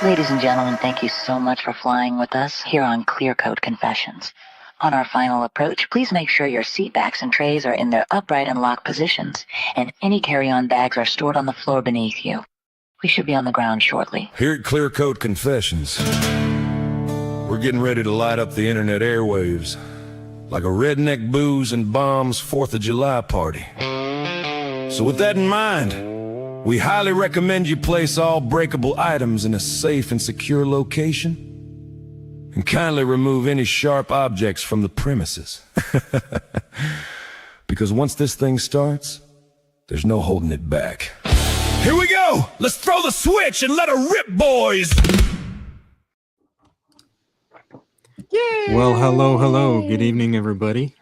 Ladies and gentlemen, thank you so much for flying with us here on Clear Coat Confessions. On our final approach, please make sure your seat backs and trays are in their upright and locked positions, and any carry-on bags are stored on the floor beneath you. We should be on the ground shortly. Here at Clear Coat Confessions, we're getting ready to light up the internet airwaves like a redneck booze and bombs 4th of July party. So with that in mind, we highly recommend you place all breakable items in a safe and secure location, and kindly remove any sharp objects from the premises. Because once this thing starts, there's no holding it back. Here we go! Let's throw the switch and let her rip, boys! Yay! Well, hello. Good evening, everybody.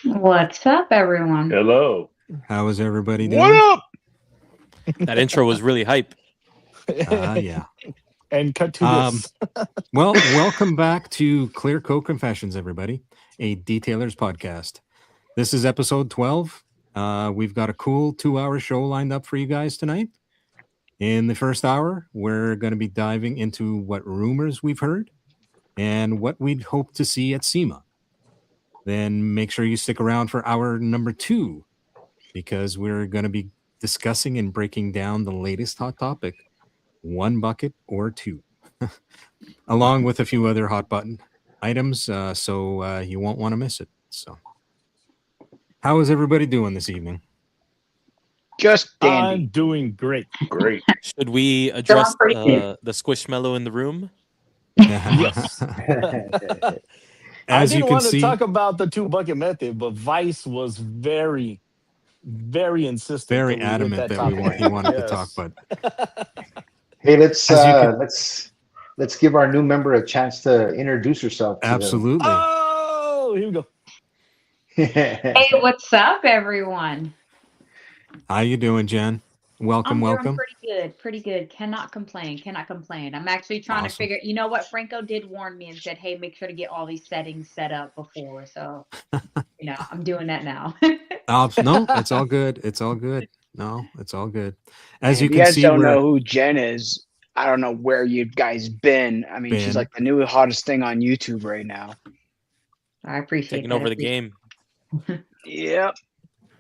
What's up, everyone? Hello. How is everybody doing? What up? That intro was really hype. Yeah. And cut to this. Well, welcome back to Clear Coat Confessions, everybody, a detailer's podcast. This is episode 12. We've got a cool 2-hour show lined up for you guys tonight. In the first hour, we're going to be diving into what rumors we've heard and what we'd hope to see at SEMA. Then make sure you stick around for hour number 2, because we're going to be discussing and breaking down the latest hot topic, one bucket or two, along with a few other hot button items, so you won't want to miss it. So, how is everybody doing this evening? Just dandy. I'm doing great. Great. Should we address pretty good. the squishmallow in the room? Yes. I As you didn't can want to see, talk about the 2-bucket method, but Vice was very insistent. very that we hit adamant that topic. he wanted to Yes. talk, but Hey, let's As you let's give our new member a chance to introduce herself. To absolutely. Oh, here we go. them. Hey, what's up, everyone? How you doing, Jen? Welcome. Doing pretty good. Cannot complain. I'm actually trying to Awesome. figure. You know what? Franco did warn me and said, "Hey, make sure to get all these settings set up before." So, I'm doing that now. No, it's all good. It's all good. No, it's all good. As you If you can guys see, don't we're know who Jen is, I don't know where you guys been. I mean, Been. she's like the new hottest thing on YouTube right now. I appreciate Taking that. over the game. Yep.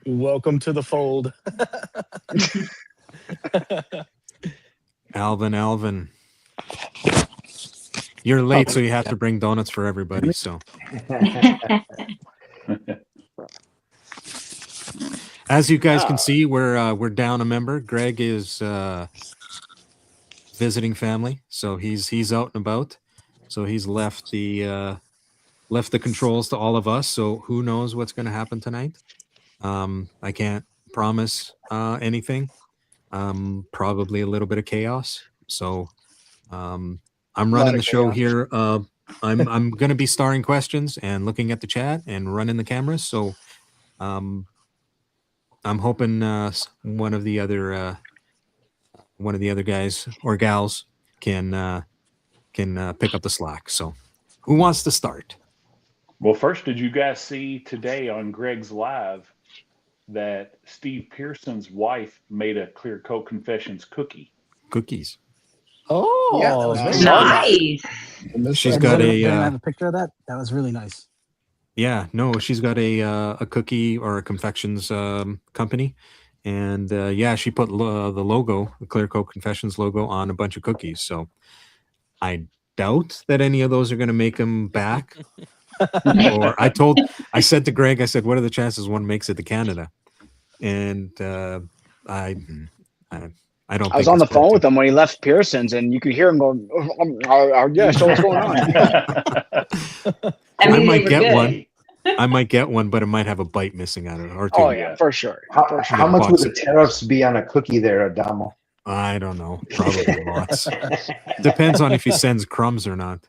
Welcome to the fold. Alvin. You're late, so you have to bring donuts for everybody. So, as you guys can see, we're down a member. Greg is visiting family, so he's out and about. So he's left the controls to all of us. So who knows what's going to happen tonight? I can't promise anything. Probably a little bit of chaos. So I'm running the show here. I'm going to be starring questions and looking at the chat and running the cameras. So I'm hoping one of the other guys or gals can pick up the slack. So who wants to start? Well, first, did you guys see today on Greg's Live that Steve Pearson's wife made a Clear Coat Confessions Cookies. Oh, Yeah, that was I very saw Nice. She's got Did I a have a picture of that? That was really nice. yeah, no, she's got a cookie or a confections company, and yeah, she put the logo, the Clear Coat Confessions logo, on a bunch of cookies. So I doubt that any of those are going to make them back. Or I said to Greg, I said, what are the chances one makes it to Canada? And I don't. I was on the phone with him when he left Pearson's, and you could hear him going, yeah, so what's going on? I mean, I might they were get good. one. I might get one, but it might have a bite missing out of it or two. Oh, yeah, for sure. How much would the tariffs be on a cookie there, Adamo? I don't know. Probably lots. Depends on if he sends crumbs or not.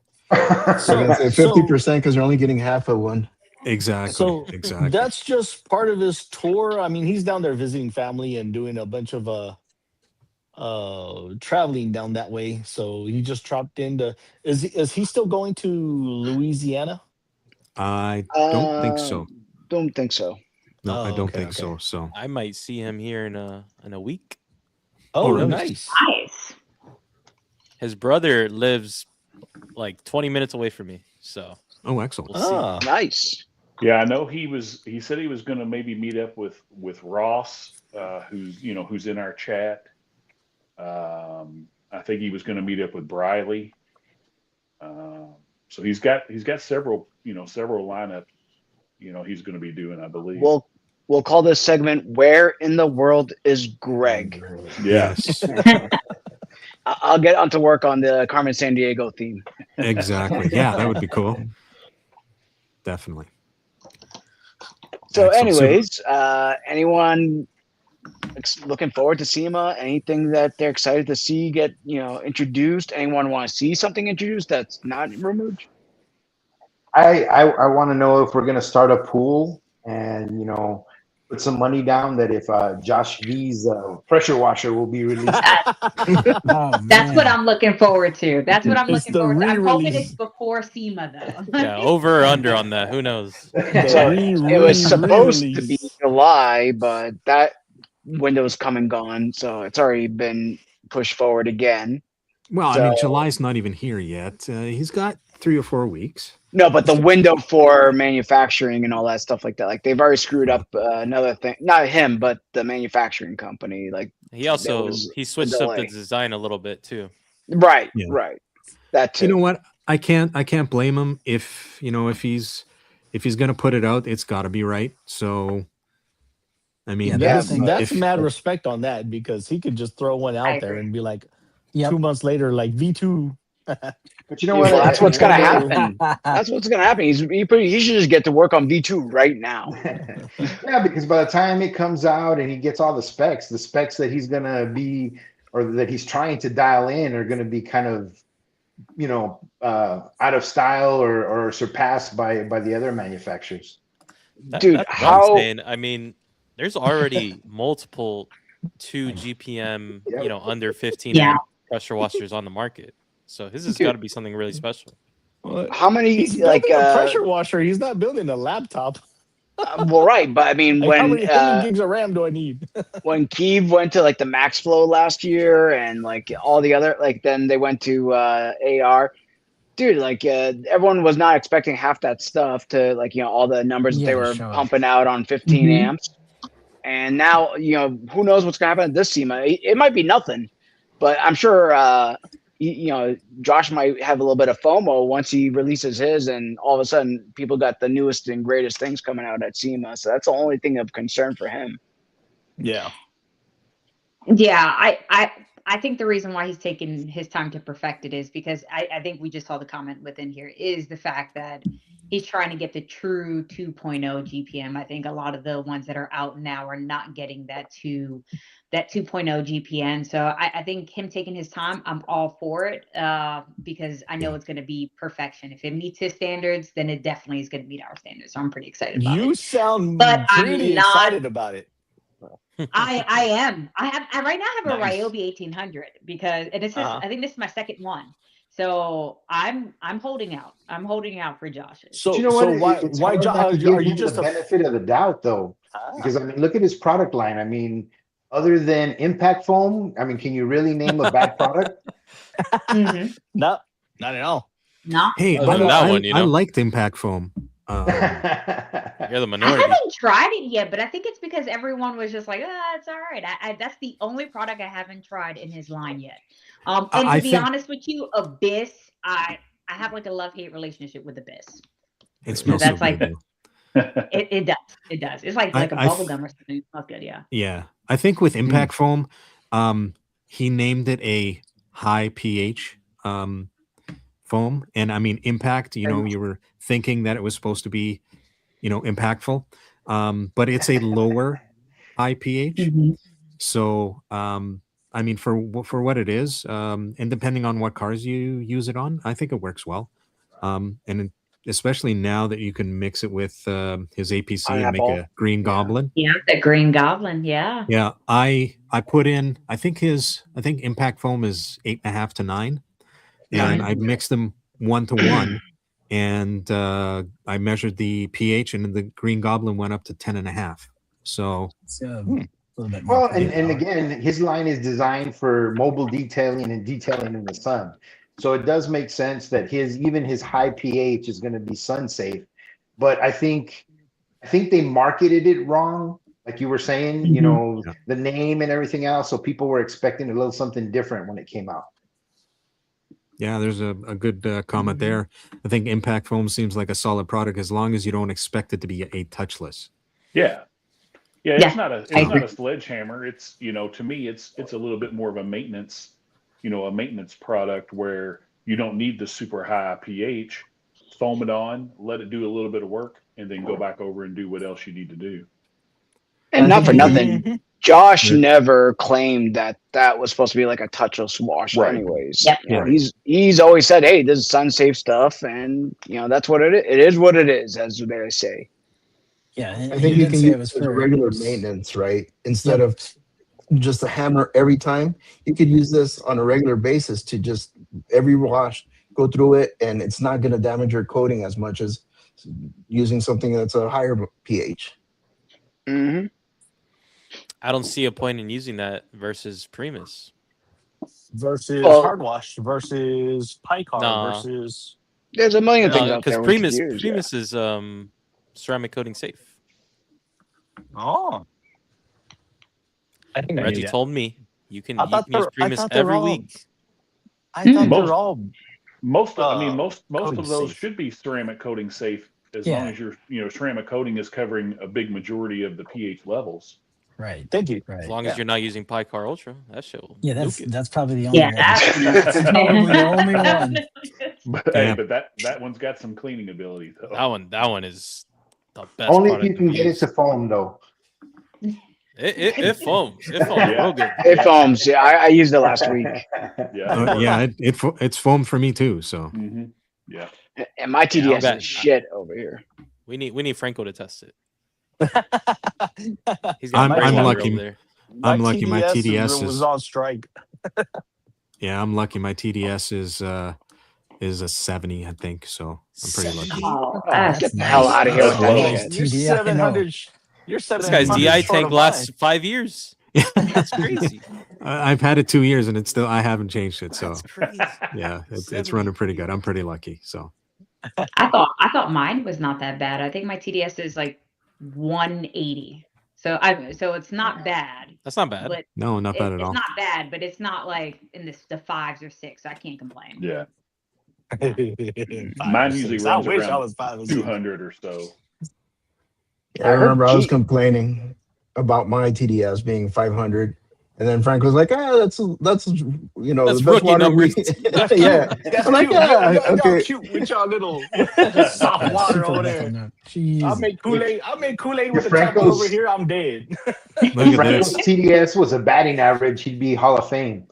So that's 50% because you're only getting half of one. Exactly. So exactly. that's just part of his tour. I mean, he's down there visiting family and doing a bunch of traveling down that way. So he just dropped into. Is he still going to Louisiana? I don't think so. Don't think so. No, I don't okay, think okay. so. So I might see him here in a week. Oh, really? nice. Nice. His brother lives like 20 minutes away from me. So Oh, excellent. we'll see. Ah, Nice. Yeah, I know he said he was going to maybe meet up with Ross, who's in our chat. I think he was going to meet up with Briley. So he's got several lineups. He's going to be doing, I believe. We'll call this segment "Where in the World is Greg?" Yes. I'll get onto work on the Carmen San Diego theme. Exactly. Yeah, that would be cool. Definitely. So, Excellent. anyways, anyone looking forward to SEMA? Anything that they're excited to see get introduced? Anyone want to see something introduced that's not rumored? I want to know if we're going to start a pool and put some money down that if Josh V's pressure washer will be released. That's what I'm looking forward to. That's what I'm It's looking the forward to. I'm hoping re-release. it's before SEMA though. Yeah, over or under on that. Who knows? So it was supposed to be re-release. July, but that window's come and gone, so it's already been pushed forward again. Well, I mean, July's not even here yet. He's got 3 or 4 weeks. No, but the window for manufacturing and all that stuff like that, like they've already screwed up another thing. Not him, but the manufacturing company. Like He switched up the design a little bit too. Right, Yeah. right. That too. You know what? I can't blame him if he's going to put it out, it's got to be right. So, I mean, That's if- mad respect on that, because he could just throw one out there and be like, Yep. 2 months later, like V2. But you know what? Well, that's what's gonna happen. That's what's gonna happen. He should just get to work on V2 right now. Yeah, because by the time it comes out and he gets all the specs that he's gonna be or that he's trying to dial in are gonna be kind of out of style or surpassed by the other manufacturers. Dude, that's what I'm saying. I mean, there's already multiple 2 GPM, under 15 amp pressure washers on the market. So his has got to be something really special. How many He's building a pressure washer? He's not building a laptop. Well, right, but I mean, Like, how when many gigs of RAM do I need? when Kiev went to like the Max Flow last year and like all the other then they went to AR. Dude, like everyone was not expecting half that stuff to all the numbers that they were pumping out on 15 amps. And now, who knows what's going to happen at this SEMA? It might be nothing, but I'm sure, Josh might have a little bit of FOMO once he releases his, and all of a sudden people got the newest and greatest things coming out at SEMA. So that's the only thing of concern for him. Yeah. Yeah, I think the reason why he's taking his time to perfect it is because I think we just saw the comment within here is the fact that he's trying to get the true 2.0 GPM. I think a lot of the ones that are out now are not getting that 2.0 GPM. So I think him taking his time, I'm all for it because I know it's going to be perfection. If it meets his standards, then it definitely is going to meet our standards. So I'm pretty excited about it. You sound But pretty excited about it. I am. I right now have a Nice. Ryobi 1800 because, and it's I think this is my second one. So I'm holding out. I'm holding out for Josh's. So, But you know what? why It's hard Josh? not to give Are you him just the a benefit of the doubt, though? Because I mean, look at his product line. I mean, other than Impact Foam, I mean, can you really name a bad product? Mhm. No, not at all. No. Hey, Other than that one, I liked Impact Foam. You're the I minority. haven't tried it yet, but I think it's because everyone was just like, it's all right. That's the only product I haven't tried in his line yet. And I to be think- honest with you, Abyss, I have like a love-hate relationship with Abyss. It smells that's so like good. It does. It does. It's like a bubble gum or something. It smells good, yeah. Yeah, I think with Impact Foam, he named it a high pH foam, and I mean impact. You were thinking that it was supposed to be, impactful, but it's a lower high pH. So, I mean, for what it is, and depending on what cars you use it on, I think it works well, and especially now that you can mix it with his APC and make a Green Goblin. Yeah, the Green Goblin. Yeah. Yeah, I put in. I think Impact Foam is 8.5 to 9, and I mixed them 1 to 1, and I measured the pH, and the Green Goblin went up to 10.5. So little bit more Well, cooling and power. again, his line is designed for mobile detailing and detailing in the sun. So it does make sense that even his high pH is going to be sun safe. But I think they marketed it wrong. Like you were saying, Yeah. the name and everything else. So people were expecting a little something different when it came out. Yeah, there's a good comment there. I think Impact Foam seems like a solid product as long as you don't expect it to be a touchless. Yeah. Yeah, Yeah, it's not I a agree. sledgehammer. It's, to me it's a little bit more of a maintenance, a maintenance product where you don't need the super high pH. Foam it on, let it do a little bit of work, and then go back over and do what else you need to do. And I not think for you can- nothing, Josh Yeah. never claimed that was supposed to be like a touchless washer. Right. Anyways, Yep. he's always said, "Hey, this is sun safe stuff," and that's what it is. It is what it is, as they say. Yeah, I he think you did can say use it was it as for regular maintenance, right? Instead of just a hammer every time, you could use this on a regular basis to just every wash, go through it, and it's not going to damage your coating as much as using something that's a higher pH. Mm-hmm. I don't see a point in using that versus Primus. versus Well, hard wash versus Picar Nah. versus. there's a million things No, out because there we could Primus use. Primus is ceramic coating safe. Oh, I think Reggie told me you can I thought use I Primus thought they're every all. week. I thought Most they're all. most of, I mean most coating of those safe. should be ceramic coating safe as Yeah. long as your ceramic coating is covering a big majority of the pH levels. Right. Thank you. Right. As long as you're not using Picar Ultra, that shit will Yeah, nuke it. that's probably the only Yeah, one. that's probably the only one. But Yeah. hey, but that one's got some cleaning ability though. That one is the best Only if product you can I've get it used. to foam, though. It foams. It foams Yeah. real good. It foams. Yeah, I used it last week, Yeah. Yeah, it's foam for me too. So Hmm. Yeah. and my TDS bet. is shit over here. We need Franco to test it. He's got I'm Breakwater lucky. over there. I'm lucky my TDS TDS was is on strike. yeah, I'm lucky my TDS is a 70, I think. So I'm pretty lucky. Oh, that's Get the hell out of here with that That's shit. You're TDI, 700. You're This 700 guy's DI short tank of lasts mine. 5 years. That's crazy. I've had it 2 years and I haven't changed it. So That's crazy. yeah, it's running pretty good. I'm pretty lucky. So I thought mine was not that bad. I think my TDS is like 180. So it's not bad. That's not bad. But no, not bad at it's all. not bad, but it's not like in the 5s or 6. I can't complain. Yeah. 5 Mine or usually 6. runs I wish I around was 5 or 6. 200 or so. I remember I was complaining about my TDS being 500, and then Frank was like, That's that's the best rookie water numbers. yeah. That's I'm like, cute. yeah, Y'all okay. cute with y'all little soft water over there. I make Kool-Aid. with If the chopper Franco's- over here. I'm dead. Look If at Franco's this. TDS was a batting average, he'd be Hall of Fame.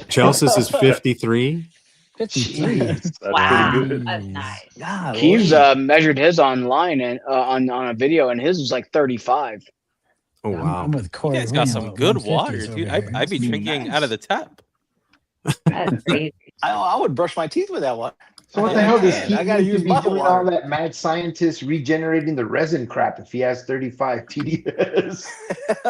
Chelsea's is 53. 53. That's Wow, pretty good. that's nice. Yeah. He's measured his online and on a video, and his was like 35. Oh wow. I'm with You Corey. guys got We're, some good 150s water, over dude. here. I'd be drinking out of the tap. That's crazy. I would brush my teeth with that one. So what the hell does he I gotta need to use be bottled doing all water. that mad scientist regenerating the resin crap if he has 35 TDS?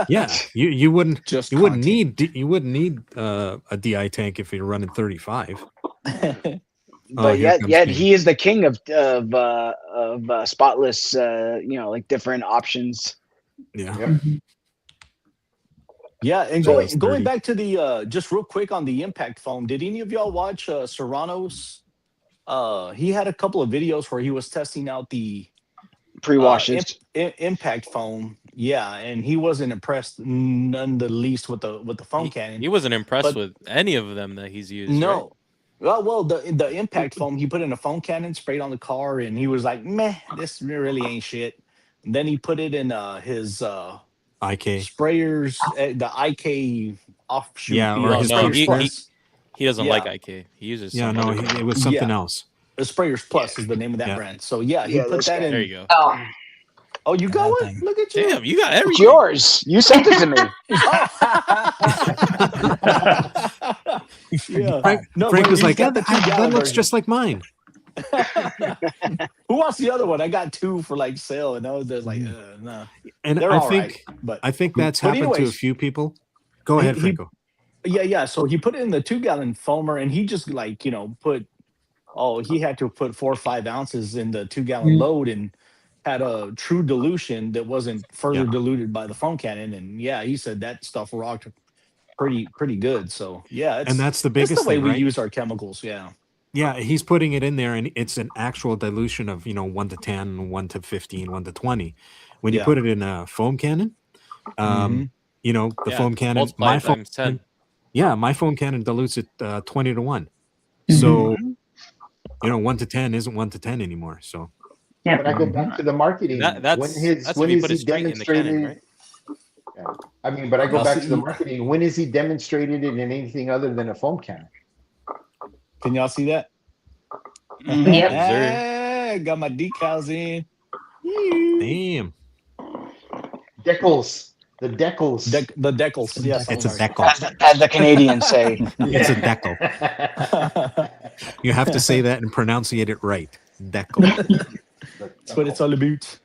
Yeah, you wouldn't Just you wouldn't content. need a DI tank if you're running 35. But here yet comes Steve. he is the king of spotless, like different options. Yeah. Yeah, and So going it's going 30. back to the just real quick on the impact foam. Did any of y'all watch Serrano's? He had a couple of videos where he was testing out the Pre-washes. impact foam. Yeah, and he wasn't impressed none the least with the foam cannon. He wasn't impressed But- with any of them that he's used. No. Well, the impact foam, he put in a foam cannon, sprayed on the car, and he was like, meh, this really ain't shit. And then he put it in his IK. sprayers, the IK offshoot. Yeah, or Right? his No, Sprayers Plus. he doesn't Yeah. like IK. He uses Yeah, some no, other brand. it was something Yeah. else. The Sprayers Plus is the name of that Yeah. brand. So yeah, he Yeah, put this that guy. in. There you go. Oh, Oh, you got that one? thing. Look at you. Damn, you got It's everything. yours. You sent it to me. Yeah. Frank, No, Frank but was he's like, got the that 2-gallon looks version. just like mine. Who wants the other one? I got 2 for like sale, and I was just like, no. And They're all right, but I think that's but happened to a anyways, few people. Go ahead, Franco. Yeah. So he put it in the 2-gallon foamer, and he just like he had to put 4 or 5 ounces in the 2-gallon load, and had a true dilution that wasn't further diluted by the foam cannon. And yeah, he said that stuff rocked pretty good. So yeah, And that's the it's biggest the way thing, we right? use our chemicals. Yeah. Yeah, he's putting it in there, and it's an actual dilution of 1 to 10, 1 to 15, 1 to 20. When you Yeah. put it in a foam cannon, the foam cannon, multiply my foam times 10. my foam cannon dilutes it 20 to 1. So 1 to 10 isn't 1 to 10 anymore. So Yeah. But I go back to the marketing. That's if you put it straight in the cannon, right? Yeah. I mean, but I go Now, back see, to the marketing. When has he demonstrated it in anything other than a foam cannon? Can y'all see that? Yep. Got my decals in. damn, Decals. The decals. The decals. Yes, it's a sorry. decal. As the Canadians say. It's a decal. You have to say that and pronunciate it right. Decal. That's what it's all about.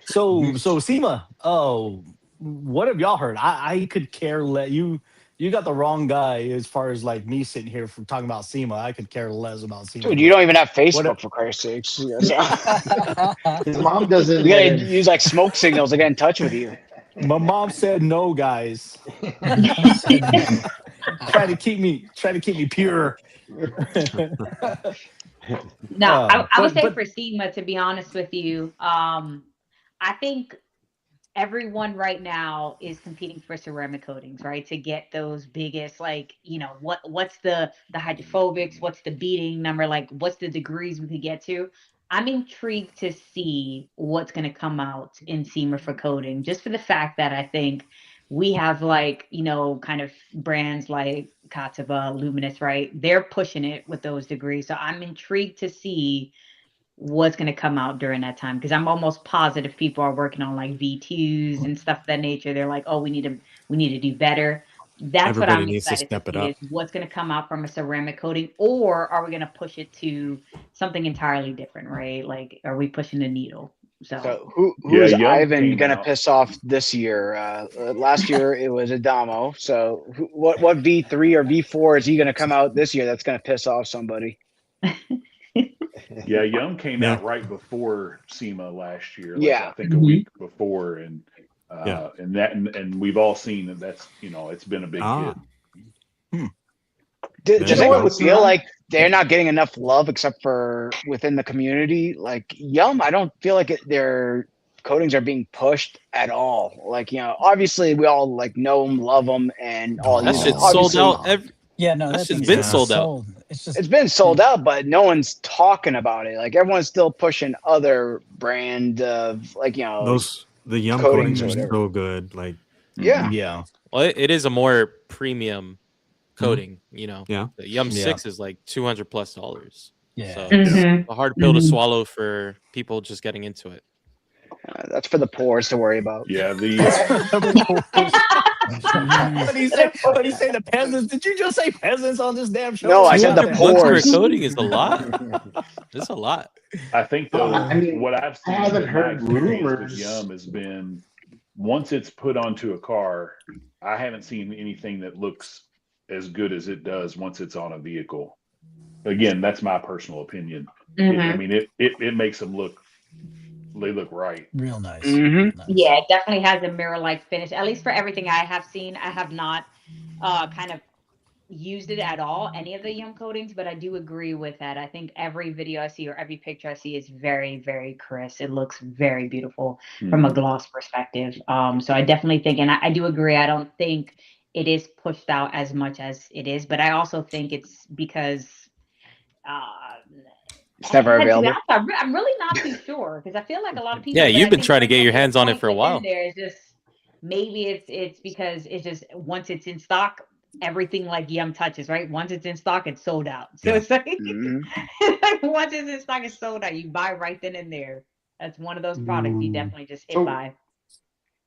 So SEMA. Oh, what have y'all heard? I could care less. You got the wrong guy as far as like me sitting here from talking about SEMA. I could care less about SEMA. Dude, you don't even have Facebook, for Christ's sakes. His mom doesn't. We gotta use like smoke signals to get in touch with you. My mom said no, guys. Try to keep me pure. No, I would say but- for SEMA, to be honest with you, I think everyone right now is competing for ceramic coatings, right? To get those biggest, like, what's the hydrophobics, what's the beating number, like what's the degrees we could get to. I'm intrigued to see what's going to come out in SEMA for coating, just for the fact that I think we have like, kind of brands like Kataba, Luminous, right? They're pushing it with those degrees. So I'm intrigued to see what's going to come out during that time, because I'm almost positive people are working on like V2s and stuff of that nature. They're like, oh, we need to do better. That's Everybody what I'm needs to excited step to it see up. is what's going to come out from a ceramic coating, or are we going to push it to something entirely different, right? Like, are we pushing the needle? So who's Yum Ivan came gonna out. piss off this year? Last year it was Adamo. So what V3 or V4 is he gonna come out this year that's gonna piss off somebody? Yeah, Yum came Yeah. out right before SEMA last year. Yeah. I think a week before, and and we've all seen that. That's it's been a big hit. There Does you anyone go. feel like they're not getting enough love except for within the community? Like Yum, I don't feel like their coatings are being pushed at all. Like, obviously we all like know them, love them, and all. That shit's sold out. That shit's thing's been sold out. sold. It's been sold out, but no one's talking about it. Like everyone's still pushing other brand of like The Yum coatings coatings or are whatever. so good. Like, Yeah. Well, it is a more premium coating. Yeah. The Yum Yeah. 6 is like $200+. Yeah. So it's a hard pill to swallow for people just getting into it. That's for the poors to worry about. Yeah, What do you say the peasants? Did you just say peasants on this damn show? No, I said the $200 for a poors. coating is a lot. It's a lot. I think though, I mean, what I've seen, I haven't my heard experience with rumors. Yum has been once it's put onto a car, I haven't seen anything that looks as good as it does once it's on a vehicle. Again, that's my personal opinion. I mean, it makes them look. They look right. Real nice. Mm-hmm. Nice. Yeah, it definitely has a mirror-like finish. At least for everything I have seen, I have not kind of used it at all, any of the Yum coatings, but I do agree with that. I think every video I see or every picture I see is very, very crisp. It looks very beautiful from a gloss perspective. So I definitely think, and I do agree, I don't think it is pushed out as much as it is, but I also think it's because It's never available. I'm really not too sure, because I feel like a lot of people. Yeah, but you've I been think trying to get your hands on it point for a while. There is just maybe it's because it's just once it's in stock, everything like Yum touches, right? Once it's in stock, it's sold out. So it's like, once it's in stock, it's sold out. You buy right then and there. That's one of those products you definitely just hit by.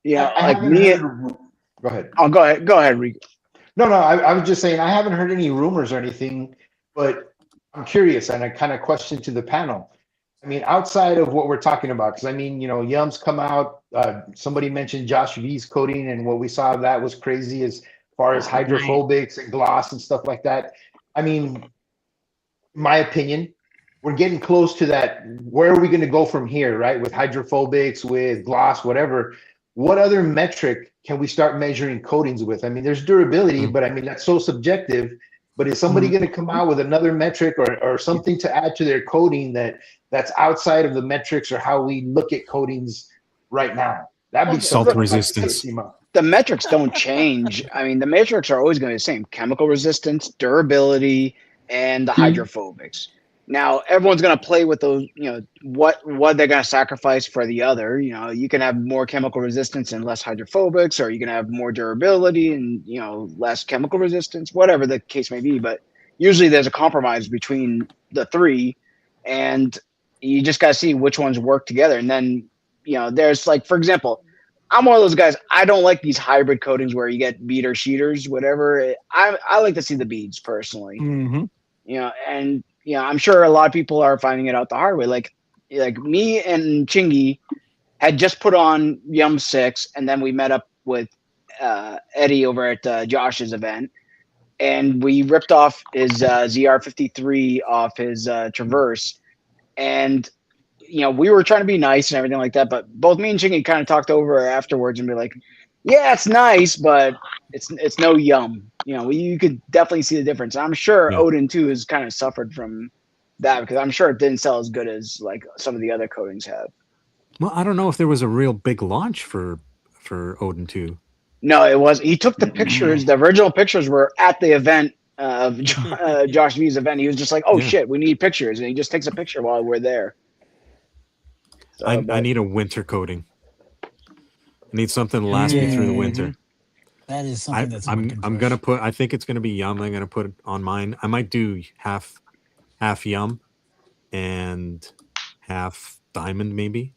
Yeah, I like haven't me. heard- Go ahead. Oh, go ahead, Rico. No, I was just saying I haven't heard any rumors or anything, but I'm curious, and I kind of question to the panel. I mean, outside of what we're talking about, because I mean, Yum's come out. Somebody mentioned Josh V's coating, and what we saw of that was crazy as far as hydrophobics and gloss and stuff like that. I mean, my opinion, we're getting close to that. Where are we going to go from here, right? With hydrophobics, with gloss, whatever. What other metric can we start measuring coatings with? I mean, there's durability, but I mean, that's so subjective. But is somebody going to come out with another metric or something to add to their coating that's outside of the metrics or how we look at coatings right now? That'd be Salt something resistance. The metrics don't change. I mean, the metrics are always going to be the same: chemical resistance, durability, and the hydrophobics. Now, everyone's going to play with those, what they're going to sacrifice for the other. You can have more chemical resistance and less hydrophobics, or you can have more durability and, less chemical resistance, whatever the case may be. But usually there's a compromise between the three, and you just got to see which ones work together. And then, there's like, for example, I'm one of those guys. I don't like these hybrid coatings where you get bead or sheeters, whatever. I like to see the beads personally. And I'm sure a lot of people are finding it out the hard way. Like me and Chingy had just put on Yum 6, and then we met up with Eddie over at Josh's event, and we ripped off his ZR53 off his Traverse, and we were trying to be nice and everything like that, but both me and Chingy kind of talked over afterwards and be like, yeah, it's nice, but it's no Yum. You could definitely see the difference. I'm sure Odin too has kind of suffered from that, because I'm sure it didn't sell as good as like some of the other coatings have. Well, I don't know if there was a real big launch for Odin 2. No, it was. He took the pictures. The original pictures were at the event of Josh V's event. He was just like, "Oh shit, we need pictures," and he just takes a picture while we're there. So, I need a winter coating. I need something to last me through the winter. That is something that's. I'm gonna put. I think it's gonna be Yum. I'm gonna put it on mine. I might do half Yum and half Diamond, maybe.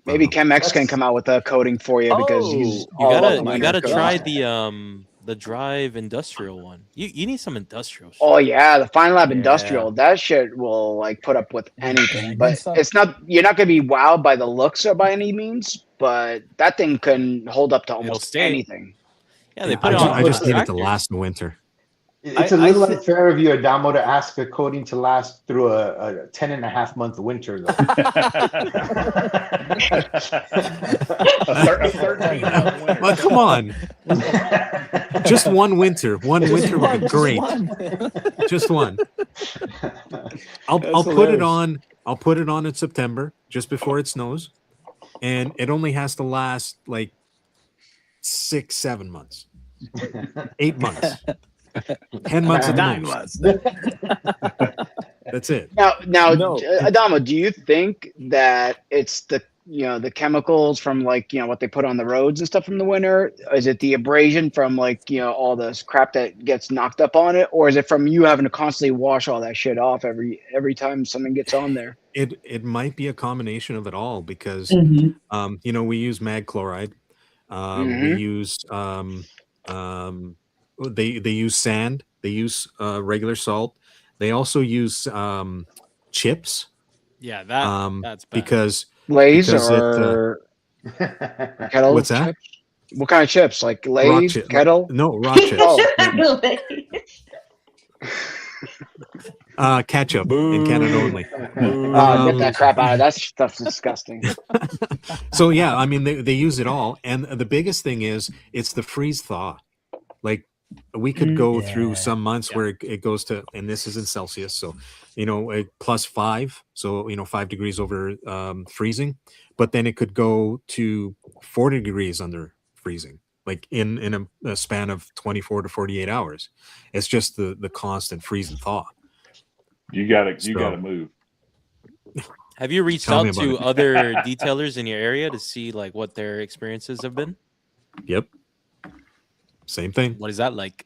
Maybe ChemX can come out with a coating for you, because you gotta try the Drive industrial one. You need some industrial shit. Oh yeah, the Fine Lab industrial. That shit will like put up with anything. But it's not. You're not gonna be wowed by the looks by any means. But that thing can hold up to almost anything. Yeah, they put it on. I just need it to last in winter. It's a little unfair of you, Adamo, to ask a coating to last through a 10.5-month winter, though. a 13-month winter. Well, come on. Just one winter. One winter would be great. Just one. I'll put it on. I'll put it on in September, just before it snows, and it only has to last like 6-7 months, 8 months. 10 months at the most. That's it. Now, Adamo, do you think that it's the the chemicals from like what they put on the roads and stuff from the winter? Is it the abrasion from like all this crap that gets knocked up on it, or is it from you having to constantly wash all that shit off every time something gets on there? It might be a combination of it all, because we use mag chloride, we use they use sand, they use regular salt, they also use chips. Yeah, that's bad. because Lay's or kettle. What's that? Chips? What kind of chips? Like Lay's, kettle? No, raw chips. Ketchup in Canada only. Get that crap out of that stuff's disgusting. So yeah, I mean they use it all, and the biggest thing is it's the freeze thaw. Like we could go through some months where it goes to, and this is in Celsius, so +5, so 5 degrees over freezing, but then it could go to 40 degrees under freezing, like in a span of 24 to 48 hours. It's just the constant freeze and thaw. You gotta move. Have you reached out to other detailers in your area to see like what their experiences have been? Yep. Same thing. What is that like?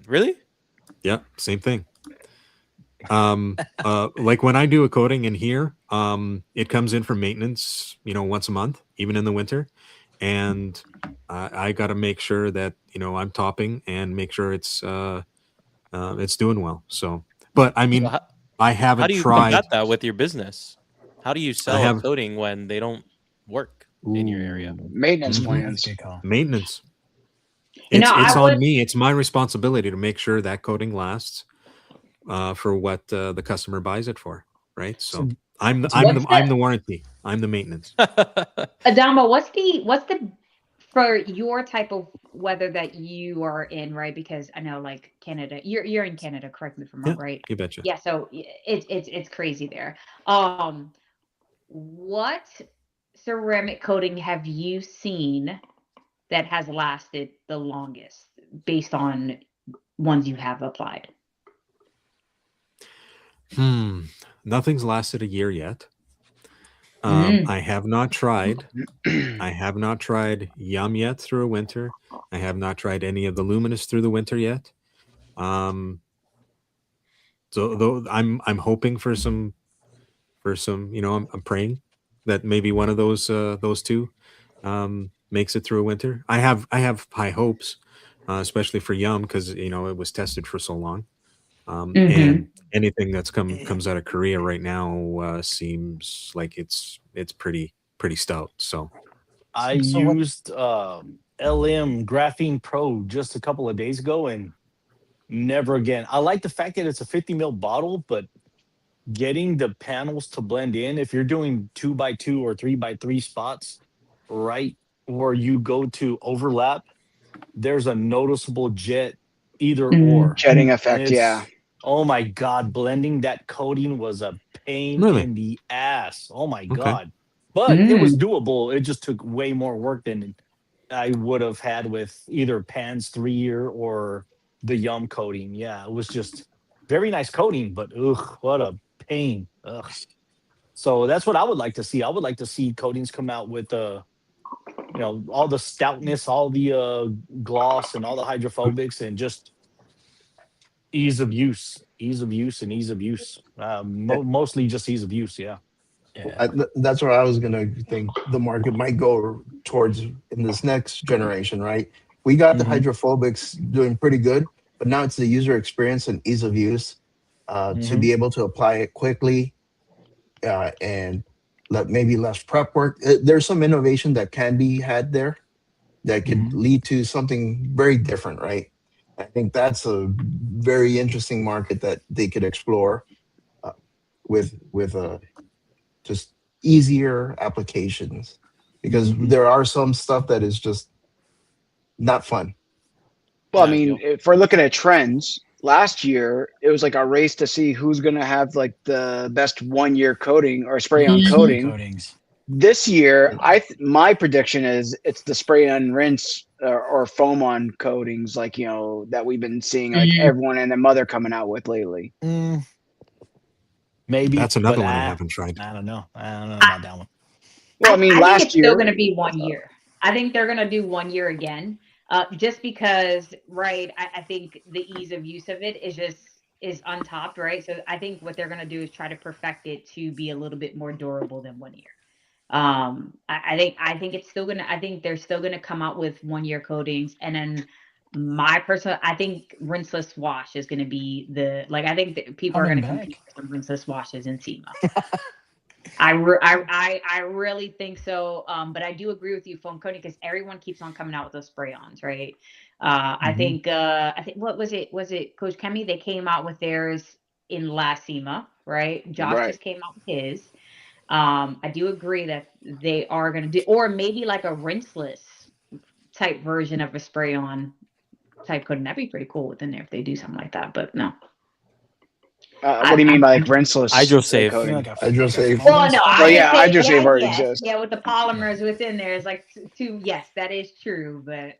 Really? Yeah, same thing. Like when I do a coating in here, it comes in for maintenance, once a month, even in the winter. And I got to make sure that, I'm topping and make sure it's it's doing well. So, but I mean, So I how haven't do you tried. combat that with your business? How do you sell a have- coating when they don't work in your area? Maintenance Mhm. plans. Good call. Maintenance. You It's know, I on would- me. It's my responsibility to make sure that coating lasts for what the customer buys it for, right? So I'm the warranty. I'm the maintenance. Adama, what's the for your type of weather that you are in, right? Because I know, like Canada, you're in Canada. Correct me if I'm wrong, right? You betcha. Yeah. So it's crazy there. What ceramic coating have you seen that has lasted the longest, based on ones you have applied? Nothing's lasted a year yet. I have not tried. I have not tried Yum yet through a winter. I have not tried any of the Luminous through the winter yet. So though I'm hoping for some, I'm praying that maybe one of those two makes it through a winter. I have high hopes, especially for Yum, because it was tested for so long. And anything that's comes out of Korea right now seems like it's pretty stout. So I used LM Graphene Pro just a couple of days ago, and never again. I like the fact that it's a 50 ml bottle, but getting the panels to blend in, if you're doing 2x2 or 3x3 spots, right where you go to overlap, there's a noticeable jet either or. Jetting And effect, yeah. Oh my God, blending that coating was a pain Really? in the ass. Oh my Okay. God. But it was doable. It just took way more work than I would have had with either Pan's 3-year or the Yum coating. Yeah, it was just very nice coating, but ugh, what a pain. Ugh. So that's what I would like to see. I would like to see coatings come out with all the stoutness, all the gloss, and all the hydrophobics, and just ease of use. Mostly just ease of use. Yeah. That's where I was gonna think the market might go towards in this next generation, right? We got the hydrophobics doing pretty good, but now it's the user experience and ease of use to be able to apply it quickly and maybe less prep work. There's some innovation that can be had there that could lead to something very different, right? I think that's a very interesting market that they could explore with just easier applications, because there are some stuff that is just not fun. Well, I mean, if we're looking at trends, last year it was like a race to see who's going to have like the best 1-year coating or spray on coating. Coatings. This year, my prediction is it's the spray on rinse or foam on coatings, like that we've been seeing, like everyone and their mother coming out with lately. Maybe that's another one I haven't tried. I don't know about that one. Well, I mean, I last think it's year still going to be 1 year. I think they're going to do 1 year again, just because, right? I think the ease of use of it is untopped, right? So I think what they're going to do is try to perfect it to be a little bit more durable than 1 year. I think it's still gonna. I think they're still gonna come out with 1-year coatings, and then I think rinseless wash is gonna be I think that people are gonna compete for some rinseless washes in SEMA. I really think so. But I do agree with you, foam coating, because everyone keeps on coming out with those spray-ons, right? I think what was it? Was it Coach Kemi? They came out with theirs in last SEMA, right? Josh just came out with his. I do agree that they are going to do, or maybe like a rinseless type version of a spray-on type coating. That'd be pretty cool within there if they do something like that. But no. What do you mean by like rinseless? HydroSave. HydroSave. Well, no. HydroSave already exists. Yeah, with the polymers within there, it's like two. Yes, that is true, but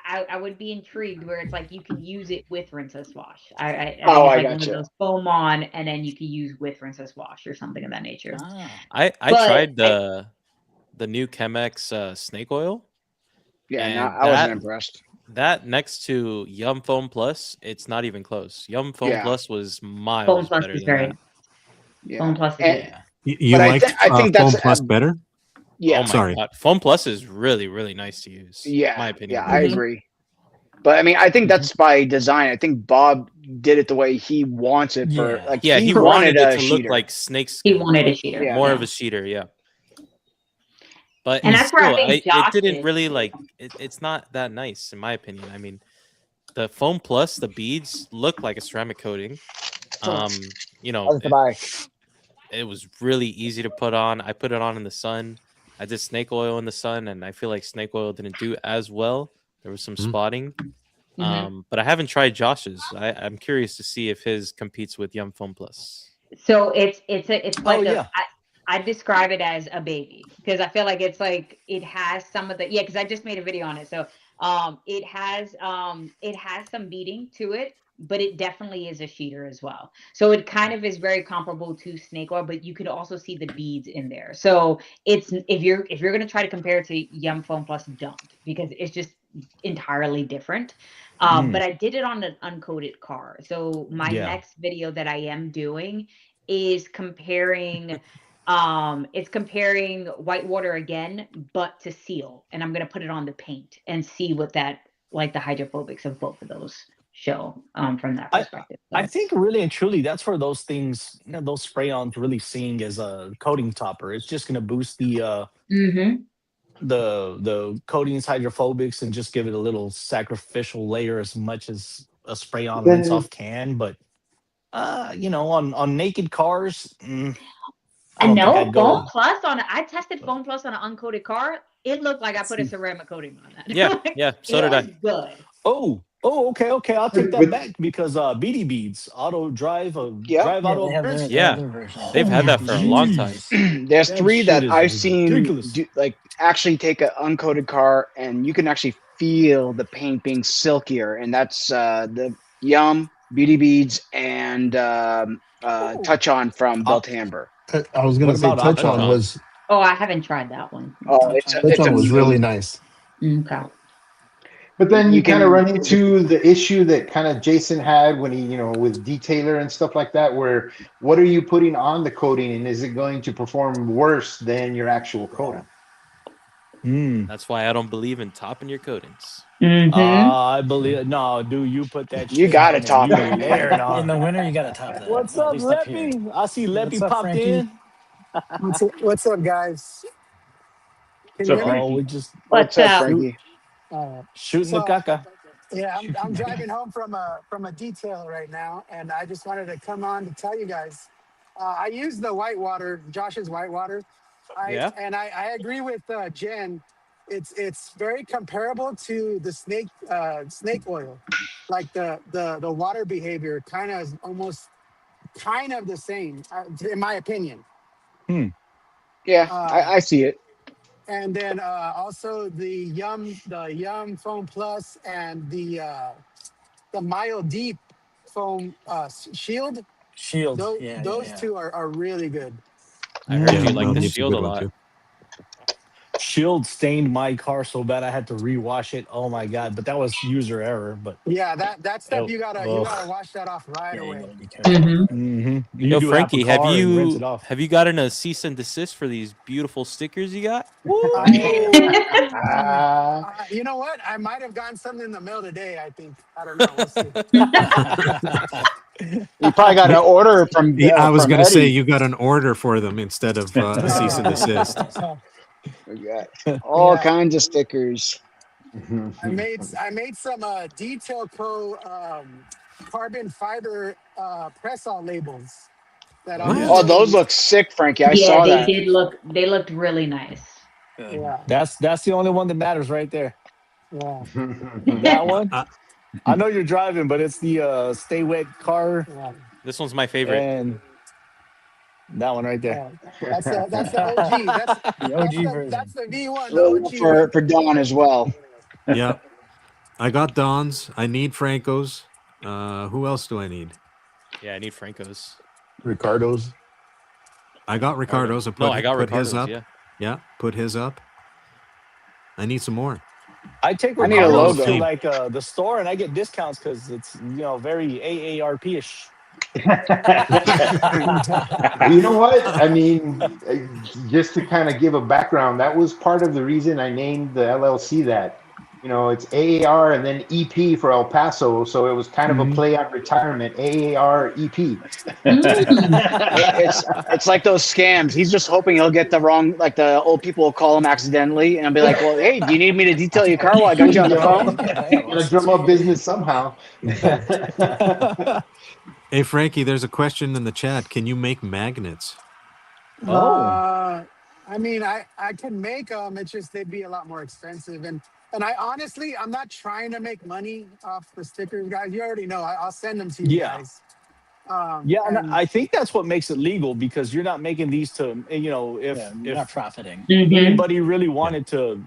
I would be intrigued where it's like you can use it with rinseless wash. I think it's like one of those foam on, and then you can use with rinseless wash or something of that nature. I tried the new Chemex snake oil. Yeah, no, I wasn't impressed. That next to Yum Foam Plus, it's not even close. Yum Foam Plus was miles better than that. Yeah. Foam Plus is You like Foam Plus better? Yeah. Oh my God. Foam Plus is really, really nice to use. Yeah. In my opinion. Yeah, I agree. But I mean, I think that's by design. I think Bob did it the way he wants it for like he wanted it to look like snakeskin. He wanted a sheeter. More of a sheeter, yeah. But And that's where I think Josh it didn't did. really like it's not that nice in my opinion. I mean, the foam plus the beads look like a ceramic coating. You know, it was really easy to put on. I put it on in the sun. I did snake oil in the sun, and I feel like snake oil didn't do as well. There was some spotting. But I haven't tried Josh's. I'm curious to see if his competes with Yum Foam Plus. So it's like I describe it as a baby because I feel like it's like it has some of the because I just made a video on it. So it has some beading to it, but it definitely is a sheeter as well. So it kind of is very comparable to snake oil, but you could also see the beads in there. So it's if you're gonna try to compare it to Yum Foam Plus, don't, because it's just entirely different. But I did it on an uncoated car. So my next video that I am doing is comparing it's comparing whitewater again, but to seal. And I'm going to put it on the paint and see what that, like the hydrophobics of both of those show from that perspective. I think really and truly that's where those things, those spray-ons really sing as a coating topper. It's just going to boost the coatings, hydrophobics, and just give it a little sacrificial layer as much as a spray-on rinse off can. But on naked cars, No, Foam Plus I tested Foam Plus on an uncoated car. It looked like I put a ceramic coating on that. Yeah, so did I. Good. Okay. I'll take that back because BD Beads auto drive, drive auto. They've had that for a long time. There's three that I've seen actually take an uncoated car, and you can actually feel the paint being silkier, and that's the Yum, BD Beads, and Touch On from Beltamber. I was going to say Touch On was. Oh, I haven't tried that one. Touch On was really nice. Okay. But then you kind of run into the issue that kind of Jason had when he, with detailer and stuff like that, where what are you putting on the coating, and is it going to perform worse than your actual coating? That's why I don't believe in topping your coatings. I believe no, dude. You put that. You got to top it. In the winter, you got to top that. What's up, Leppy? I see Leppy popped in. What's up, guys? What's up, What's up, Frankie? Shooting the caca. Yeah, I'm driving home from a detail right now, and I just wanted to come on to tell you guys. I use the whitewater, Josh's whitewater. And I agree with Jen. It's very comparable to the snake oil, like the water behavior kind of is almost kind of the same, in my opinion. Yeah, I see it. And then also the Yum Foam Plus and the Mile Deep Foam Shield. Those two are really good. I heard you like the Shield a lot. Shield stained my car so bad I had to rewash it. Oh my god! But that was user error. But yeah, that stuff you gotta wash that off right away. Yo, Frankie, have you gotten a cease and desist for these beautiful stickers you got? You know what? I might have gotten something in the mail today. I think. I don't know. We'll see. You probably got an order from. I was going to say you got an order for them instead of a cease and desist. We got all kinds of stickers. I made some Detail Co. Carbon fiber press-on labels. Those look sick, Frankie. I saw that. They looked really nice. Yeah. That's the only one that matters right there. Yeah. That one. I know you're driving, but it's the Stay Wet car. Yeah. This one's my favorite. And that one right there. That's the OG. That's the OG version. That's the V1. The OG. For Dawn as well. Yeah. I got Don's. I need Franco's. Who else do I need? Yeah, I need Franco's. Ricardo's. I got Ricardo's. I got put Ricardo's, his up. Yeah. Yeah, put his up. I need some more. I take Ricardo's to like the store and I get discounts because it's very AARP-ish. You know what? I mean, just to kind of give a background, that was part of the reason I named the LLC that. You know, it's AAR and then EP for El Paso, so it was kind of a play on retirement. AAR EP. It's like those scams. He's just hoping he'll get the wrong, like the old people will call him accidentally and be like, "Well, hey, do you need me to detail your car while I got you on the phone?" Gotta drum up business somehow. Hey, Frankie, there's a question in the chat. Can you make magnets? I mean, I can make them. It's just they'd be a lot more expensive. And I honestly, I'm not trying to make money off the stickers, guys. You already know. I'll send them to you guys. And I think that's what makes it legal, because you're not making these to, you know, if you're not profiting. Anybody really wanted to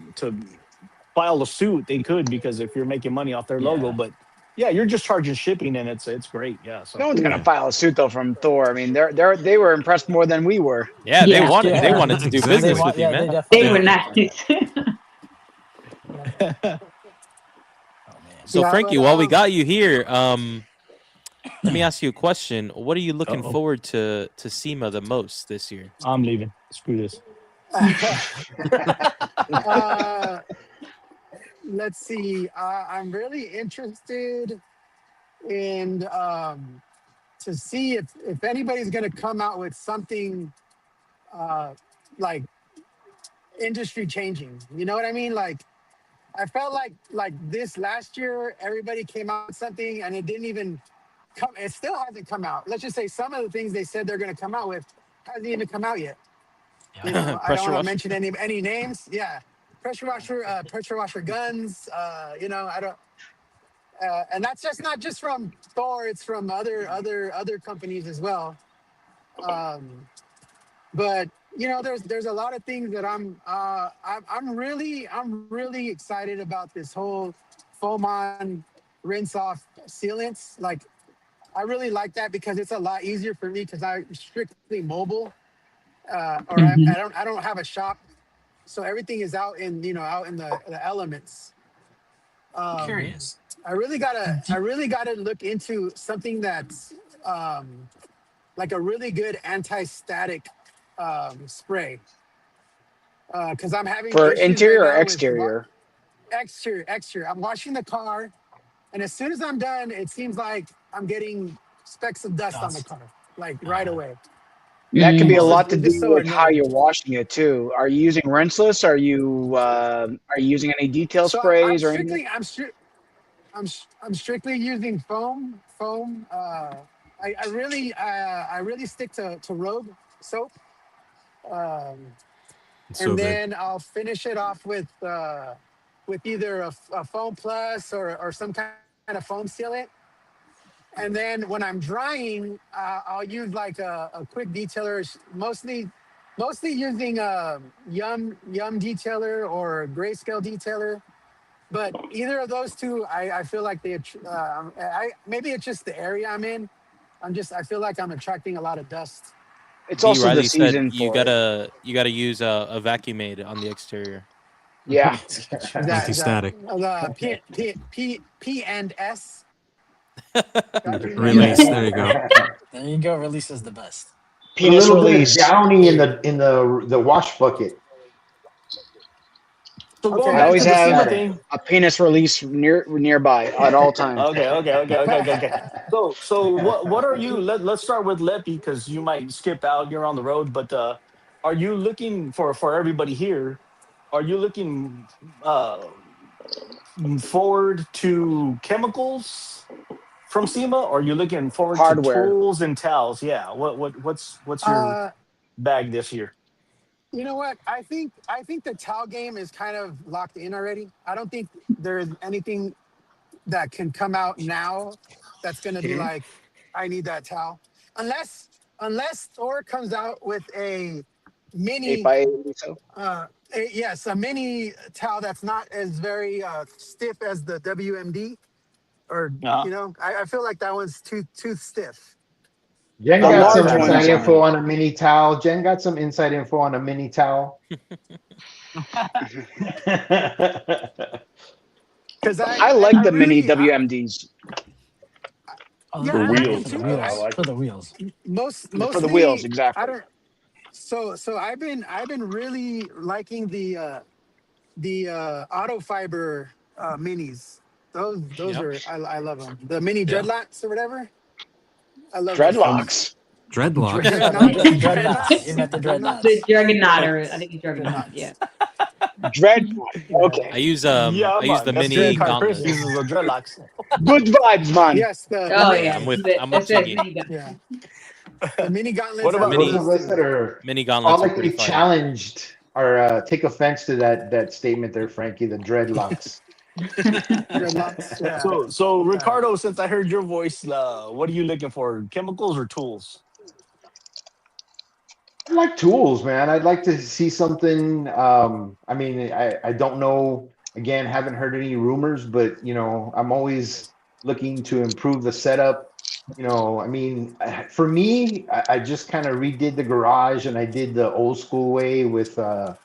file a suit, they could, because if you're making money off their logo, but you're just charging shipping, and it's great. Yeah, so no one's gonna file a suit though from Thor. I mean, they were impressed more than we were. Yeah, they wanted to do business with you, man. They were nice. So Frankie, while we got you here, let me ask you a question. What are you looking forward to SEMA the most this year? I'm leaving. Screw this. Let's see. I'm really interested in to see if anybody's going to come out with something like industry changing. You know what I mean? Like, I felt like this last year, everybody came out with something and it didn't even come. It still hasn't come out. Let's just say some of the things they said they're going to come out with hasn't even come out yet. You know, I don't want to mention any names. Yeah, pressure washer guns. You know, I don't. And that's just not just from Thor; it's from other companies as well. But you know, there's a lot of things that I'm really excited about. This whole foam on, rinse off sealants. Like, I really like that because it's a lot easier for me because I'm strictly mobile, I don't have a shop, so everything is out in the elements. Curious. I really gotta look into something that's like a really good anti-static spray, because I'm having for issues interior right or now exterior. Exterior. I'm washing the car, and as soon as I'm done, it seems like I'm getting specks of dust on the car, like right away. That could be a lot to do so with how annoying. you're washing it too. Are you using Rinseless? Are you using any detail sprays or anything? I'm strictly using foam. I really stick to Rogue soap. And then I'll finish it off with either a foam plus or some kind of foam sealant. And then when I'm drying, I'll use like a quick detailer, mostly using Yum detailer or Grayscale detailer. But either of those two, I feel like maybe it's just the area I'm in. I feel like I'm attracting a lot of dust. It's also the season you gotta use a vacuum aid on the exterior. Yeah, anti-static. P and S. Release. There you go. There you go. Release is the best. Penis a little release. bit of Downy in the wash bucket. So okay, I always have a penis release nearby at all times. Okay. So what are you? Let's start with Leppy, because you might skip out. You're on the road, but are you looking for everybody here? Are you looking forward to chemicals from SEMA, or are you looking forward to tools and towels? Yeah. What's your bag this year? You know what? I think the towel game is kind of locked in already. I don't think there's anything that can come out now that's going to be like, I need that towel. Unless Thor comes out with a mini 8x8. Yes, a mini towel that's not as very stiff as the WMD, or you know, I feel like that one's too stiff. Jen got some inside info on a mini towel. Jen got some inside info on a mini towel. Because I like the mini WMDs. For wheels. For the wheels. Mostly for the wheels, exactly. I don't. So I've been really liking the auto fiber minis. Those Yep. are I love them. The mini Yeah. dreadlocks or whatever. I love those things. Dreadlocks. Dreadlocks. Dreadnoughts. You meant the The dreadnoughts. Juggernaut, or I think he's Juggernaut. Dreadnoughts. Yeah. Dreadlocks. Yeah. Okay. I use Yeah, the man. That's mini good. Chris gauntlets. uses the dreadlocks. Good vibes, man. Yes, Oh Yeah, yeah. I'm with That's Chingy. mini gun. yeah. The mini What gauntlets. I about love Those Mini of those us that things. are mini gauntlets are pretty audibly fire. challenged or take offense to that statement there, Frankie. The dreadlocks. Dreadlocks. Yeah. So Ricardo, since I heard your voice, what are you looking for? Chemicals or tools? I like tools, man. I'd like to see something. I mean, I don't know. Again, haven't heard any rumors, but I'm always looking to improve the setup. I mean, for me, I just kind of redid the garage and I did the old school way with, I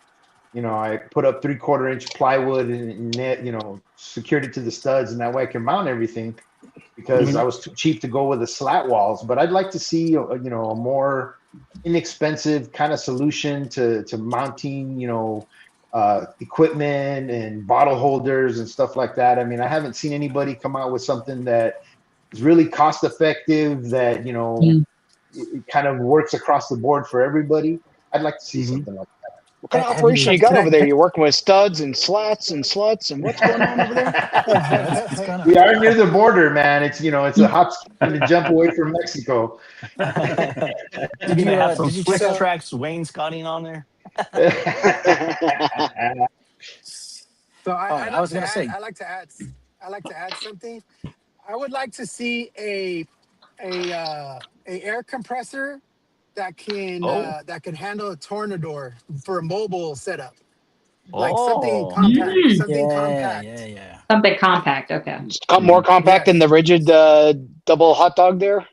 put up 3/4 inch plywood and net, secured it to the studs, and that way I can mount everything because I was too cheap to go with the slat walls. But I'd like to see, a more inexpensive kind of solution to mounting, equipment and bottle holders and stuff like that. I mean, I haven't seen anybody come out with something that is really cost effective that, it kind of works across the board for everybody. I'd like to see something like What kind of Have you- operation you got can I- over there? You're working with studs and slats and sluts and what's going on over there? What's going on? We are near the border, man. It's it's a hop, skip, and a jump away from Mexico. Did you have some Swiss tracks wainscoting on there? So I was gonna say. I like to add something. I would like to see a air compressor that can handle a tornador for a mobile setup. Like something compact. Something compact. Yeah. Something compact. Okay. More compact than the rigid double hot dog there.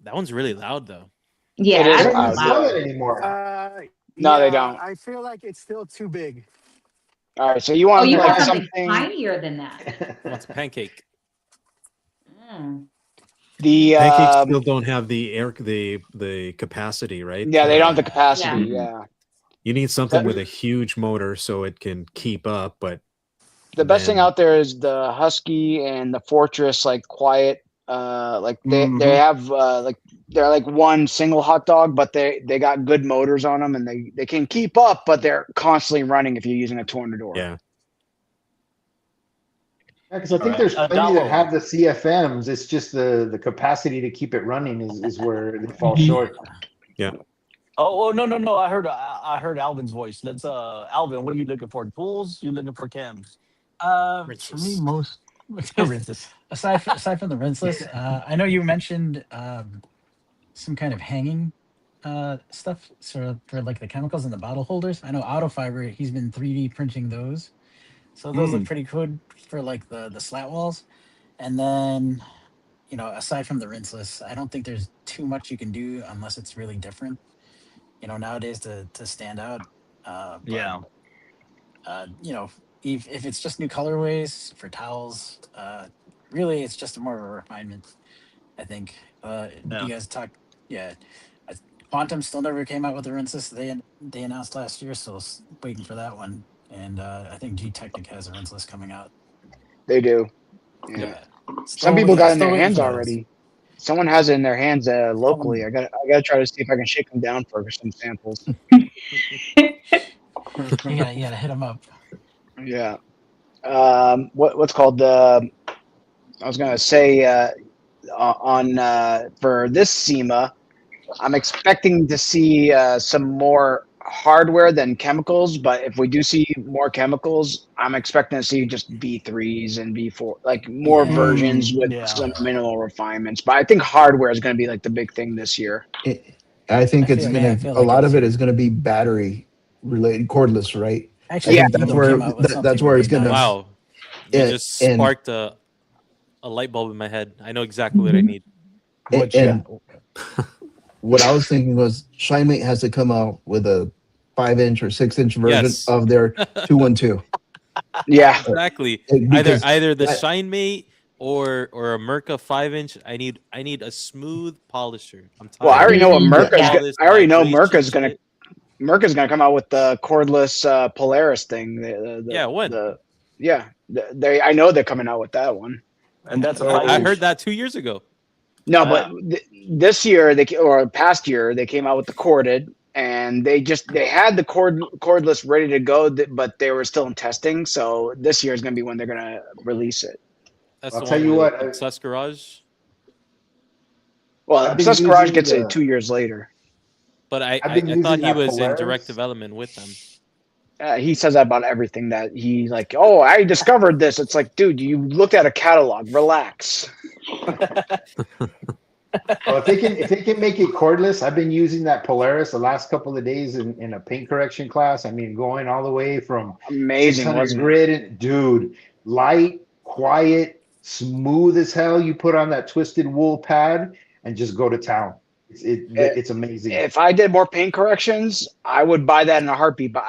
That one's really loud though. Yeah. It is I They don't don't sell it anymore. No, they Yeah, don't. I feel like it's still too big. All right, so you want you like want something something tinier than that. What's a pancake? the Pancakes still don't have the capacity, right? yeah, they don't have the capacity. Yeah. You need something with a huge motor so it can keep up, but The best thing out there is the Husky and the Fortress, like quiet. Like they have they're like one single hot dog, but they got good motors on them and they can keep up, but they're constantly running if you're using a Tornador. Yeah. Because I think there's plenty that have the CFMs. It's just the capacity to keep it running is where they fall short. Yeah. Oh no! I heard Alvin's voice. Let's Alvin. What are you looking for? Tools? You looking for chems? For me, most aside from the rinseless, I know you mentioned some kind of hanging stuff sort of for like the chemicals in the bottle holders. I know Autofiber, he's been 3D printing those, so those look pretty good for like the slat walls. And then, aside from the rinseless, I don't think there's too much you can do unless it's really different. Nowadays to stand out. If it's just new colorways for towels, really it's just more of a refinement, I think. You guys talk, Quantum still never came out with the rinseless they announced last year, so waiting for that one. And I think G-Technic has a rinseless coming out. They do. Yeah. Some people got in their hands already. Someone has it in their hands locally. I gotta try to see if I can shake them down for some samples. You gotta hit them up. Yeah. What's called I was gonna say for this SEMA, I'm expecting to see some more hardware than chemicals, but if we do see more chemicals, I'm expecting to see just V3s and V4, like more versions with some minimal refinements. But I think hardware is going to be like the big thing this year. I think it's going to, a lot of it is going to be battery related, cordless, right? Actually, that's where it's going to. Wow. You just sparked a light bulb in my head. I know exactly what I need. What I was thinking was ShineMate has to come out with a 5-inch or 6-inch version of their 212. Yeah, exactly. Either the ShineMate or a Merca 5-inch. I need a smooth polisher. I'm tired. Well, I already know what Merca's. I already know Merca's gonna come out with the cordless Polaris thing. When? Yeah, I know they're coming out with that one. And that's I heard that 2 years ago. No, but this year or past year they came out with the corded, and they had the cordless ready to go, but they were still in testing. So this year is going to be when they're going to release it. That's I'll the tell one you with what, Obsessed Garage. Well, I've been Obsessed Garage using gets the- it 2 years later. But I I've been thought using he that was in Polaris. direct development with them. He says that about everything that he like. Oh, I discovered this. It's like, dude, you looked at a catalog. Relax. Well, if they can make it cordless, I've been using that Polaris the last couple of days in a paint correction class. I mean, going all the way from Amazing, 600 wasn't it? grit, dude, light, quiet, smooth as hell. You put on that twisted wool pad and just go to town. It's amazing. If I did more paint corrections, I would buy that in a heartbeat. But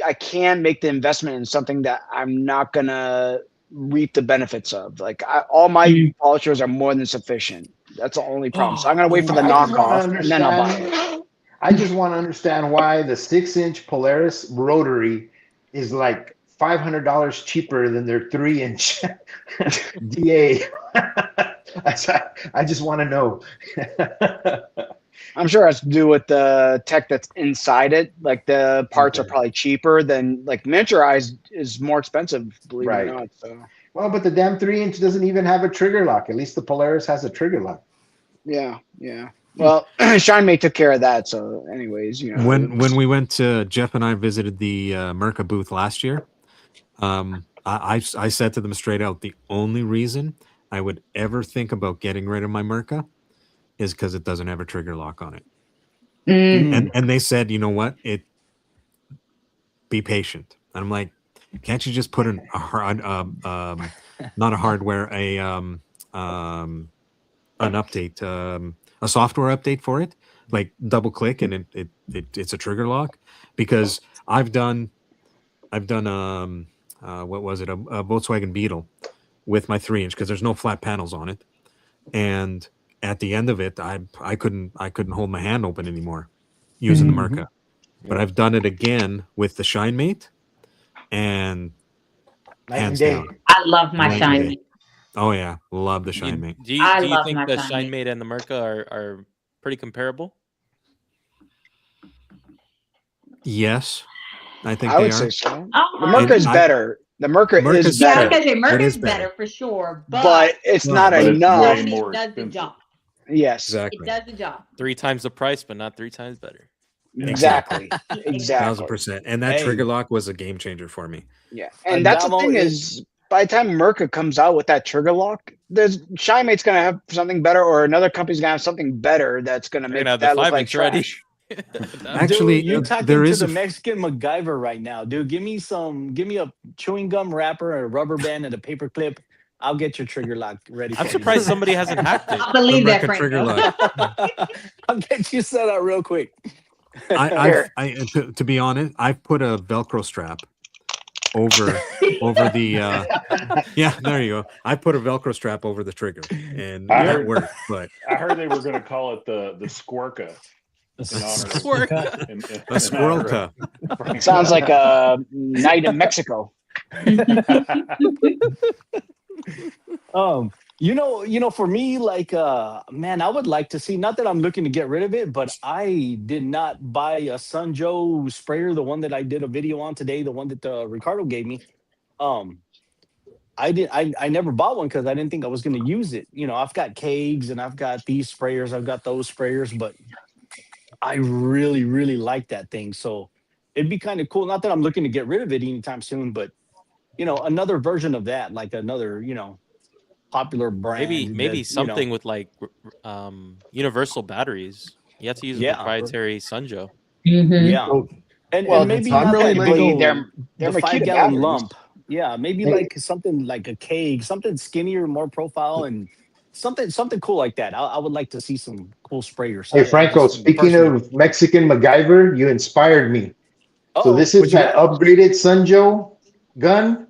I can't make the investment in something that I'm not gonna reap the benefits of. Like all my polishers are more than sufficient. That's the only problem. So I'm gonna wait for the knockoff, and then I'll buy it. I just want to understand why the 6-inch Polaris rotary is like $500 cheaper than their 3-inch DA. I just want to know. I'm sure it has to do with the tech that's inside it. Like the parts are probably cheaper than like miniaturized is more expensive, believe it or not. So. Well, but the damn 3-inch doesn't even have a trigger lock. At least the Polaris has a trigger lock. Yeah. Well, ShineMate took care of that. So, anyways, when we went to Jeff and I visited the Merca booth last year, I said to them straight out, the only reason I would ever think about getting rid of my Merca is because it doesn't have a trigger lock on it. And they said, you know what? Be patient. And I'm like, can't you just put not a hardware, an update, a software update for it, like double click and it's a trigger lock? Because I've done what was it, a Volkswagen Beetle with my 3-inch, because there's no flat panels on it, and at the end of it, I couldn't hold my hand open anymore using the Merca. But I've done it again with the ShineMate, and hands down. I love my ShineMate. Oh yeah, love the ShineMate. Do you think the ShineMate and the Merca are pretty comparable? Yes, I think I they would are. say so. The Merca is better. The Merca is better. Yeah, I was gonna say Merca's better for sure, but it's not enough. It does the job. Yes, exactly. It does the job. 3 times the price, but not 3 times better. Exactly. 1000%. And that trigger lock was a game changer for me. Yeah, and that's the thing is, by the time Merca comes out with that trigger lock, ShineMate's gonna have something better, or another company's gonna have something better that's gonna make that look like trash. Actually, dude, you're talking there to is the Mexican MacGyver right now, dude. Give me a chewing gum wrapper, a rubber band, and a paper clip. I'll get your trigger lock ready. I'm surprised somebody hasn't hacked it. I believe that, Frank. Trigger lock. I'll get you set up real quick. To be honest, I've put a Velcro strap over the yeah, there you go. I put a Velcro strap over the trigger, and that worked. But I heard they were going to call it the Squirka. A Squirrelka. Sounds like a night in Mexico. For me, like, man, I would like to see, not that I'm looking to get rid of it, but I did not buy a Sunjo sprayer, the one that I did a video on today, the one that Ricardo gave me. I never bought one because I didn't think I was going to use it. I've got kegs and I've got these sprayers, I've got those sprayers, but I really, really like that thing. So it'd be kind of cool. Not that I'm looking to get rid of it anytime soon, but another version of that, like another, popular brand. Maybe something with like universal batteries. You have to use a proprietary Sunjo. Yeah. And maybe not they're the 5-gallon lump. Yeah, maybe like something like a keg, something skinnier, more profile, and something cool like that. I would like to see some cool sprayers. Hey, Franco, speaking of Mexican MacGyver, you inspired me. So this is that upgraded Sunjo gun.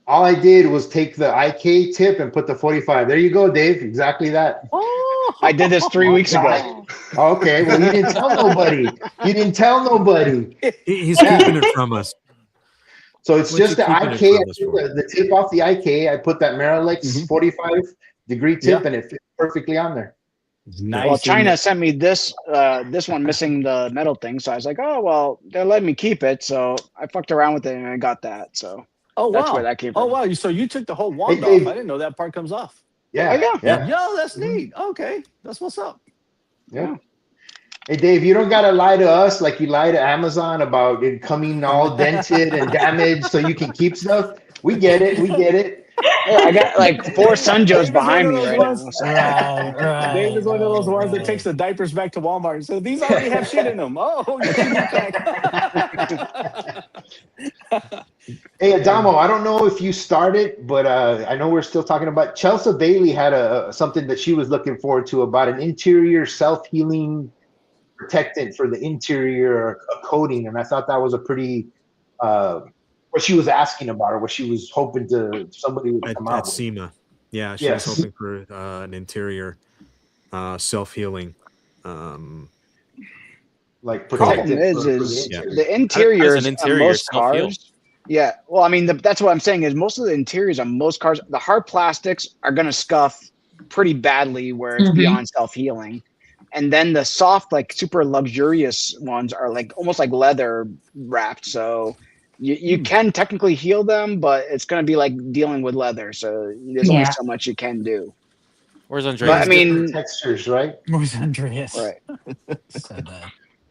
All I did was take the IK tip and put the 45. There you go, Dave. Exactly that. Oh, I did this 3 weeks ago. Okay, well, you didn't tell nobody. You didn't tell nobody. He's keeping it from us. So it's What just you the keeping it IK, from us for? the tip off the IK. I put that Marilex 45-degree tip, Yeah. and it fits perfectly on there. Nice. Well, China sent me this one missing the metal thing, so I was like, oh well, they're letting me keep it, so I fucked around with it and I got that. So that's where that came from. Oh wow! So you took the whole wand Dave. off? I didn't know that part comes off. Yeah, yeah. Yo, that's neat. Okay, that's what's up. Yeah. Hey Dave, you don't gotta lie to us like you lie to Amazon about it coming all dented and damaged so you can keep stuff. We get it. We get it. I got like 4 Sunjos behind me right now. So. Dave is one of those ones that takes the diapers back to Walmart and says, "These already have shit in them." Oh, you can back. Hey Adamo, I don't know if you started, but I know we're still talking about Chelsea Bailey had something that she was looking forward to about an interior self-healing protectant for the interior coating, and I thought that was a pretty what she was asking about, or what she was hoping somebody would come out at with. SEMA. Yeah, she was hoping for an interior self-healing. Like problem is the interiors on most cars. Yeah, well, I mean, that's what I'm saying is most of the interiors on most cars, the hard plastics are going to scuff pretty badly where it's beyond self-healing. And then the soft, like super luxurious ones are like almost like leather wrapped. So you can technically heal them, but it's going to be like dealing with leather. So there's only so much you can do. Where's Andreas? But, I mean, textures, right? Where's Andreas? Right.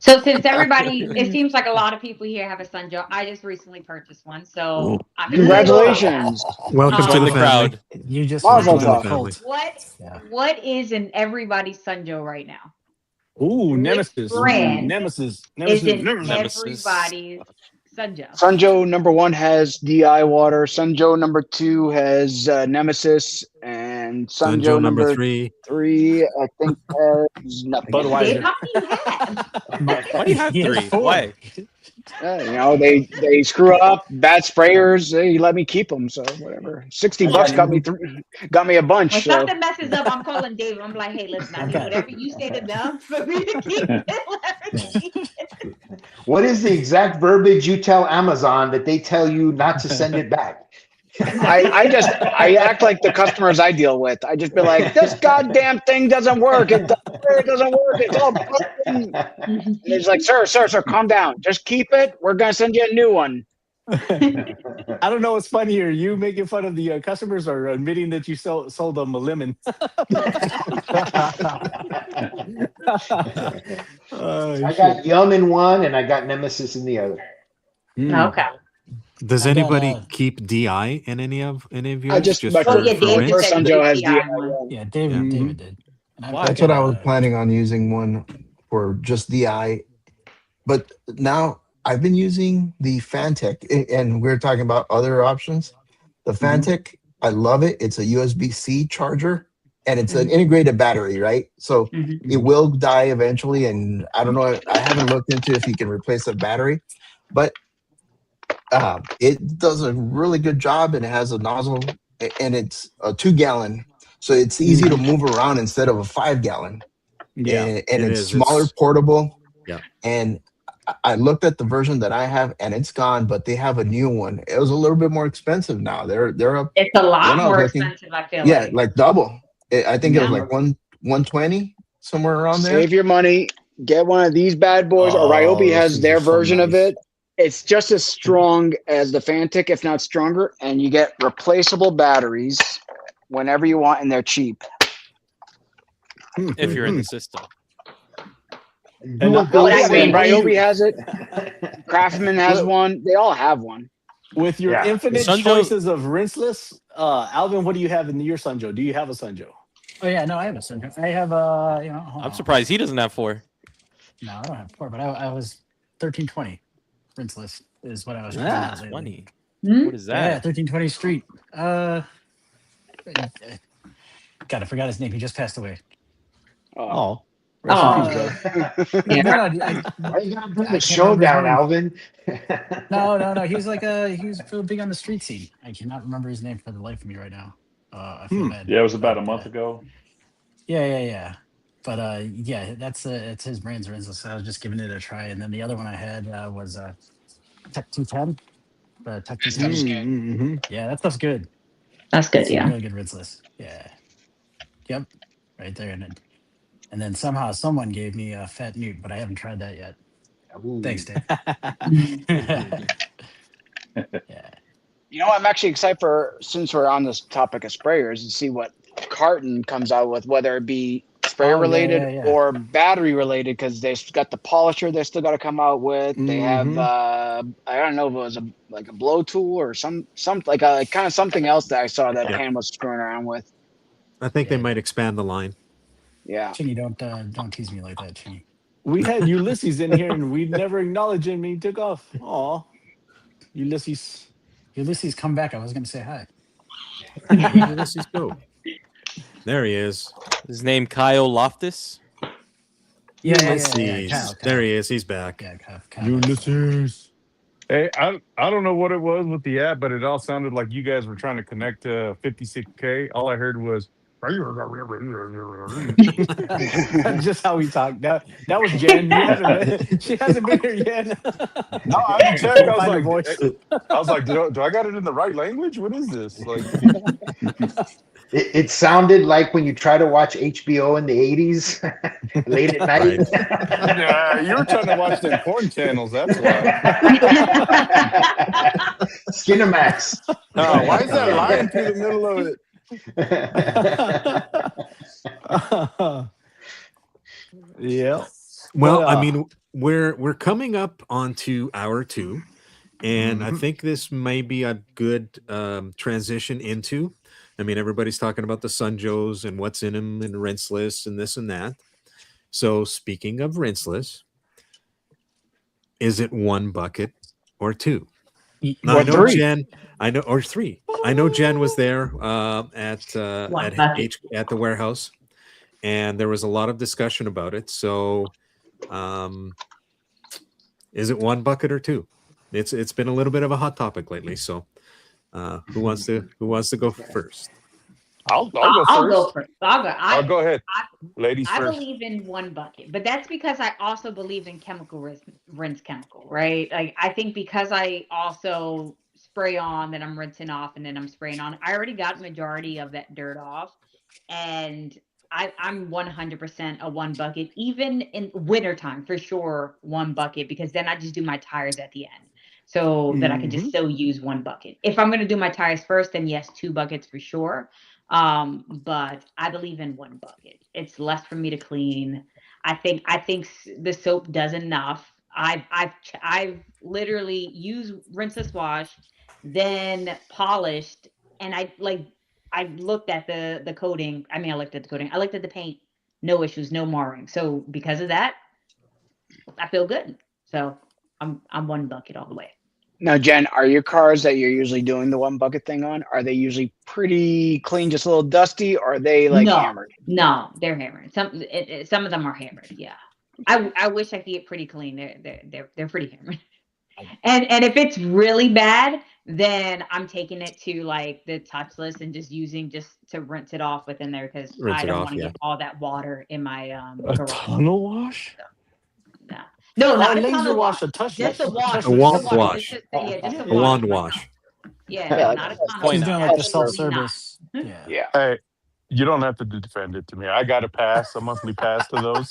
So since everybody, it seems like a lot of people here have a Sunjo. I just recently purchased one, so congratulations! Welcome to the crowd. You just What is in everybody's Sunjo right now? Ooh, Nemesis. Brand Nemesis. is in everybody's Sunjo. Sunjo number 1 has DI water. Sunjo number 2 has Nemesis, and Sunjo number 3 I think has nothing. Budweiser. How many do you have? Why do you have 3? Why? You know, they screw up, bad sprayers. They let me keep them, so whatever. $60 got me a bunch. When so. something messes up, I'm calling Dave. I'm like, hey, listen, I need whatever you say to them for me to keep it. What is the exact verbiage you tell Amazon that they tell you not to send it back? I act like the customers I deal with. I just be like, this goddamn thing doesn't work. It doesn't work. It's all broken. And he's like, sir, calm down. Just keep it. We're gonna send you a new one. I don't know what's funnier, you making fun of the customers or admitting that you sold them a lemon. I got Yum in one, and I got Nemesis in the other. Okay. Does anybody keep DI in any of yours? I just for Dave rinse? just said Sunjo has DI. Yeah, David did. That's what I was planning on using one for, just DI. But now I've been using the Fantech, and we're talking about other options. The Fantech, I love it. It's a USB-C charger, and it's an integrated battery, right? So it will die eventually, and I don't know. I haven't looked into if you can replace a battery, but it does a really good job, and it has a nozzle, and it's a 2-gallon, so it's easy to move around instead of a 5-gallon. Yeah, and it's smaller, portable. Yeah, and I looked at the version that I have, and it's gone, but they have a new one. It was a little bit more expensive now. They're up. It's a lot more expensive, I feel like. Like double. I think it was like 120, somewhere around there. Save your money. Get one of these bad boys. Or Ryobi has their version of it. It's just as strong as the Fantech, if not stronger, and you get replaceable batteries whenever you want, and they're cheap. If you're in the system. And Ryobi has it. Craftsman has one. They all have one. With your infinite choices of rinseless, Alvin, what do you have in your Sunjo? Do you have a Sunjo? Oh yeah, no, I have a Sunjo. I have I'm surprised he doesn't have 4. No, I don't have 4, but I was 1320. Rinseless is what I was trying to 20. What is that? Yeah, 1320 Street. God, I forgot his name. He just passed away. Oh. Why you gotta bring the show down, Alvin? No. He was really big on the street scene. I cannot remember his name for the life of me right now. I feel bad. Yeah, it was about a month ago. Yeah. But it's his brand's Rinseless. So I was just giving it a try, and then the other one I had was Tech 210. tucked inside. Yeah, that stuff's good. That's good. It's a Yeah. really good Rinseless. Yeah. Yep. Right there. And then somehow someone gave me a fat newt, but I haven't tried that yet. Ooh. Thanks, Dave. Yeah. You know, I'm actually excited for, since we're on this topic of sprayers, to see what Carton comes out with, whether it be sprayer related or battery related, because they've got the polisher they still got to come out with. They have I don't know if it was like a blow tool or some like a kind of something else that I saw that Pam was screwing around with. I think they might expand the line. Yeah. Chingy, don't tease me like that, Chingy. We had Ulysses in here and we never acknowledged him. He took off. Aw, Ulysses. Ulysses, come back. I was going to say hi. Where did Ulysses go? There he is. His name Kyle Loftus. Ulysses. Kyle. There he is. He's back. Yeah, Kyle. Ulysses. Hey, I don't know what it was with the app, but it all sounded like you guys were trying to connect to 56K. All I heard was. That's just how we talk. That was Jen. She hasn't been here yet. No, I checked. I was like, do I got it in the right language? What is this? Like, it sounded like when you try to watch HBO in the 80s, late at night. Yeah, you were trying to watch them porn channels. That's why. Skinamax. Why is that line through the middle of it? Yeah. Well, I mean, we're coming up onto hour 2, and I think this may be a good transition into. I mean, everybody's talking about the Sunjos and what's in them and Rinseless and this and that. So, speaking of Rinseless, is it 1 bucket or 2? Now, I know 3. Jen. I know, or 3. I know Jen was there at the warehouse, and there was a lot of discussion about it. So, is it 1 bucket or 2? It's been a little bit of a hot topic lately. So, who wants to go first? I'll go first. I'll go ahead. Ladies I first. believe in 1 bucket, but that's because I also believe in chemical rinse chemical, right? Like I think because I also spray on, then I'm rinsing off, and then I'm spraying on. I already got majority of that dirt off, and I'm 100% a 1 bucket, even in wintertime for sure. 1 bucket, because then I just do my tires at the end, so that I can just still use 1 bucket. If I'm going to do my tires first, then yes, 2 buckets for sure. But I believe in 1 bucket. It's less for me to clean. I think the soap does enough. I've literally used Rinseless wash, then polished, and I looked at the coating. I mean, I looked at the coating. I looked at the paint. No issues, no marring. So because of that, I feel good. So I'm 1 bucket all the way. Now, Jen, are your cars that you're usually doing the 1 bucket thing on, are they usually pretty clean, just a little dusty, or are they like hammered? No, they're hammered. Some of them are hammered. Yeah, I wish I could get pretty clean. They're pretty hammered. And if it's really bad, then I'm taking it to like the touchless and just using just to rinse it off within there, because I don't want to get all that water in my garage. Tunnel wash? Yeah. No, not a laser tunnel wash, wash. a touchless. Just a wash. A wand wash. Just a wand wash. Yeah, not a tunnel. She's doing like the self-service. Yeah. Hey, you don't have to defend it to me. I got a pass, a monthly pass to those.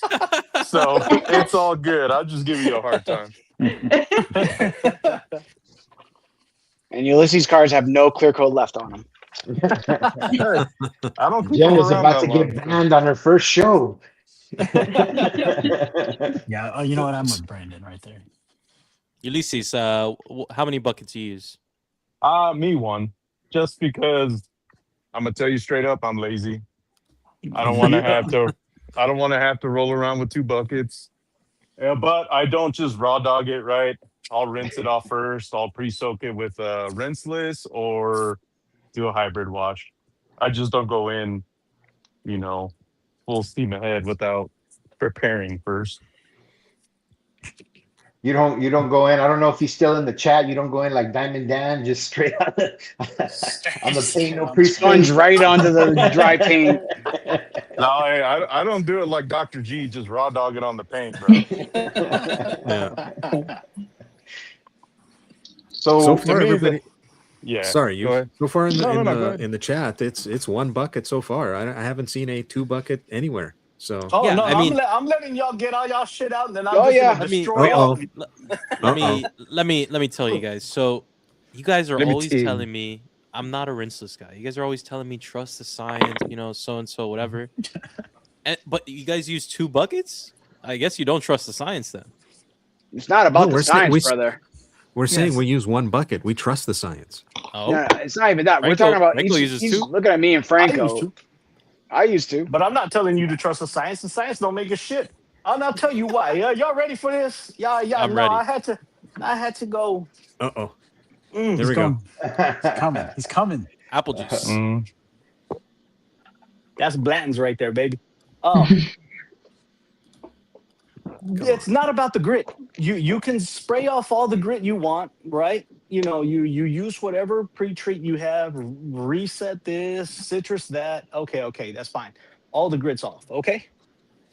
So it's all good. I'll just give you a hard time. And Ulysses cars have no clear coat left on them. I don't. Jen was about to get banned on her first show. Yeah. Oh, you know what? I'm with Brandon right there. Ulysses, how many buckets you use? Me 1. Just because I'm gonna tell you straight up, I'm lazy. I don't want to have to. I don't want to have to roll around with 2 buckets. Yeah, but I don't just raw dog it, right? I'll rinse it off first. I'll pre-soak it with Rinseless or do a hybrid wash. I just don't go in, full steam ahead without preparing first. You don't go in. I don't know if he's still in the chat. You don't go in like Diamond Dan, just straight on the paint, no Sponge right onto the dry paint. No, I don't do it like Dr. G, just raw dog it on the paint, bro. Yeah. So to far, me, everybody. yeah. Sorry, Go you. ahead. So far Go ahead. in the chat, it's one bucket so far. I haven't seen a 2 bucket anywhere. So Oh Yeah, no, I mean, I'm letting y'all get all y'all shit out, and then I'm Oh just gonna yeah. let me destroy all of you. let me tell you guys. So you guys are Let me always tell you. telling me I'm not a rinseless guy. You guys are always telling me trust the science, so and so, whatever. But you guys use 2 buckets? I guess you don't trust the science then. It's not no, about the science, brother. we're saying Yes. we use 1 bucket. We trust the science. Oh, No, it's not even that. We're talking about. Franco uses He's 2. looking at me and I used Franco. to, I used to. but I'm not telling you to trust the science. The science don't make a shit. I'll tell you why. Y'all ready for this? Yeah. I'm No, ready. I had to go. Uh-oh. Mm. There we go. He's coming. He's coming. Apple juice. Mm. That's Blanton's right there, baby. It's not about the grit. You can spray off all the grit you want, right? You use whatever pre-treat you have, reset this, citrus that. Okay, that's fine. All the grit's off, okay?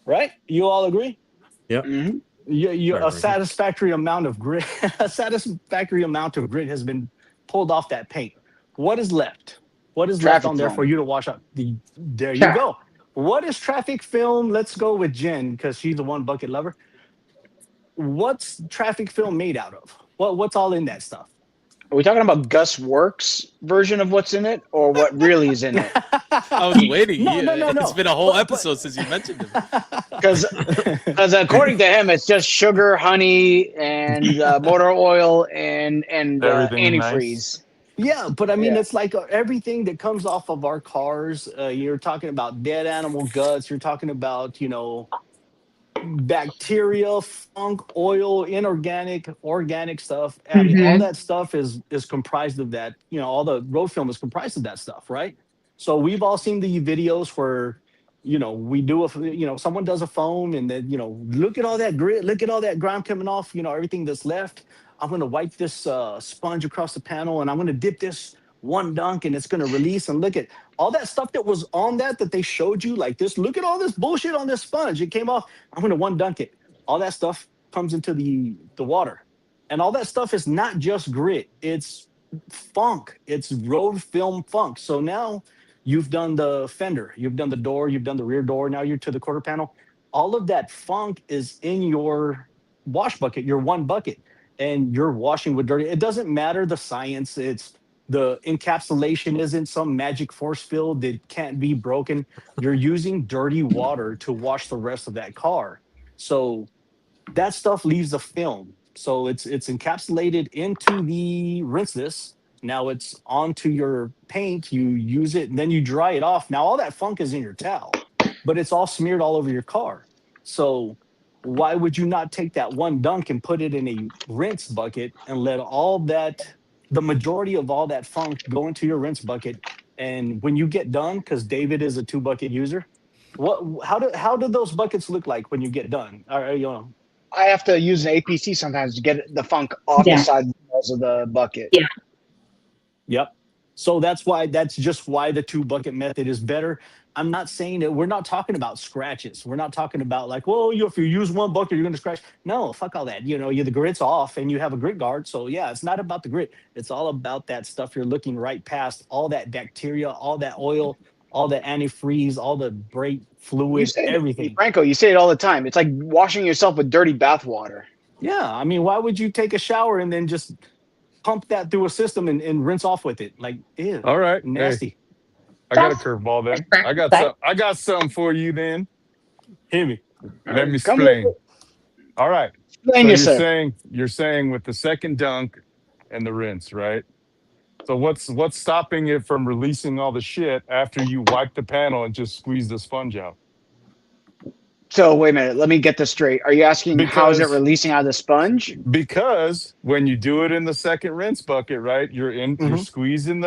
Right? You all agree? Yep. Mhm. A satisfactory amount of grit, a satisfactory amount of grit has been pulled off that paint. What is left? What is left Traffic on there for film. you to wash up? There you go. What is traffic film? Let's go with Jen because she's the 1 bucket lover. What's traffic film made out of? What's all in that stuff? Are we talking about Gus Works version of what's in it, or what really is in it? I was waiting. No. It's been a whole episode since you mentioned him. Because according to him, it's just sugar, honey, and motor oil and Everything nice. antifreeze. Yeah, but I mean, Yeah. it's like everything that comes off of our cars. You're talking about dead animal guts. You're talking about, bacteria, funk, oil, inorganic, organic stuff. I mean, all that stuff is comprised of that. All the road film is comprised of that stuff, right? So we've all seen the videos where, we do someone does a foam and then, look at all that grit, look at all that grime coming off, everything that's left. I'm going to wipe this sponge across the panel and I'm going to dip this one dunk and it's going to release. And look at all that stuff that was on that they showed you like this. Look at all this bullshit on this sponge. It came off. I'm going to one dunk it. All that stuff comes into the water. And all that stuff is not just grit. It's funk. It's road film funk. So now you've done the fender, you've done the door, you've done the rear door. Now you're to the quarter panel. All of that funk is in your wash bucket, your 1 bucket, and you're washing with dirty. It doesn't matter the science. It's the encapsulation isn't some magic force field that can't be broken. You're using dirty water to wash the rest of that car. So that stuff leaves a film. So it's encapsulated into the rinseless. Now it's onto your paint. You use it and then you dry it off. Now all that funk is in your towel, but it's all smeared all over your car. So why would you not take that one dunk and put it in a rinse bucket and let the majority of all that funk go into your rinse bucket? And when you get done, because David is a 2 bucket user, how do those buckets look like when you get done? I have to use an APC sometimes to get the funk off the side walls of the bucket. Yeah. Yep. So that's just why the 2 bucket method is better. I'm not saying that we're not talking about scratches. We're not talking about like, well, if you use 1 bucket, you're going to scratch. No, fuck all that. The grit's off and you have a grit guard. So yeah, it's not about the grit. It's all about that stuff you're looking right past, all that bacteria, all that oil, all the antifreeze, all the brake fluid, everything. Franco, you say it all the time. It's like washing yourself with dirty bath water. Yeah. I mean, why would you take a shower and then just pump that through a system and rinse off with it? Like, ew. All right. Nasty. Hey, I got a curveball then. I got something for you then. Hit me. Let me explain. All right. So you're saying with the second dunk and the rinse, right? So what's stopping it from releasing all the shit after you wipe the panel and just squeeze the sponge out? So wait a minute, let me get this straight. Are you asking how is it releasing out of the sponge? Because when you do it in the second rinse bucket, right? You're squeezing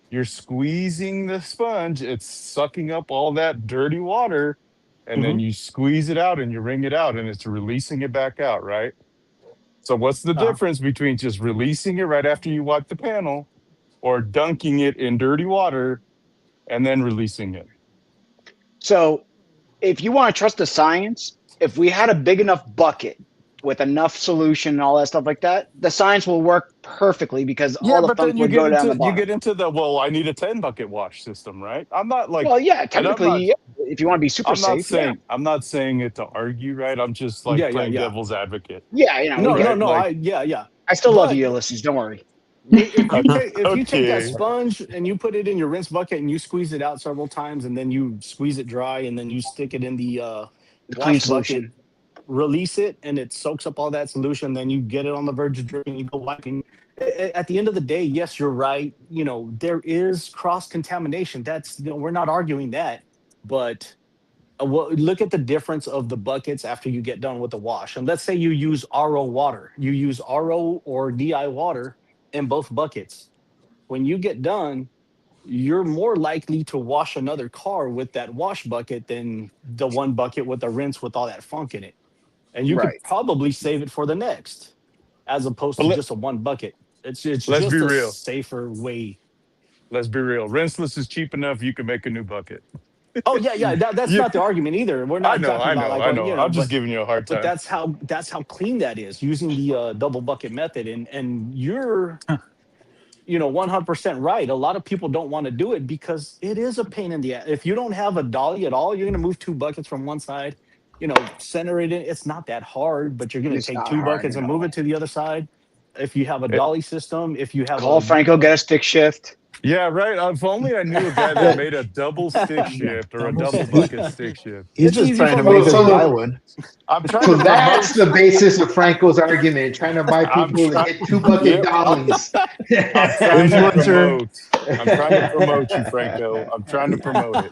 you're squeezing the sponge. It's sucking up all that dirty water, and then you squeeze it out and you wring it out, and it's releasing it back out, right? So what's the difference between just releasing it right after you wipe the panel or dunking it in dirty water and then releasing it? So if you want to trust the science, if we had a big enough bucket with enough solution and all that stuff like that, the science will work perfectly because Yeah, all the but funk then would go down the you bottom. get into the well, I need a 10 bucket wash system, right? I'm not like, Well, yeah, and I'm technically, not yeah, if you want to be super safe, yeah. I'm not saying it to argue, right? I'm just like playing devil's advocate. Yeah, you know, we get it. No. Like, I still love But you, Ulysses. Don't worry. if you take that okay. sponge and you put it in your rinse bucket and you squeeze it out several times and then you squeeze it dry and then you stick it in the The clean wash bucket, solution. release it, and it soaks up all that solution. Then you get it on the verge of dripping. You go wiping. At the end of the day, yes, you're right. You know, there is cross contamination. That's, you know, we're not arguing that, but well, look at the difference of the buckets after you get done with the wash. And let's say you use RO water. You use RO or DI water in both buckets. When you get done, you're more likely to wash another car with that wash bucket than the one bucket with the rinse with all that funk in it. And you could Right. probably save it for the next, as opposed But to just a one bucket. It's let's be just a real. safer way. Let's be real. Rinseless is cheap enough. You can make a new bucket. Oh yeah. That's Yeah, not the argument either. We're I not know, talking I about know, like, I oh, know. you know, I'm just giving you a hard but time. that's how clean that is using the double bucket method. And you're, you know, 100% right. A lot of people don't want to do it because it is a pain in the ass. If you don't have a dolly at all, you're going to move two buckets from one side, you know, center it in. It's not that hard, but you're going to It's take not two hard buckets at and move all. it to the other side. If you have a It- dolly system, if you have Call Franco, get a stick shift. yeah, right. If only I knew a guy that made a double stick shift or a Double double stick. bucket stick shift. He's it's just easy trying for to So, make us most buy so, one. I'm trying so to that's promote. the basis of Franco's argument, trying to buy I'm people to trying. get 2 bucket Yep. dollies. I'm trying to Influencer. promote. I'm trying to promote you, Franco. I'm trying to promote it.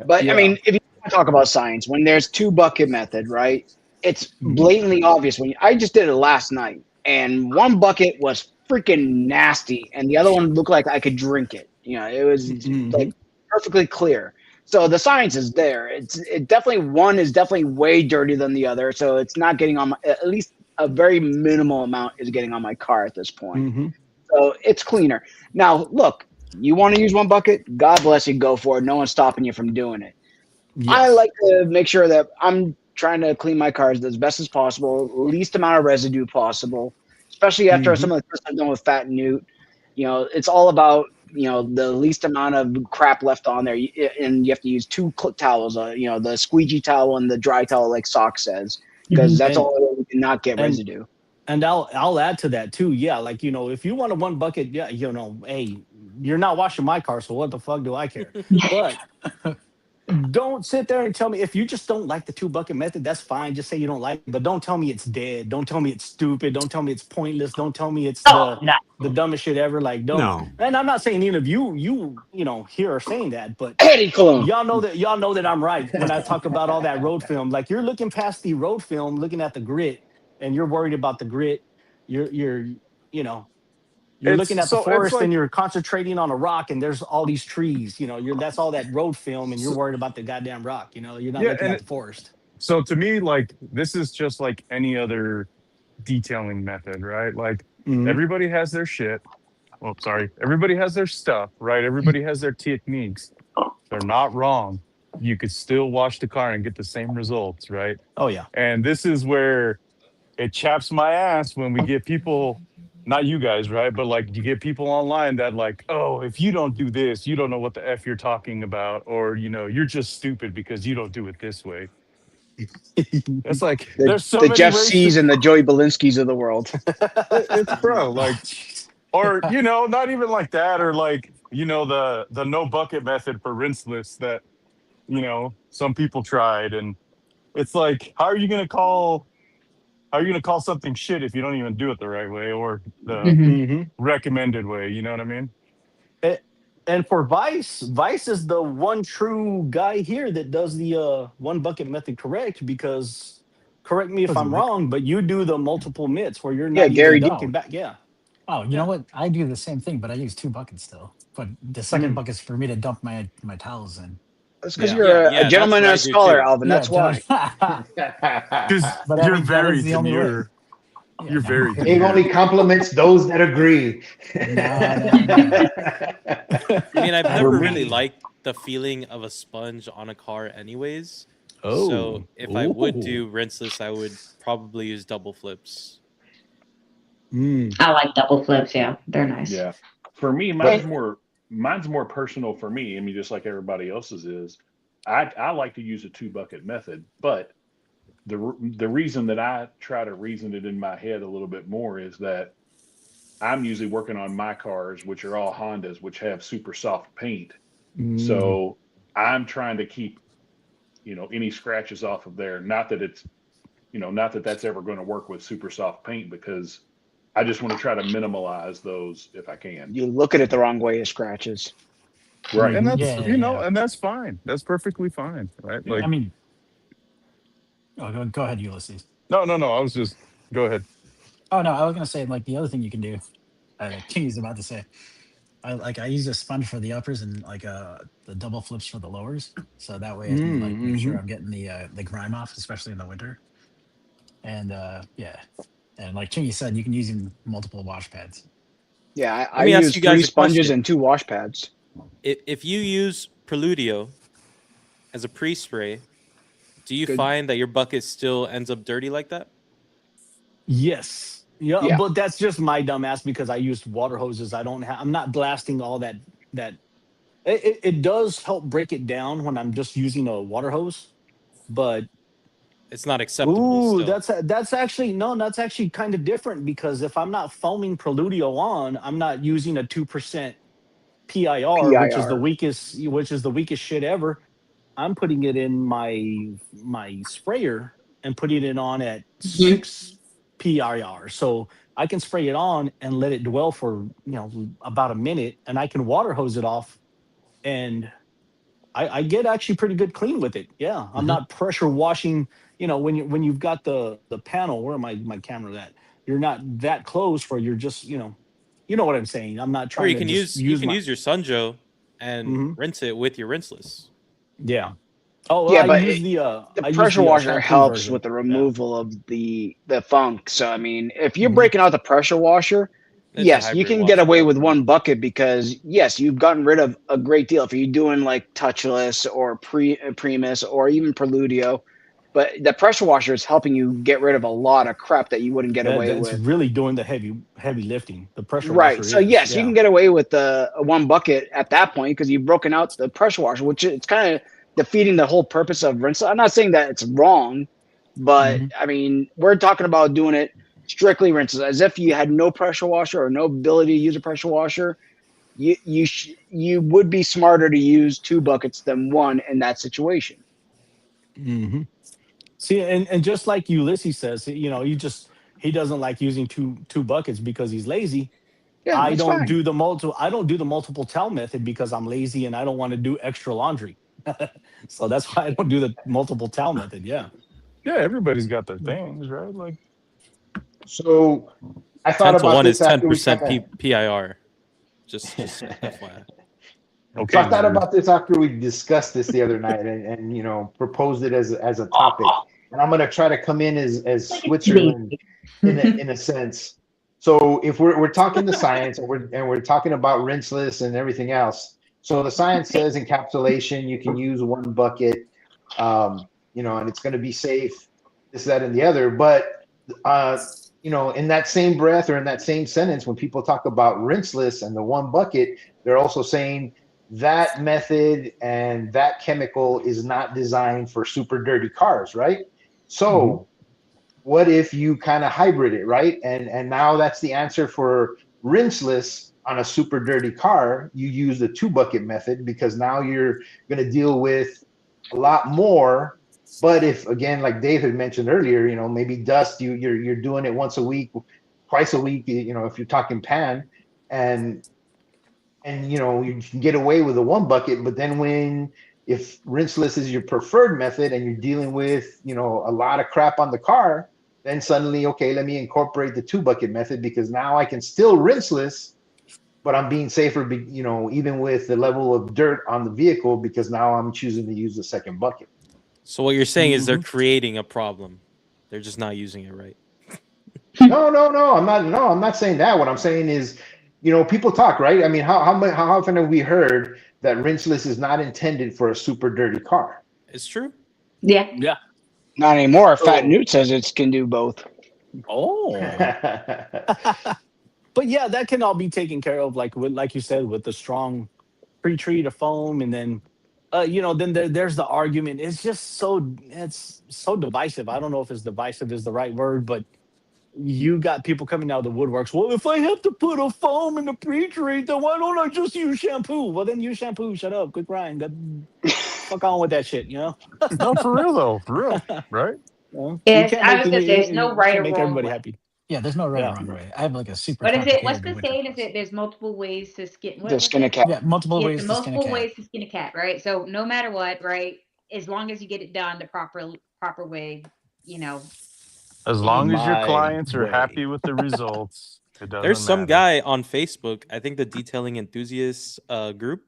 But I yeah. mean, if you want to talk about science, when there's two bucket method, right? It's Mhm. blatantly obvious. I just did it last night, and one bucket was freaking nasty, and the other one looked like I could drink it. You know, it was like perfectly clear. So the science is there. It definitely, one is definitely way dirtier than the other. So it's not getting on my, at least a very minimal amount is getting on my car at this point. So it's cleaner. Now, look, you want to use one bucket? God bless you, go for it. No one's stopping you from doing it. I Yes. like to make sure that I'm trying to clean my cars as best as possible, least amount of residue possible, especially after some of the tests I've done with Fat and Newt. You know, it's all about, you know, the least amount of crap left on there. And you have to use two towels, you know, the squeegee towel and the dry towel, like Sock says, because that's And all way we cannot get and residue. and I'll add to that too. Yeah, like, you know, if you want a one bucket, yeah, you know, hey, you're not washing my car, so what the fuck do I care? But don't sit there and tell me if you just don't like the two bucket method. That's fine. Just say you don't like it, but don't tell me it's dead. Don't tell me it's stupid. Don't tell me it's pointless. Don't tell me it's No, no. the dumbest shit ever. Like, don't. No. And I'm not saying any of you know here are saying that, but Eddie Cologne. y'all know that I'm right when I talk about all that road film. Like, you're looking past the road film, looking at the grit, and you're worried about the grit. You're you know, you're looking at the It's forest like and you're concentrating on a rock and there's all these trees. You know, that's all that road film and you're so, worried about the goddamn rock. You know, you're not yeah, looking at the forest. so to me, like this is just like any other detailing method, right? Like everybody has their shit. Oh, sorry. Everybody has their stuff, right? Everybody has their techniques. They're not wrong. You could still wash the car and get the same results, right? Oh yeah. And this is where it chaps my ass when we get people, not you guys, right? But like you get people online that like, oh, if you don't do this, you don't know what the F you're talking about. Or, you know, you're just stupid because you don't do it this way. It's like, there's so The many Jeff ways C's and the Joey Balinskis of the world. it's bro, like, or, you know, not even like that. Or like, you know, the no bucket method for rinseless that, you know, some people tried. And it's like, how are you going to call something shit if you don't even do it the right way or the recommended way? You know what I mean? And for Vice is the one true guy here that does the one bucket method correct, because correct me if I'm wrong, but you do the multiple mitts where you're not Gary even did. looking back. Yeah. Oh, you know what? I do the same thing, but I use two buckets still. But the second bucket's for me to dump my towels in. That's because you're a gentleman and a scholar, Alvin. That's why. Because But you're that very is the only way. demure. You're very Dave only compliments those that agree. I mean, I've never For really me. liked the feeling of a sponge on a car anyways. So if I would Ooh. do rinseless, I would probably use double flips. I like double flips. Yeah, they're nice. Yeah. For me, But mine's more personal for me. I mean, just like everybody else's is. I like to use a 2 bucket method, but the reason that I try to reason it in my head a little bit more is that I'm usually working on my cars, which are all Hondas, which have super soft paint. Mm. So I'm trying to keep, any scratches off of there. Not that it's, not that that's ever going to work with super soft paint, because I just want to try to minimize those if I can. you look at it the wrong way, it scratches. Right. And that's Yeah. and that's fine. That's perfectly fine, right? Yeah. Like I mean, go ahead, Ulysses. no. I was just go ahead. Oh no, I was gonna say like the other thing you can do. Kingy's about to say. I use a sponge for the uppers and like the double flips for the lowers, so that way I can like make sure Mm-hmm. I'm getting the grime off, especially in the winter. And yeah, and like Chingy said, you can use multiple wash pads. Yeah, Let I me ask use you 3 guys a sponges question. and 2 wash pads. If you use Preludio as a pre-spray, do you Good. find that your bucket still ends up dirty like that? Yes. Yeah, Yeah. but that's just my dumbass because I used water hoses. I'm not blasting all that. It does help break it down when I'm just using a water hose, but It's not acceptable still. that's actually no, that's actually kind of different because if I'm not foaming Preludio on, I'm not using a 2% PIR, PIR. which is the weakest shit ever. I'm putting it in my sprayer and putting it on at Mhm. 6 PIR. So I can spray it on and let it dwell for about a minute, and I can water hose it off, and I get actually pretty good clean with it. Yeah, I'm not pressure washing. When you've got the panel, where my camera at? You're not that close where you're just you know what I'm saying. I'm not Or trying to just you use can my. use your Sunjo and Mhm. rinse it with your rinseless. Yeah. Oh, well, Yeah, I but use the I use pressure the washer shampoo helps version. with the Yeah. removal of the funk. So I mean, if you're Mhm. breaking out the pressure washer, It's a yes, you hybrid can get wash away pad. with 1 bucket because yes, you've gotten rid of a great deal. If you're doing like touchless or Primus or even Preludio, but the pressure washer is helping you get rid of a lot of crap that you wouldn't get away That's with. really doing the heavy lifting. The pressure Right. washer So is. yes, you Yeah. can get away with a 1 bucket at that point because you've broken out the pressure washer, which it's kind of defeating the whole purpose of rinse. I'm not saying that it's wrong, but Mhm. I mean we're talking about doing it strictly rinses, as if you had no pressure washer or no ability to use a pressure washer. You would be smarter to use 2 buckets than one in that situation. Mhm. See, and just like Ulysses says, he doesn't like using two buckets because he's lazy. Yeah, that's fine. I don't do the multiple towel method because I'm lazy and I don't want to do extra laundry. So that's why I don't do the multiple towel method. Yeah. Yeah, everybody's got their things, right? Like So I thought 10 to about 1 this is after we kind 10% of. PIR. Just FYI. So okay, I thought nerd. about this after we discussed this the other night and proposed it as a topic. And I'm gonna try to come in as Switzerland in a sense. So if we're talking the science and we're talking about rinseless and everything else. So the science says encapsulation, you can use 1 bucket, and it's gonna be safe, this, that, and the other. But in that same breath or in that same sentence, when people talk about rinseless and the 1 bucket, they're also saying that method and that chemical is not designed for super dirty cars, right? Mhm. So what if you kind of hybrid it, right? And now that's the answer for rinseless on a super dirty car. You use the 2 bucket method because now you're going to deal with a lot more. But if, again, like David mentioned earlier, maybe dust, you're doing it once a week, twice a week, if you're talking pan, and you can get away with a 1 bucket. But then if rinseless is your preferred method and you're dealing with a lot of crap on the car, then suddenly, okay, let me incorporate the 2 bucket method because now I can still rinseless, but I'm being safer, even with the level of dirt on the vehicle, because now I'm choosing to use the second bucket. So what you're saying is they're Mhm. creating a problem. They're just not using it right. No, I'm not. No, I'm not saying that. What I'm saying is, people talk, right? I mean, how often have we heard that rinseless is not intended for a super dirty car? It's true. Yeah. Yeah. Not anymore. Fat So- Newt says it can do both. Oh. But yeah, that can all be taken care of, like you said, with the strong pre-treat of foam, and then then there's the argument. It's so divisive. I don't know if it's divisive is the right word, but you got people coming out of the woodworks. Well, if I have to put a foam in the pre-treat, then why don't I just use shampoo? Well, then use shampoo. Shut up. Quit crying. Fuck on with that shit. No, for real though, for real, right? You Yes, can't I make was gonna say there's no you right can't or make wrong everybody way. happy. Yeah, there's no right Yeah. or wrong way. I have like a super What is it? What's complicated the winter saying? Is plus. it there's multiple ways to skin? To What's skin a it? cat. Yeah, multiple Yeah, ways the to skin a multiple cat. ways to skin a cat, right? So no matter what, right? As long as you get it done the proper way, As it long is. as your My clients are way. happy with the results, it doesn't There's some matter. guy on Facebook, I think the detailing enthusiasts group,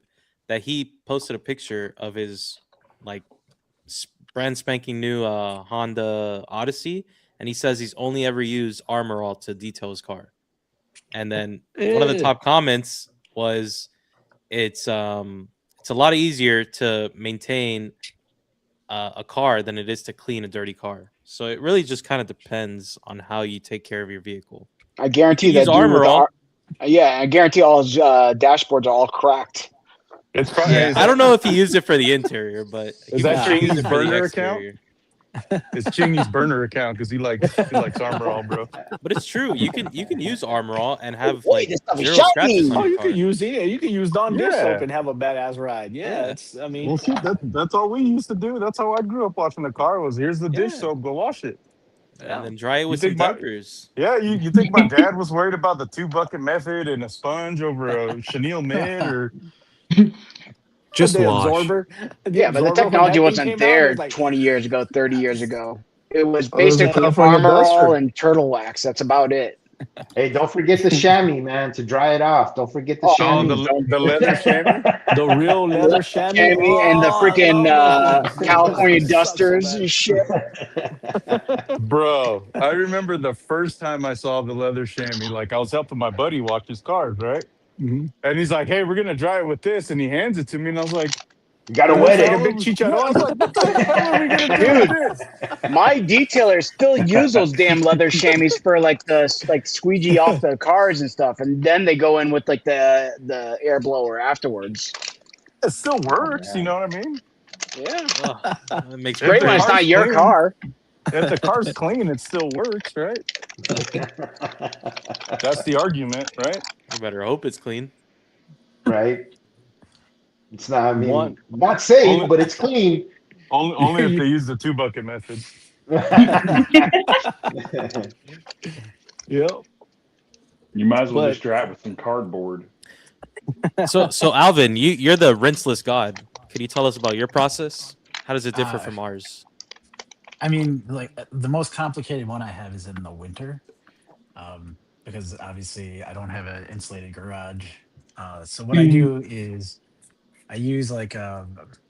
that he posted a picture of his like brand spanking new Honda Odyssey, and he says he's only ever used Armor All to detail his car. And then one of the top comments was, it's a lot easier to maintain a car than it is to clean a dirty car. So it really just kind of depends on how you take care of your vehicle. I guarantee Use that dude with Armor the All. yeah, I guarantee all his dashboards are all cracked. It's probably Yeah, I don't know if he used it for the interior, but Is he that must use Chingy's it for the burner account? exterior. It's Chingy's burner account because he likes Armor All, bro. But it's true. You can use Armor All and have Wait, like this stuff is 0 scratches on Oh, your you car. could use You can use Dawn dish soap Yeah. and have a badass ride. Yeah, it's. I mean, Well, see, that's all we used to do. That's how I grew up washing the car. Was here's the dish Yeah. soap, go wash it. And then dry it You with some think my diapers. yeah, you think my dad was worried about the 2 bucket method and a sponge over a chenille mid or Just the wash. absorber. Yeah, but the When technology that thing wasn't came out, it there was like 20 years ago, 30 years ago. It was Oh, there's a basically California Armor All duster. and turtle wax. That's about it. Hey, don't forget the chamois, man, to dry it off. Don't forget the Oh, chamois. the leather chamois. the real leather chamois. Chamois and the Oh, I freaking love those things. California Those suck so dusters bad. and shit. Bro, I remember the first time I saw the leather chamois. Like I was helping my buddy wash his cars, right? Mhm. And he's like, "Hey, we're gonna dry it with this," and he hands it to me, and I was like, You gotta "What wet the Like a hell?" it. big chicharron. Yeah, I was like, "What the hell are we gonna do with Dude, this?" my detailers still use those damn leather chamois for like squeegee off the cars and stuff, and then they go in with like the air blower afterwards. It still Oh, works, you man. know what I mean? Yeah, Oh, that makes If great the when it's car's not your clean, car. if the car's clean, it still works, right? That's the argument, right? You better hope it's clean. Right? It's not, I One. mean, not safe, Only, but it's clean. only if they use the 2 bucket method. Yep. You might as well But just dry it with some cardboard. So Alvin, you're the rinseless god. Can you tell us about your process? How does it differ from ours? I mean, like the most complicated one I have is in the winter, because obviously I don't have an insulated garage. So what I do is I use like the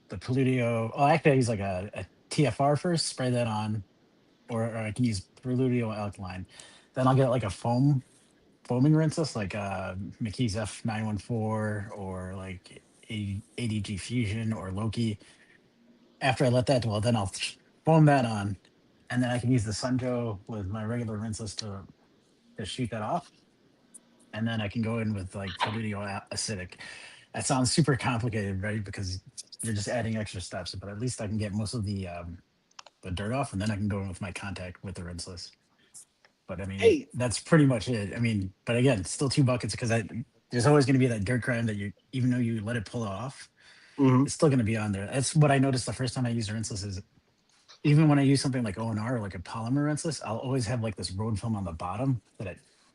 Paludio. Oh, actually, I use like a TFR first, spray that on, or I can use Paludio alkaline. Then I'll get like a foaming rinseless, like McKee's F914 or like ADG Fusion or Loki. After I let that dwell, then I'll foam that on, and then I can use the Sunjo with my regular rinseless to shoot that off, and then I can go in with like Paludio acidic. That sounds super complicated, right? Because you're just adding extra steps, but at least I can get most of the dirt off, and then I can go in with my contact with the rinseless. But I mean, hey, that's pretty much it. I mean, but again, still 2 buckets because there's always going to be that dirt crime that even though you let it pull off, it's still going to be on there. That's what I noticed the first time I used rinseless is even when I use something like ONR or like a polymer rinseless, I'll always have like this road film on the bottom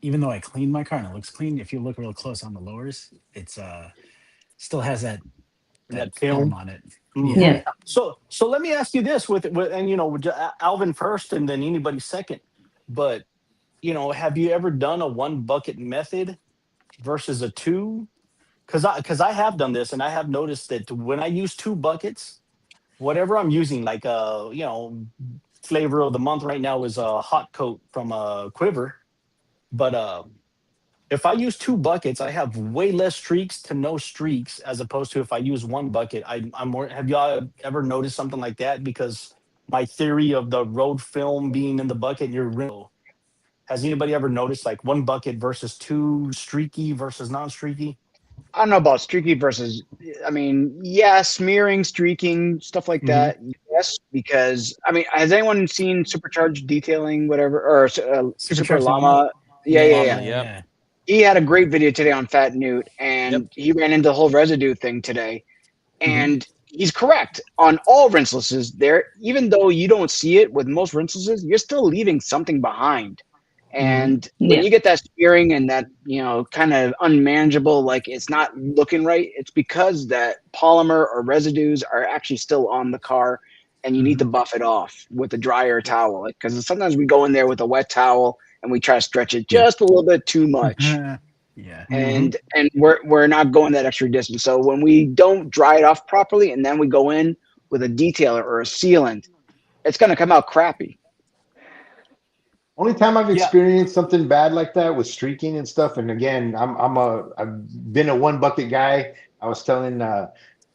even though I clean my car and it looks clean, if you look real close on the lowers, it's still has that film on it. Yeah. Yeah. So let me ask you this with and with Alvin first and then anybody second. But have you ever done a 1 bucket method versus a 2? Because I have done this and I have noticed that when I use 2 buckets, whatever I'm using, like flavor of the month right now is a hot coat from Quiver. But if I use 2 buckets, I have way less streaks to no streaks as opposed to if I use 1 bucket. I'm more. Have y'all ever noticed something like that? Because my theory of the road film being in the bucket and your rim. Has anybody ever noticed like one bucket versus two, streaky versus non-streaky? I don't know about streaky versus. I mean, yeah, smearing, streaking, stuff like that. Yes, because I mean, has anyone seen Supercharged Detailing, whatever, or Super Supercharged Llama? Yeah, yeah, yeah. Yeah. He had a great video today on Fat Newt, and he ran into the whole residue thing today. And he's correct on all rinselesses. There, even though you don't see it with most rinselesses, you're still leaving something behind. And when you get that spearing and that, kind of unmanageable, like it's not looking right, it's because that polymer or residues are actually still on the car, and you need to buff it off with a drier towel. Because sometimes we go in there with a wet towel and we try to stretch it just a little bit too much. Yeah. And we're not going that extra distance. So when we don't dry it off properly and then we go in with a detailer or a sealant, it's going to come out crappy. Only time I've experienced something bad like that was streaking and stuff. And again, I've been a one bucket guy. I was telling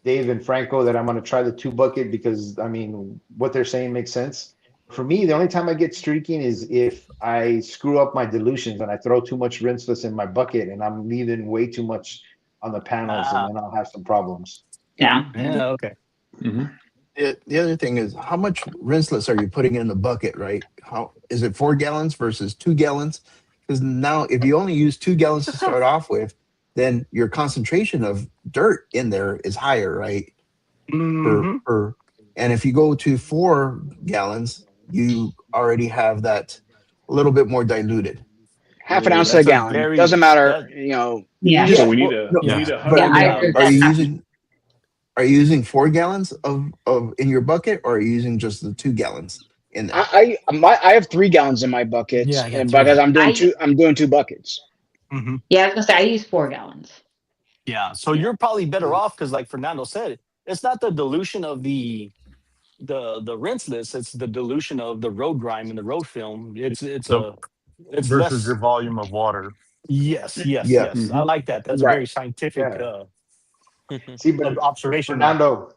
Dave and Franco that I'm going to try the 2 bucket because I mean what they're saying makes sense. For me, the only time I get streaking is if I screw up my dilutions and I throw too much rinseless in my bucket and I'm leaving way too much on the panels, and then I'll have some problems. Yeah. Okay. The other thing is, how much rinseless are you putting in the bucket, right? How is it 4 gallons versus 2 gallons? Because now, if you only use 2 gallons to start off with, then your concentration of dirt in there is higher, right? And if you go to 4 gallons, you already have that a little bit more diluted. Half an ounce a gallon. Doesn't matter, Yeah. So we need a Are you using 4 gallons of in your bucket, or are you using just the 2 gallons in there? I have 3 gallons in my bucket, and because I'm doing 2 buckets. Yeah, I was gonna say I use 4 gallons. Yeah, so you're probably better off because, like Fernando said, it's not the dilution of the rinseless; it's the dilution of the road grime and the road film. It's versus less your volume of water. Yes. I like that. That's a very scientific See, but observation. Fernando,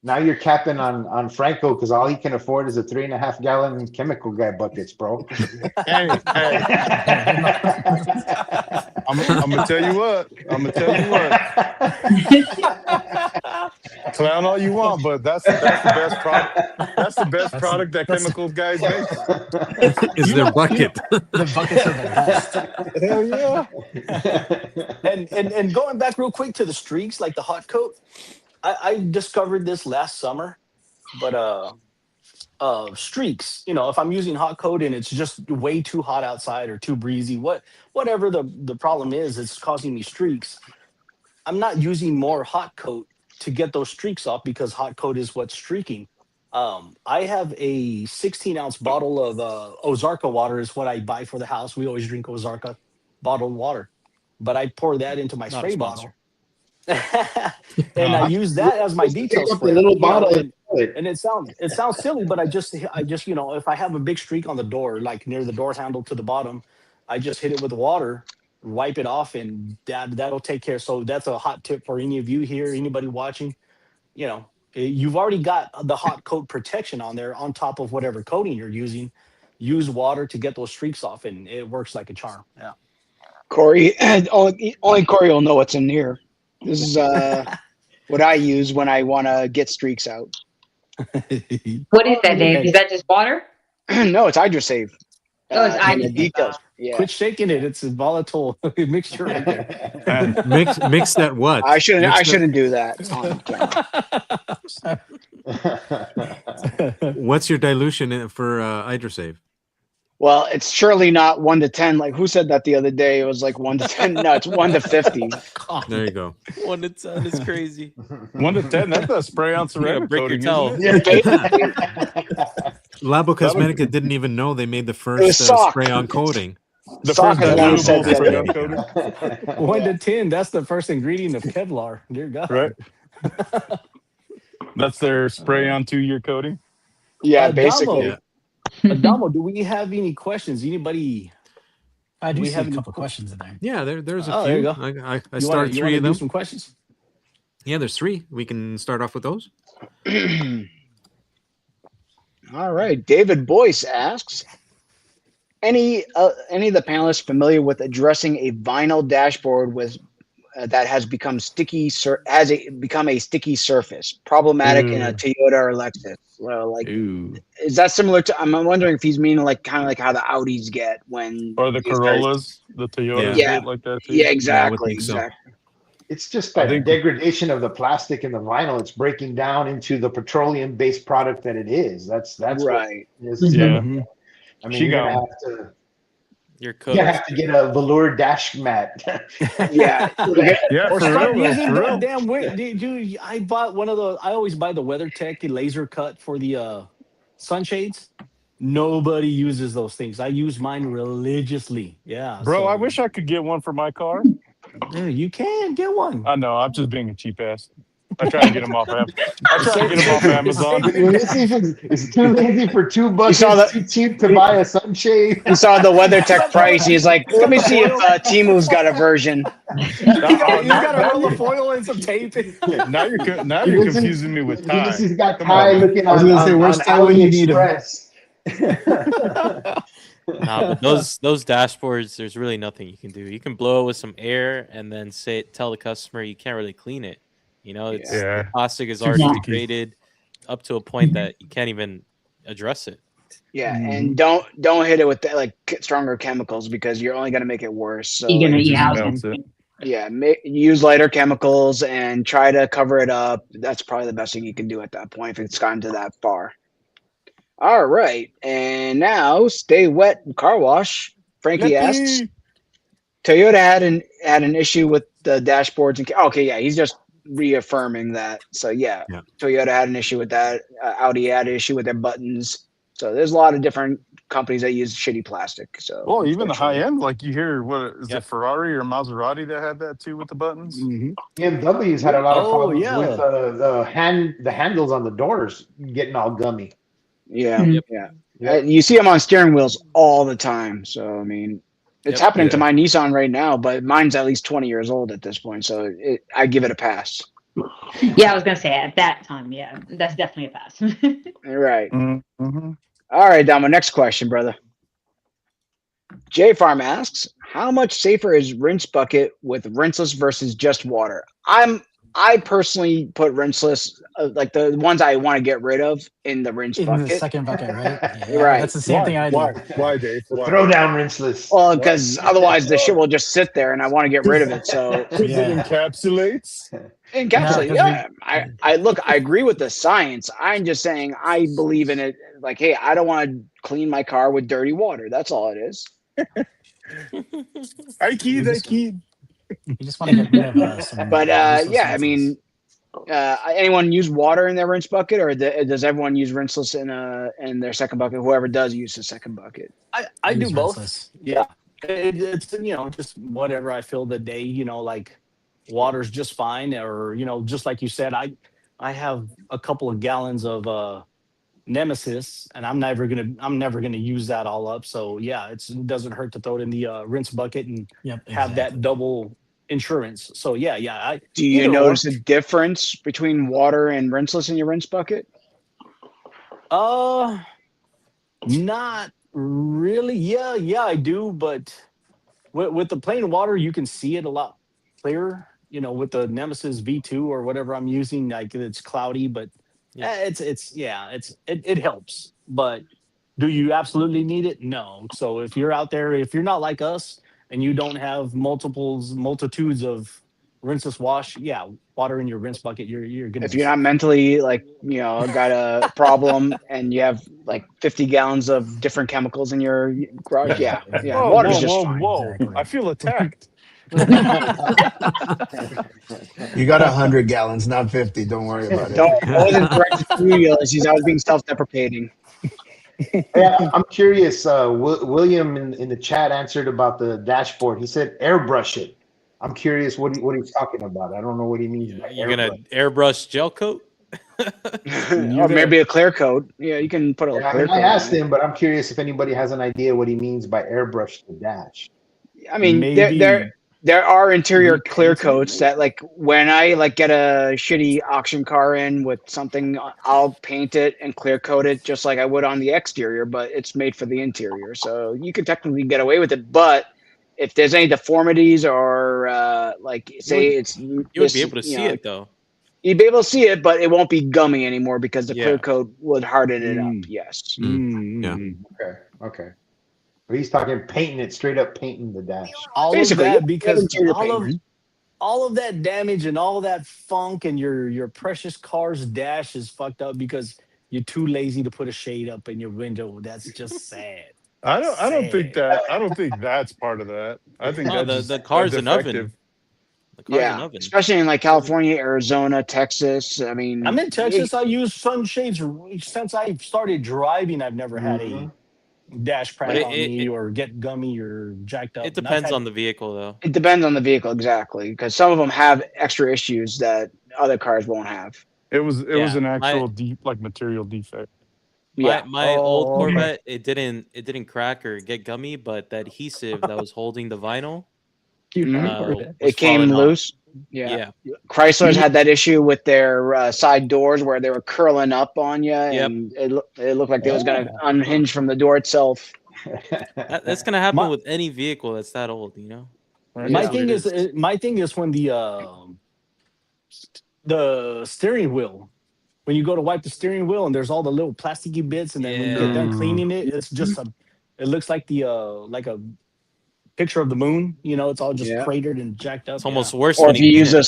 now you're capping on Franco because all he can afford is a 3.5 gallon chemical guy buckets, bro. Hey. I'm gonna tell you what. Clown all you want, but that's the best product. That's the best product that chemicals guys make. Is their bucket? The buckets are the Hell yeah! And going back real quick to the streaks, like the hot coat, I discovered this last summer, but streaks. If I'm using hot coat and it's just way too hot outside or too breezy, whatever the problem is, it's causing me streaks. I'm not using more hot coat to get those streaks off because hot coat is what's streaking. I have a 16-ounce bottle of Ozarka water is what I buy for the house. We always drink Ozarka bottled water, but I pour that into my spray bottle. And I use that as my detail spray. Little bottle, and it sounds silly, but I just if I have a big streak on the door, like near the door handle to the bottom, I just hit it with water, wipe it off, and that'll take care. So that's a hot tip for any of you here, anybody watching. You've already got the hot coat protection on there on top of whatever coating you're using. Use water to get those streaks off, and it works like a charm. Yeah. Corey, only Corey will know what's in here. This is what I use when I want to get streaks out. What is that, Dave? Is that just water? No, it's HydroSave. Oh, it's HydroSave. Details. Yeah. Quit shaking it. It's a volatile mixture right there. Mix that what? I shouldn't do that. What's your dilution for HydroSave? Well, it's surely not 1 to 10. Like who said that the other day? It was like 1 to 10. No, it's 1 to 50. There you go. 1 to 10 is crazy. 1 to 10. That's a spray on ceramic coating. Labo Cosmetica didn't even know they made the first spray on coating. The first dilutable spray on coating. 1 to 10. That's the first ingredient of Kevlar. Dear God. Right. That's their spray on 2-year coating. Yeah, basically. Adamo, do we have any questions? Anybody? I do have a couple questions in there. Yeah, there's a few. There you go. I started 3 of them. Some questions. Yeah, there's 3. We can start off with those. All right. David Boyce asks, any of the panelists familiar with addressing a vinyl dashboard with that has become become a sticky surface, problematic in a Toyota or Lexus? Well, like, is that similar to? I'm wondering if he's meaning like kind of like how the Audis get when Or the you start. Corollas, the Toyotas Yeah, get like that too. yeah, exactly, exactly. It's just I that think- degradation of the plastic and the vinyl. It's breaking down into the petroleum-based product that it is. That's right. What it is. Yeah. I mean, you're gonna have to. You're You have to get a velour dash mat. Yeah. Yeah, Or for start real, using for the real. damn dude. I bought one of the. I always buy the WeatherTech, the laser cut for the sunshades. Nobody uses those things. I use mine religiously. Yeah, Bro, so, I wish I could get one for my car. Yeah, you can get one. I know, I'm just being a cheap ass. I try to get them off. I try to get them off Amazon. It's too lazy for $2. saw It's too cheap to buy a sunshade. He saw the WeatherTech price. He's like, let me see if Timu's got a version. You got a roll of foil and some tape. Now you're confusing me with Ty. He's got Come Ty on. looking I was on, gonna say, on, where's on Ty when you need him? AliExpress. Nah, but those dashboards, there's really nothing you can do. You can blow it with some air and then tell the customer you can't really clean it. You know, it's the plastic is already degraded up to a point that you can't even address it. Yeah, and don't hit it with like stronger chemicals because you're only gonna make it worse. So You're gonna use lighter chemicals and try to cover it up. That's probably the best thing you can do at that point if it's gotten to that far. All right, and now Stay Wet Car Wash. Frankie asks, Toyota had an issue with the dashboards and okay, yeah, he's just reaffirming that. So yeah, Toyota had an issue with that. Audi had an issue with their buttons. So there's a lot of different companies that use shitty plastic. So Even the high end, like you hear, what is it, Ferrari or Maserati that had that too with the buttons? BMW's had a lot of problems with the handles on the doors getting all gummy. Yeah. You see them on steering wheels all the time. So I mean, it's happening to my Nissan right now, but mine's at least 20 years old at this point. So I give it a pass. Yeah, I was gonna say at that time, yeah, that's definitely a pass. Right. Mm-hmm. All right, Damo. Next question, brother. J Farm asks, how much safer is rinse bucket with rinseless versus just water? I personally put rinseless, like the ones I want to get rid of, in the rinse bucket. In the second bucket, right? Yeah, right. That's the same thing I do. Why, Dave? Throw down rinseless. Well, because otherwise the shit will just sit there, and I want to get rid of it. So it encapsulates. Encapsulate. Yeah. I agree with the science. I'm just saying I believe in it. Like, hey, I don't want to clean my car with dirty water. That's all it is. I keyed. You just want to get rid of some. But yeah, I mean, anyone use water in their rinse bucket, or does everyone use rinseless in their second bucket? Whoever does use the second bucket. I do both. Rinseless. Yeah, it's just whatever I feel the day. Like water's just fine, or just like you said, I have a couple of gallons of Nemesis, and I'm never gonna use that all up. So yeah, it doesn't hurt to throw it in the rinse bucket and have that double insurance. So yeah. Do you notice a difference between water and rinseless in your rinse bucket? Not really. Yeah, I do. But with the plain water, you can see it a lot clearer. With the Nemesis V2 or whatever I'm using, like it's cloudy, but it helps. But do you absolutely need it? No. So if you're out there, if you're not like us and you don't have multitudes of rinseless wash, water in your rinse bucket, you're gonna. If you're not mentally got a problem and you have like 50 gallons of different chemicals in your garage, water's just fine. Exactly. I feel attacked. You got 100 gallons, not 50. Don't worry about it. I wasn't correcting you, Ulysses. I was being self-deprecating. Yeah, I'm curious. William in the chat answered about the dashboard. He said airbrush it. I'm curious what he's talking about. I don't know what he means by You're gonna airbrush gel coat? Or maybe a clear coat. Yeah, you can put a clear coat. I asked him, but I'm curious if anybody has an idea what he means by airbrush the dash. I mean, There are interior clear coats that, like, when I like get a shitty auction car in with something, I'll paint it and clear coat it just like I would on the exterior, but it's made for the interior, so you can technically get away with it. But if there's any deformities or like, say you would be able to see it though. You'd be able to see it, but it won't be gummy anymore because the clear coat would harden it up. Yes. Yeah. Okay. But he's talking painting it, straight up painting the dash. All of that, because all of that damage and all that funk and your precious car's dash is fucked up because you're too lazy to put a shade up in your window. That's just sad. I don't think that's part of that. I think that's the car's an oven. Yeah, especially in like California, Arizona, Texas. I mean, I'm in Texas. I use sunshades since I started driving. I've never had a dash crack on me or get gummy or jacked up. It depends on the vehicle, though. It depends on the vehicle, exactly, because some of them have extra issues that other cars won't have. It was an actual material defect. My old Corvette, it didn't crack or get gummy, but the adhesive that was holding the vinyl, it came loose. Yeah. Chrysler's had that issue with their side doors where they were curling up on you, and it looked like they was going to unhinge from the door itself. That's going to happen with any vehicle that's that old, you know. My thing is when the steering wheel, when you go to wipe the steering wheel and there's all the little plasticky bits, and then when you get done cleaning it, it's just it looks like like a picture of the moon, you know, it's all just cratered and jacked up. It's almost worse. Or if you use a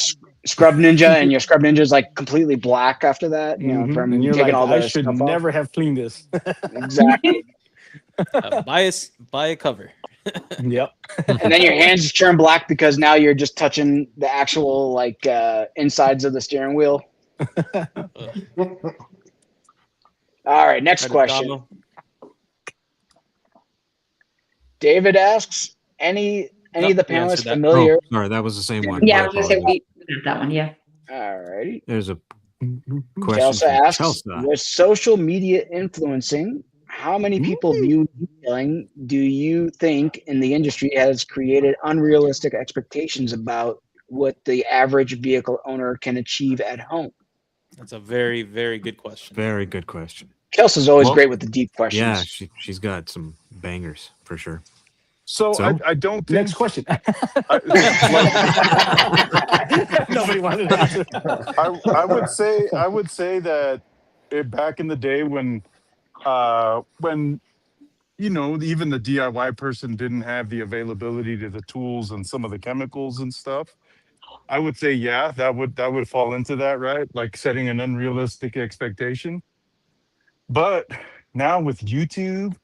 scrub ninja and your scrub ninja is like completely black after that, you know, from taking all that. I should never have cleaned this. Exactly. Buy a cover. Yep. And then your hands turn black because now you're just touching the actual like insides of the steering wheel. All right, next question. David asks, any of the panelists familiar? Oh, sorry, that was the same one. Yeah, I was gonna say we did that one. Yeah. All righty. There's a question. Chelsea asks, with social media influencing, how many people view detailing do you think in the industry has created unrealistic expectations about what the average vehicle owner can achieve at home? That's a very, very good question. Very good question. Chelsea's always great with the deep questions. Yeah, she's got some bangers for sure. So? I don't think... Next question. Nobody wanted to answer. I would say that back in the day when you know, even the DIY person didn't have the availability to the tools and some of the chemicals and stuff, I would say that would fall into that, right? Like setting an unrealistic expectation. But now with YouTube,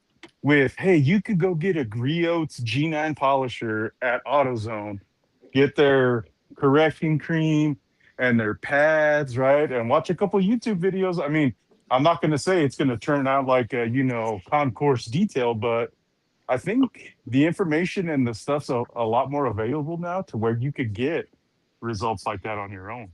hey, you could go get a Griots G9 polisher at AutoZone, get their correcting cream and their pads, right? And watch a couple YouTube videos. I mean, I'm not going to say it's going to turn out like a, concourse detail, but I think the information and the stuff's a lot more available now to where you could get results like that on your own.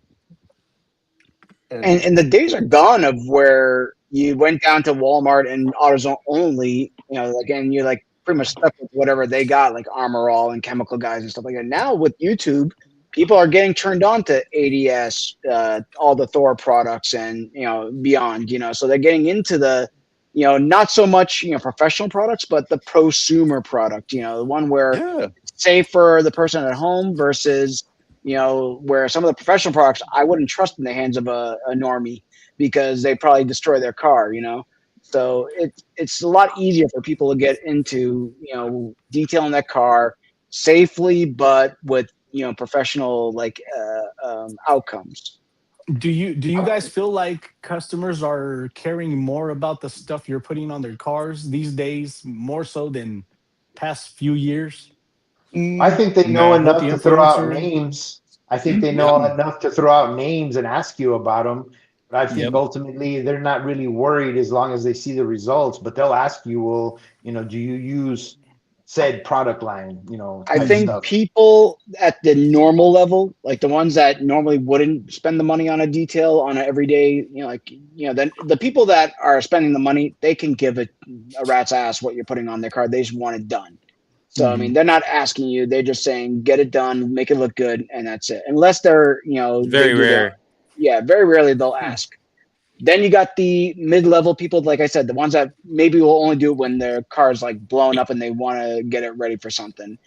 And the days are gone of where you went down to Walmart and AutoZone only, and you're like pretty much stuck with whatever they got, like Armor All and Chemical Guys and stuff like that. Now with YouTube, people are getting turned on to ADS, all the Thor products and, beyond, so they're getting into the, not so much, professional products, but the prosumer product, the one where it's safe for the person at home versus, where some of the professional products I wouldn't trust in the hands of a normie because they probably destroy their car, So it's a lot easier for people to get into, detailing that car safely, but with, professional outcomes. Do you guys feel like customers are caring more about the stuff you're putting on their cars these days, more so than past few years? I think they know enough to throw out names. I think they know enough to throw out names and ask you about them. But I think ultimately they're not really worried as long as they see the results. But they'll ask you, well, do you use said product line? I think people at the normal level, like the ones that normally wouldn't spend the money on a detail on an everyday, then the people that are spending the money, they can give a rat's ass what you're putting on their car. They just want it done. So I mean, they're not asking you; they're just saying, "Get it done, make it look good," and that's it. Unless they're, Very rare. very rarely they'll ask. Then you got the mid-level people, like I said, the ones that maybe will only do it when their car's like blown up and they want to get it ready for something.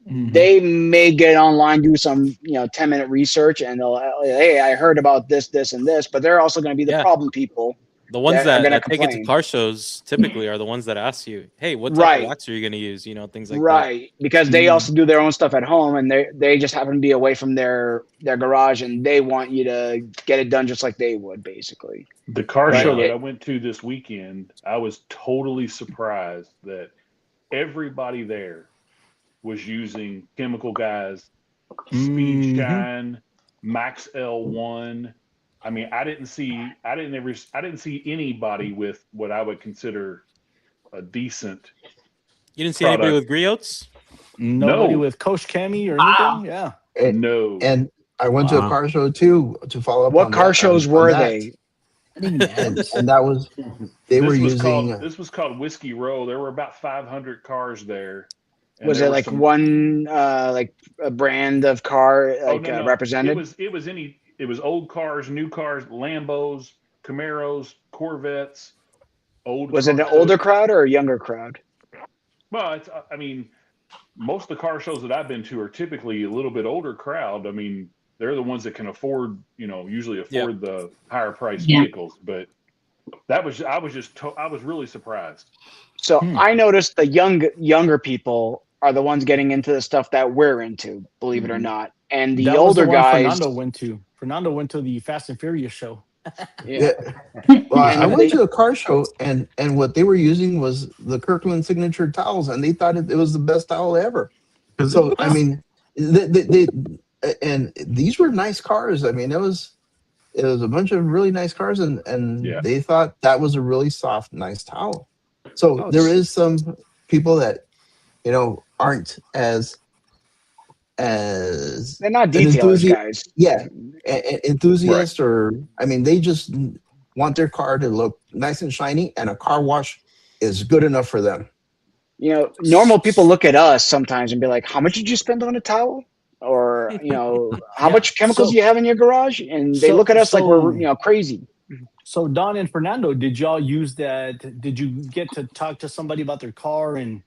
They may get online, do some 10-minute research, and they'll, hey, I heard about this, this, and this. But they're also going to be the problem people. The ones that are going to that take it to complain. car shows typically are the ones that ask you, "Hey, what type Right. of wax are you going to use?" Things like that. Right, because they also do their own stuff at home, and they just happen to be away from their garage, and they want you to get it done just like they would, basically. The car show that I went to this weekend, I was totally surprised that everybody there was using Chemical Guys, Speed Shine, Max L1. I mean, I didn't see anybody with what I would consider a decent. You didn't see anybody with griots? Nobody with Coach Cammy or anything? Yeah. No. And I went to a car show too to follow up. What on car that, shows on were that. they? And that was This was called Whiskey Row. There were about 500 cars there. Was it like one like a brand of car represented? It was old cars, new cars, Lambos, Camaros, Corvettes. Was it an older crowd or a younger crowd? Well, I mean, most of the car shows that I've been to are typically a little bit older crowd. I mean, they're the ones that can afford, usually afford the higher priced vehicles. But I was really surprised. So I noticed the younger people are the ones getting into the stuff that we're into, believe it or not. And the older guys. Fernando went to the Fast and Furious show. Well, I went to a car show, and what they were using was the Kirkland signature towels, and they thought it was the best towel ever. So I mean, and these were nice cars. I mean, it was a bunch of really nice cars, and they thought that was a really soft, nice towel. So there is some people that aren't as they're not detailers, guys. Yeah, enthusiasts, or I mean, they just want their car to look nice and shiny, and a car wash is good enough for them. Normal people look at us sometimes and be like, "How much did you spend on a towel?" Or how much chemicals do you have in your garage? And they look at us like we're crazy. So Don and Fernando, did y'all use that? Did you get to talk to somebody about their car and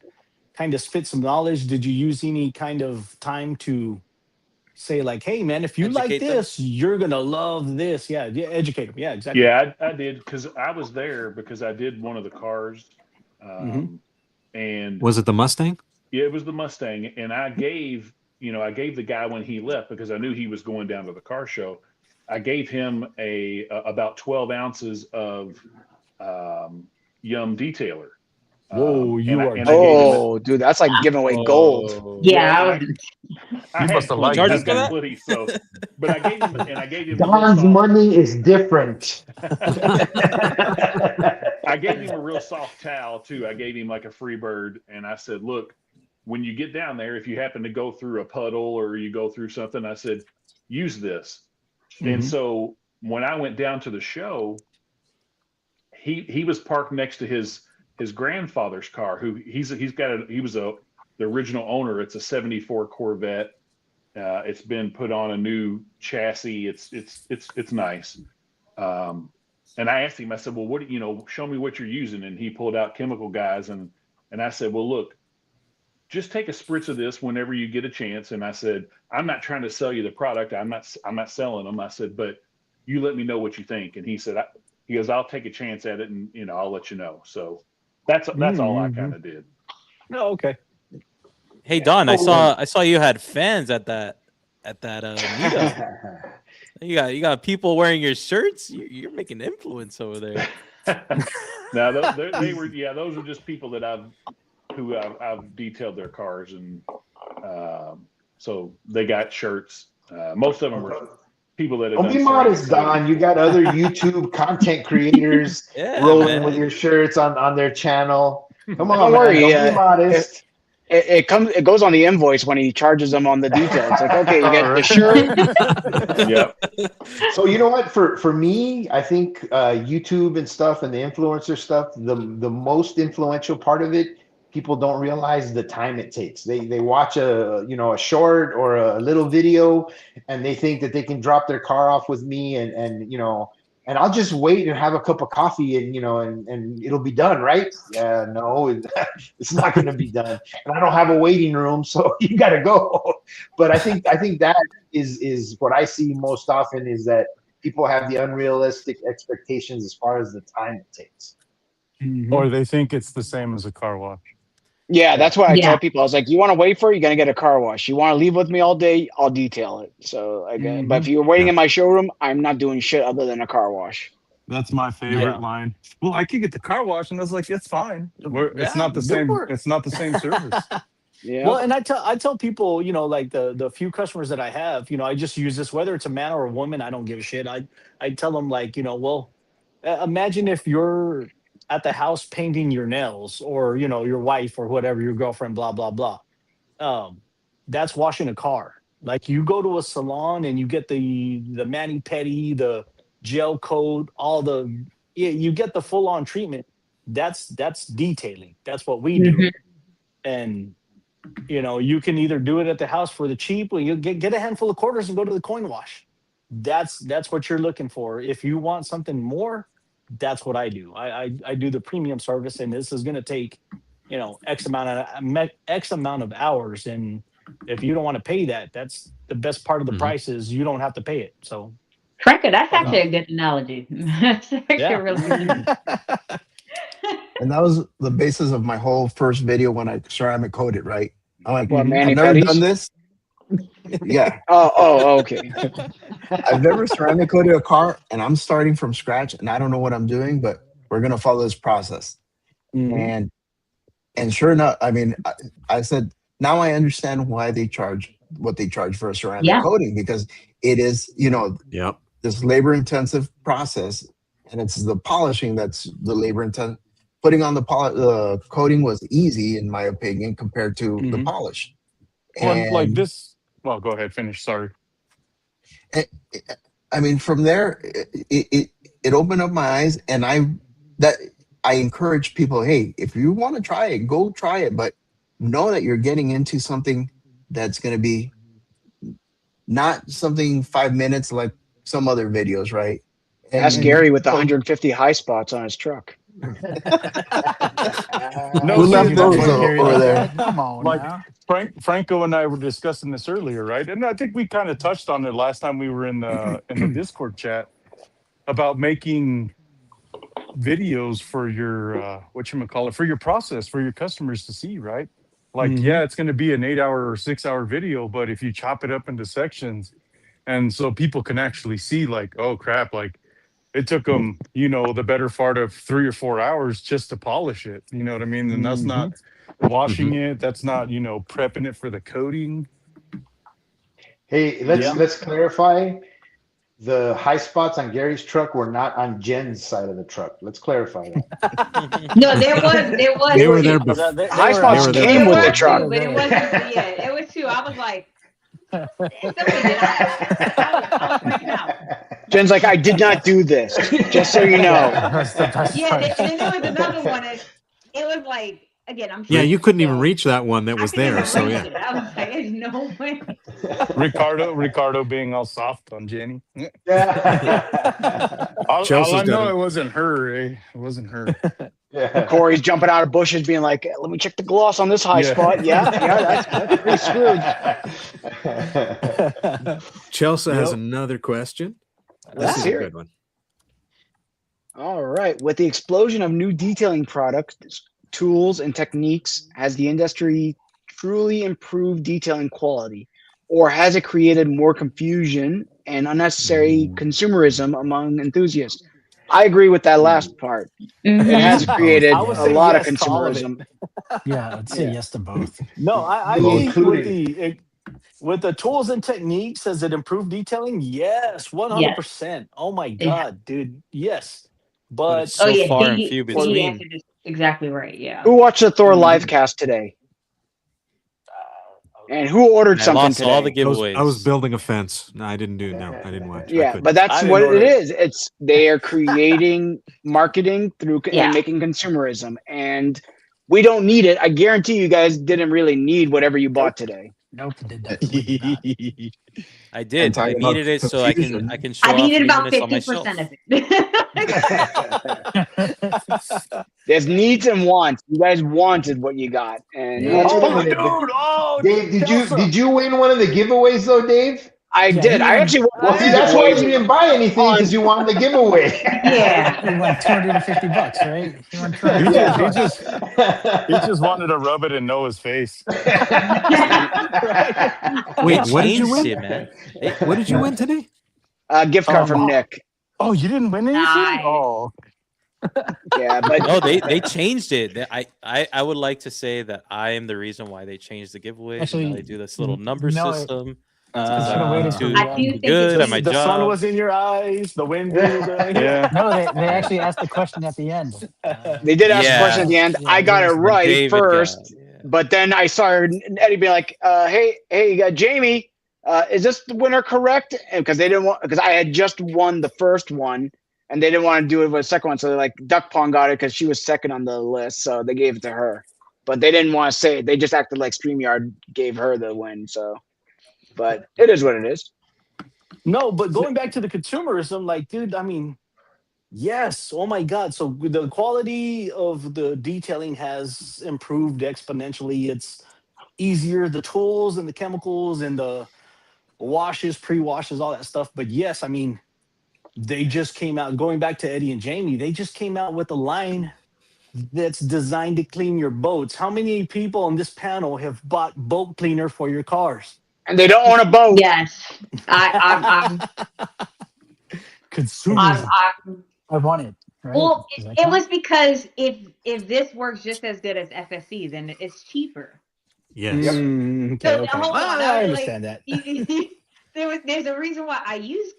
kind of spit some knowledge? Did you use any kind of time to say like, "Hey man, if you like this, you're gonna love this"? Yeah, educate them. Yeah, exactly. Yeah, I did, because I was there because I did one of the cars. And was it the Mustang? Yeah, it was the Mustang, and I gave the guy, when he left, because I knew he was going down to the car show, I gave him about 12 ounces of Yum Detailer. Whoa, dude, that's like giving away gold. Yeah, I must have liked that hoodie, so. But I gave him. Don's money is different. I gave him a real soft towel too. I gave him like a free bird, and I said, "Look, when you get down there, if you happen to go through a puddle or you go through something," I said, "use this." And so when I went down to the show, he was parked next to his grandfather's car. He was the original owner. It's a '74 Corvette. It's been put on a new chassis. It's nice. And I asked him, I said, "Well, show me what you're using." And he pulled out Chemical Guys, and I said, "Well, look, just take a spritz of this whenever you get a chance." And I said, "I'm not trying to sell you the product. I'm not selling them." I said, "But you let me know what you think." And he said, he goes, "I'll take a chance at it, and I'll let you know." So that's all I kind of did. No, okay. Hey Don, I saw you had fans at that meetup. You got people wearing your shirts. You're making influence over there. Now those are just people that I've detailed their cars, and so they got shirts. Most of them were people that have Don't be modest, Don. You got other YouTube content creators rolling with your shirts on their channel. Come on, don't worry. Don't be modest. It goes on the invoice when he charges them on the detail. It's like, okay, you get the shirt. Yeah. So you know what? For me, I think YouTube and stuff and the influencer stuff, the most influential part of it people don't realize the time it takes. They watch a short or a little video, and they think that they can drop their car off with me, and I'll just wait and have a cup of coffee, and it'll be done, right? Yeah, no, it's not going to be done, and I don't have a waiting room, so you got to go. But I think that is what I see most often, is that people have the unrealistic expectations as far as the time it takes. Or they think it's the same as a car wash. Yeah, that's why I tell people. I was like, you want to wait for it, you're going to get a car wash. You want to leave with me all day, I'll detail it. So, but if you're waiting in my showroom, I'm not doing shit other than a car wash. That's my favorite line. Well, I could get the car wash, and I was like, it's fine. It's not the same. It's not the same service. Yeah. Well, and I tell people, like the few customers that I have, I just use this, whether it's a man or a woman, I don't give a shit. I tell them, like, well, imagine if you're at the house painting your nails, or your wife or whatever, your girlfriend, blah blah blah. That's washing a car. Like, you go to a salon and you get the mani pedi, the gel coat, you get the full on treatment. That's detailing. That's what we do. And you can either do it at the house for the cheap, or you get a handful of quarters and go to the coin wash. That's what you're looking for. If you want something more, that's what I do. I do the premium service, and this is going to take, X amount of hours. And if you don't want to pay that, that's the best part of the price, is you don't have to pay it. So, Franco, that's actually a good analogy. That's actually really good. And that was the basis of my whole first video when I ceramic coated, right? I'm like, I've never done this. Yeah. Oh, okay. I've never ceramic coated a car, and I'm starting from scratch, and I don't know what I'm doing, but we're gonna follow this process. And sure enough, I mean, I said, now I understand why they charge what they charge for a ceramic coating, because it is, this labor-intensive process, and it's the polishing that's the labor-intensive. Putting on the coating was easy, in my opinion, compared to the polish. And like this. Well, go ahead, finish. Sorry. I mean, from there, it opened up my eyes, and I encourage people, hey, if you want to try it, go try it, but know that you're getting into something that's going to be not something 5 minutes like some other videos, right? Ask Gary with the 150 high spots on his truck. No, who left those over there? Come on, like now. Franco and I were discussing this earlier, right? And I think we kind of touched on it last time we were in the Discord chat about making videos for your for your process, for your customers to see, right? Like, it's going to be an 8-hour or 6-hour video, but if you chop it up into sections, and so people can actually see, like, oh crap, like, it took them, the better part of 3 or 4 hours just to polish it. You know what I mean? And that's not washing it. That's not, prepping it for the coating. Hey, let's clarify. The high spots on Gary's truck were not on Jen's side of the truck. Let's clarify that. No, there was. They were there before. The high spots came with the truck. But it wasn't. Yeah, it was two. I was like, I was freaking out. Jen's like, I did not do this, just so you know. Yeah, and then there was another one. It was like, again, I'm sure. Yeah, you couldn't even reach that one that was there. So yeah, I was like, there's no way. Ricardo being all soft on Jenny. Yeah. all I know, it wasn't her. It wasn't her. Yeah. Corey's jumping out of bushes, being like, "Let me check the gloss on this high spot." Yeah, that's pretty screwed. Chelsea has another question. This is a good one. All right. With the explosion of new detailing products, tools, and techniques, has the industry truly improved detailing quality, or has it created more confusion and unnecessary consumerism among enthusiasts? I agree with that last part. It has created a lot of consumerism. Yeah, I'd say yes to both. No, I think with the tools and techniques, has it improved detailing? Yes, 100%. Oh my God, dude. Yes. But so far and few between. Exactly right. Yeah. Who watched the Thor live cast today? And who ordered something today? All the giveaways. I was building a fence. No, I didn't do it. No, I didn't watch. Yeah, but that's what it is. They are creating marketing through and making consumerism. And we don't need it. I guarantee you guys didn't really need whatever you bought today. Nope, did definitely not. I did. I needed it so I can show I off needed about uniqueness on my shelf. 50% of it. There's needs and wants. You guys wanted what you got, and Dave, did you win one of the giveaways though, Dave? I did. I actually won. Well, see, that's why you didn't buy anything, because you wanted the giveaway. Yeah. He won $250, right? He won He just wanted to rub it in Noah's face. Wait, what did you Changed win? it, man. What did you win today? A gift card from Nick. Oh, you didn't win anything? Nice. Oh, Yeah, but No, they changed it. I would like to say that I am the reason why they changed the giveaway. Actually, They do this little number no, system. I Too think good it's at my The job. sun was in your eyes. The wind blew. yeah. No, they actually asked the question at the end. they did ask a Yeah. question at the end. Yeah, I got it when right David first, got it, yeah. but then I saw Eddie be like, "Hey, Jamie, is this the winner correct?" Because they didn't want, because I had just won the first one, and they didn't want to do it with the second one. So they're like, Duck Pong got it because she was second on the list, so they gave it to her. But they didn't want to say it. They just acted like StreamYard gave her the win. So, but it is what it is. No, but going back to the consumerism, like, dude, I mean, yes, oh my God. So the quality of the detailing has improved exponentially. It's easier, the tools and the chemicals and the washes, pre-washes, all that stuff. But yes, I mean, they just came out, going back to Eddie and Jamie, they just came out with a line that's designed to clean your boats. How many people on this panel have bought boat cleaner for your cars? And they don't own a boat. Yes. I'm Consumerism. I want it. Right? well, Is that it count? was because if this works just as good as FSC, then it's cheaper. Yes. Okay, So okay. hold on, I was understand that. There's a reason why I use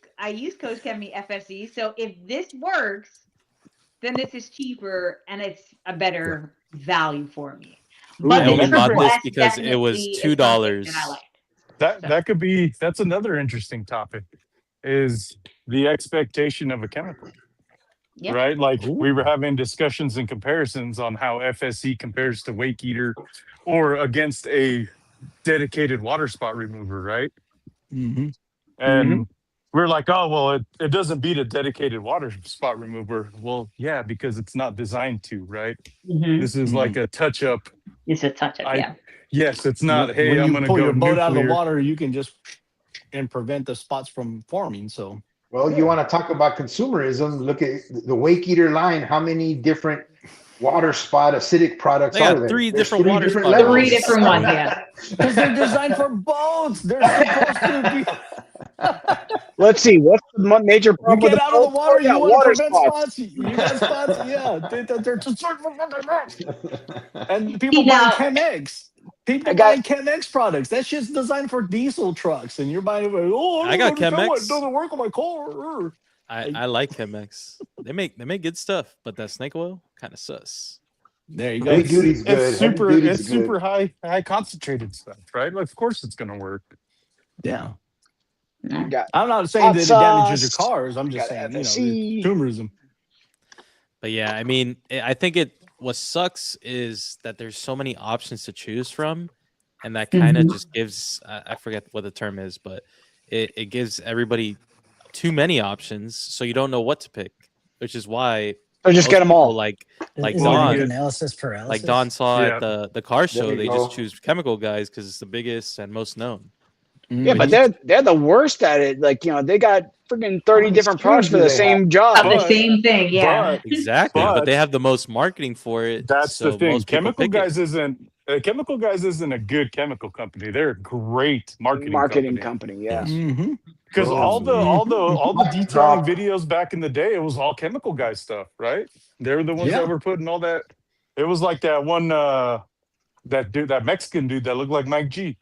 Coach Chemi FSC. So if this works, then this is cheaper and it's a better value for me. But I the only bought Triple this S because it was definitely is something $2. that I like. That could be, that's another interesting topic, is the expectation of a chemical. Yeah. Right? Like we were having discussions and comparisons on how FSC compares to Wake Eater or against a dedicated water spot remover, right? Mm-hmm. And we're like, oh, well, it doesn't beat a dedicated water spot remover. Well, yeah, because it's not designed to, right? This is like a touch up. It's a touch up, yeah. Yes, it's not, hey, when I'm you going to pull go your boat out of the nuclear. water, you can just and prevent the spots from forming. So, Well, you want to talk about consumerism? Look at the Wake Eater line. How many different water spot acidic products They got are there? three There's different water spot levels. 3 different ones, yeah. because they're designed for boats, they're supposed to be. Let's see. What's the major You problem? get out of the water, you want to water prevent spots. You got spots, yeah. They're just and people buy Chemex. People buying Chemex products. That shit's designed for diesel trucks, and you're buying. Oh, I got Chemex. It doesn't work on my car. I like Chemex. They make good stuff, but that snake oil kind of sus. There you go. Heavy duty's good. It's Heavy super. duty's It's good. super high concentrated stuff, right? Like, of course, it's going to work. Yeah. Got I'm not saying that it damages your cars. I'm just saying, consumerism. But yeah, I mean, I think what sucks is that there's so many options to choose from, and that kind of just gives I forget what the term is, but it gives everybody too many options, so you don't know what to pick, which is why So just get them all. like Is Don, it analysis paralysis? like Don saw Yeah. at the car show, you they go. just choose chemical guys because it's the biggest and most known. Yeah, but they're the worst at it. Like, they got freaking 30 different products for the same job. Of the same thing, yeah. But Exactly, but But- they have the most marketing for it. that's so the thing. most people Chemical pick it. Guys isn't a good chemical company. They're a great marketing company, Mm-hmm. yes. Mm-hmm. Because all the detailing videos back in the day, it was all Chemical Guys stuff, right? They were the ones that were putting all that. It was like that one that Mexican dude that looked like Mike G.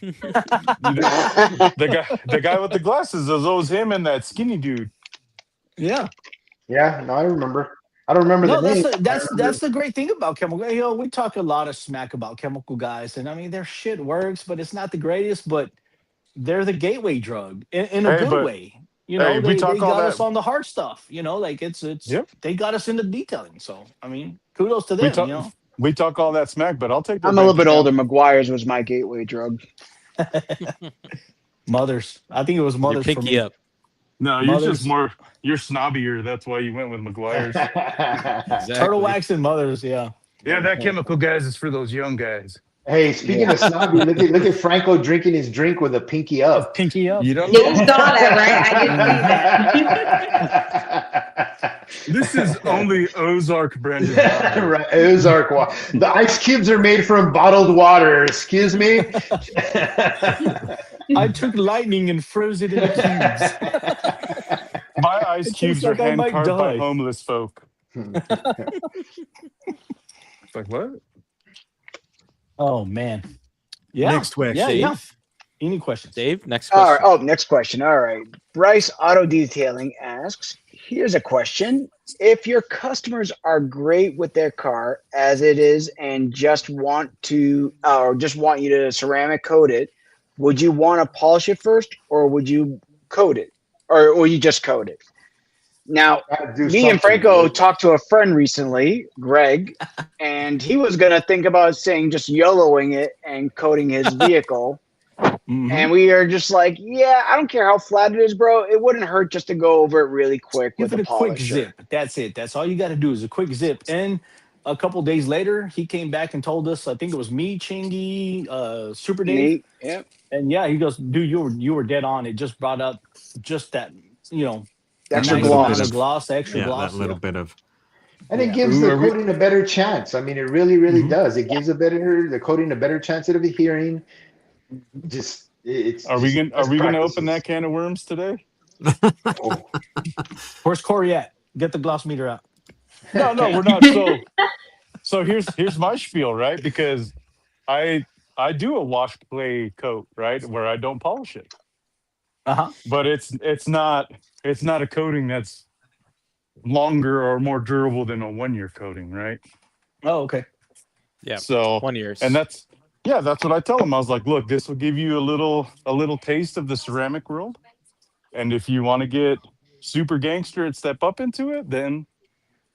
the guy with the glasses. It was always him and that skinny dude. Yeah. Yeah, no, I remember. I don't remember No, the name. that's the great thing about chemical. We talk a lot of smack about chemical guys, and I mean their shit works, but it's not the greatest. But they're the gateway drug in a good way. You know, Hey, we they talk all got that. us on the hard stuff. You know, like it's Yep. they got us into detailing. So I mean, kudos to We them. talk. You know, We talk all that smack, but I'll take their I'm a little bank bit older. account. McGuire's was my gateway drug. Mothers. I think it was Your mothers for pinky me. up. No, you're just Mothers, more. You're snobbier. That's why you went with McGuire's. turtle Exactly. wax and mothers. Yeah. Yeah, that chemical guys is for those young guys. Hey, speaking of snobby, look at Franco drinking his drink with a pinky A up. pinky up. You don't You know. saw that, right? I did see that. This is only Ozark branded water. Right, Ozark water. The ice cubes are made from bottled water. Excuse me. I took lightning and froze it into cubes. My ice It cubes tastes are like I hand might carved by die. homeless folk. It's like what? Oh man. Yeah. Next question. Yeah. Yeah. Dave? Any questions? Dave, next All question. right. Oh, next question. All right. Bryce Auto Detailing asks, here's a question. If your customers are great with their car as it is and just want you to ceramic coat it, would you want to polish it first or would you coat it? Or you just coat it? Now, Gotta do me and something, Franco dude. talked to a friend recently, Greg, and he was going to think about saying just YOLOing it and coating his vehicle. Mhm. And we are just like, yeah, I don't care how flat it is, bro. It wouldn't hurt just to go over it really quick Give with it a a quick polisher. zip. That's it. That's all you got to do is a quick zip. And a couple days later, he came back and told us, I think it was me, Chingy, Super Dave. Neat. Yep. And yeah, he goes, dude, you were dead on. It just brought up just that, Extra nice little amount bit of of- gloss, extra Yeah, gloss. that little bit of. And it Yeah. gives Ooh, the are we- coating a better chance. I mean, it really Mhm. does. It gives the coating a better chance of adhering. Just it's Are we just gonna best open practices. that can of worms today? Oh. Where's Corey at? Get the gloss meter out. No, we're not. So here's my spiel, right? Because I do a wash clay coat, right, where I don't polish it. Uh-huh. But it's not a coating that's longer or more durable than a 1-year coating, right? Oh, okay. Yeah. So 1 year. and that's what I tell them. I was like, look, this will give you a little taste of the ceramic world. And if you want to get super gangster and step up into it, then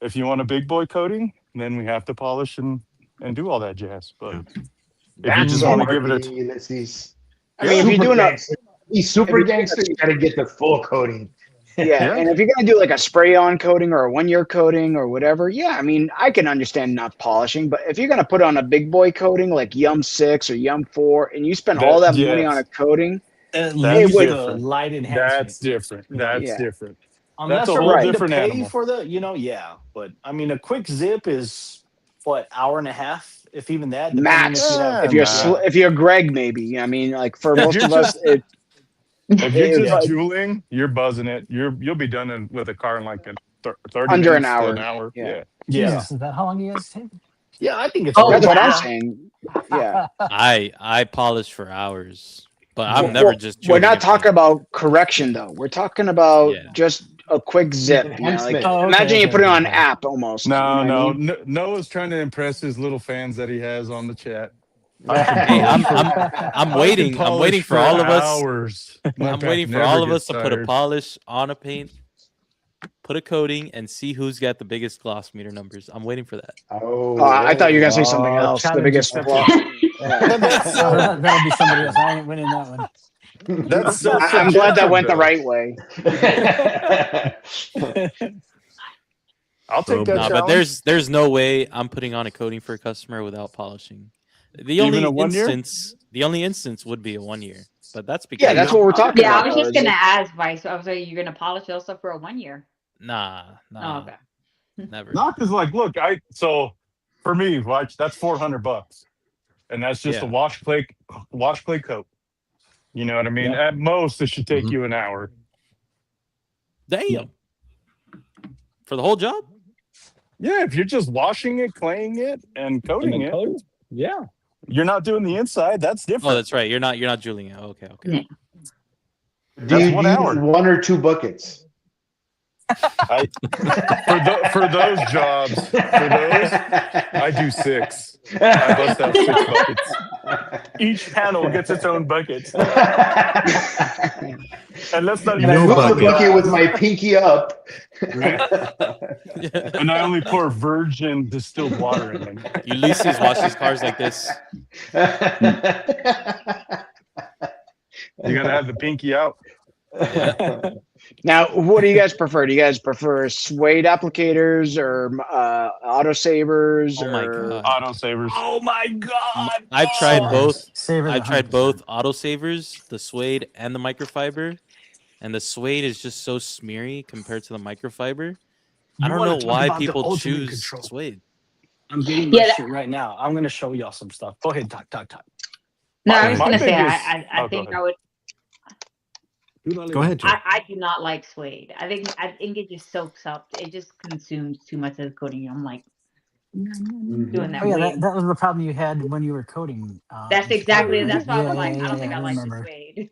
if you want a big boy coating, then we have to polish and do all that jazz. But if you That's just our want to give it marketing, Ulysses. I mean, if you're doing he's super gangster, you gotta get the full coating. Yeah, and if you're gonna do like a spray-on coating or a 1-year coating or whatever, yeah, I mean, I can understand not polishing, but if you're gonna put on a big boy coating like Yum 6 or Yum 4, and you spend all that money on a coating, At it least would. a light enhancement. That's different. That's Yeah. different. Unless That's a they're whole willing different to pay animal. for the, yeah. But I mean, a quick zip is what, hour and a half, if even that. depending Max, if you have- if you're Greg, maybe. I mean, like for most of us, if you're just jeweling, you're buzzing it. You'll be done with a car in like 30 under an minutes to hour. Yeah. Jesus, is that how long you guys take? Yeah, I think it's. That's what I'm saying. Yeah. I polish for hours, but I'm Well, never just. We're not it. talking about correction though. We're talking about just a quick zip. You know, like, imagine you put it on an app almost. No, you know what I no, mean? no. Noah's trying to impress his little fans that he has on the chat. Hey, I'm waiting. I'm waiting for all of us. Hours. I'm waiting for all of us to put a polish on a paint, put a coating, and see who's got the biggest gloss meter numbers. I'm waiting for that. Oh, I thought you were gonna say something else. The biggest flaw. That'll be somebody else. I ain't winning that one. That's so I'm glad that went the right way. I'll take that challenge. But there's no way I'm putting on a coating for a customer without polishing. The Even only a 1 year? instance would be a 1 year, but that's because that's what we're talking Yeah, about. I was just gonna ask, Vice. I was like, you're gonna polish also for a 1 year? Nah, Oh, okay. never. Not because look, so for me, watch that's $400, and that's just a wash clay coat. You know what I mean? At most, it should take you an hour. Damn. For the whole job? Yeah, if you're just washing it, claying it, and coating it. Yeah. You're not doing the inside. That's different. Oh, that's right. You're not jeweling it. Okay. Do you use 1 or 2 buckets? For those jobs, I do 6. I bust out 6 buckets. Each panel gets its own bucket. And let's not And I even move the talk bucket with glass. my pinky up. And I only pour virgin distilled water in them. Ulysses washes cars like this. You gotta have the pinky out. Now, what do you guys prefer? Do you guys prefer suede applicators or autosavers? Oh my or... god. Autosavers. Oh my god! I've tried both. Saver I've tried both autosavers, the suede and the microfiber. And the suede is just so smeary compared to the microfiber. I don't know why people choose suede. I'm getting my shit right now. I'm gonna show y'all some stuff. Go ahead, talk. No, I was My gonna say biggest- I think go I would. Go ahead, Jim. I do not like suede. I think it just soaks up. It just consumes too much of the coating. I'm like doing that. Oh yeah, way. that was the problem you had when you were coating. That's exactly. That's why I was Yeah, like, yeah, I don't think yeah, I I like the remember. suede.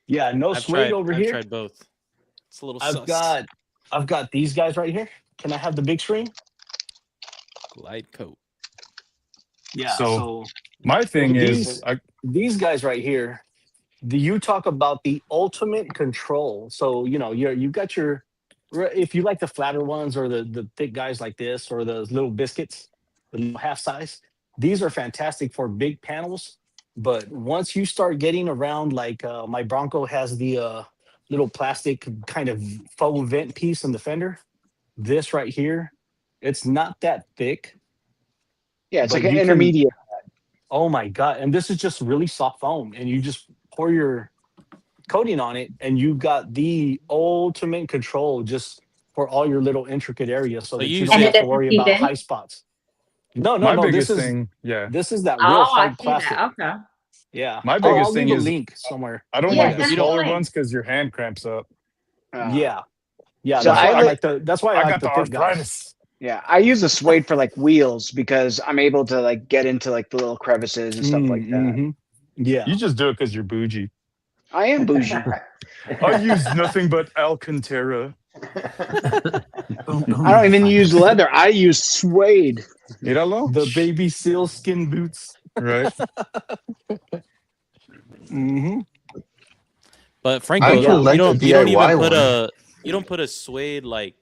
Yeah, no suede over I've here. tried both. It's a little sus. I've got these guys right here. Can I have the big screen? Glide coat. Yeah. So my thing is, these guys right here. You talk about the ultimate control. So you've got your. If you like the flatter ones or the thick guys like this or those little biscuits, the little half size, these are fantastic for big panels. But once you start getting around, like my Bronco has the little plastic kind of faux vent piece in the fender. This right here, it's not that thick. Yeah, it's like an intermediate. Oh my god! And this is just really soft foam, and you just pour your coating on it, and you've got the ultimate control just for all your little intricate areas, so that you don't have to worry about high spots. No. biggest thing, This is that real hard plastic. Okay. Yeah. My biggest I'll thing leave a is link somewhere. I don't Yeah, like the send smaller a link. ones because your hand cramps up. Yeah. So That's why I like got the the thick guys. arthritis. Yeah, I use the suede for like wheels because I'm able to like get into like the little crevices and stuff like that. Mhm. Yeah. You just do it because you're bougie. I am bougie. I use nothing but Alcantara. I don't even use leather. I use suede. Míralo. The baby seal skin boots. Right. But Franco, I actually like the you don't even DIY put one. you don't put a suede like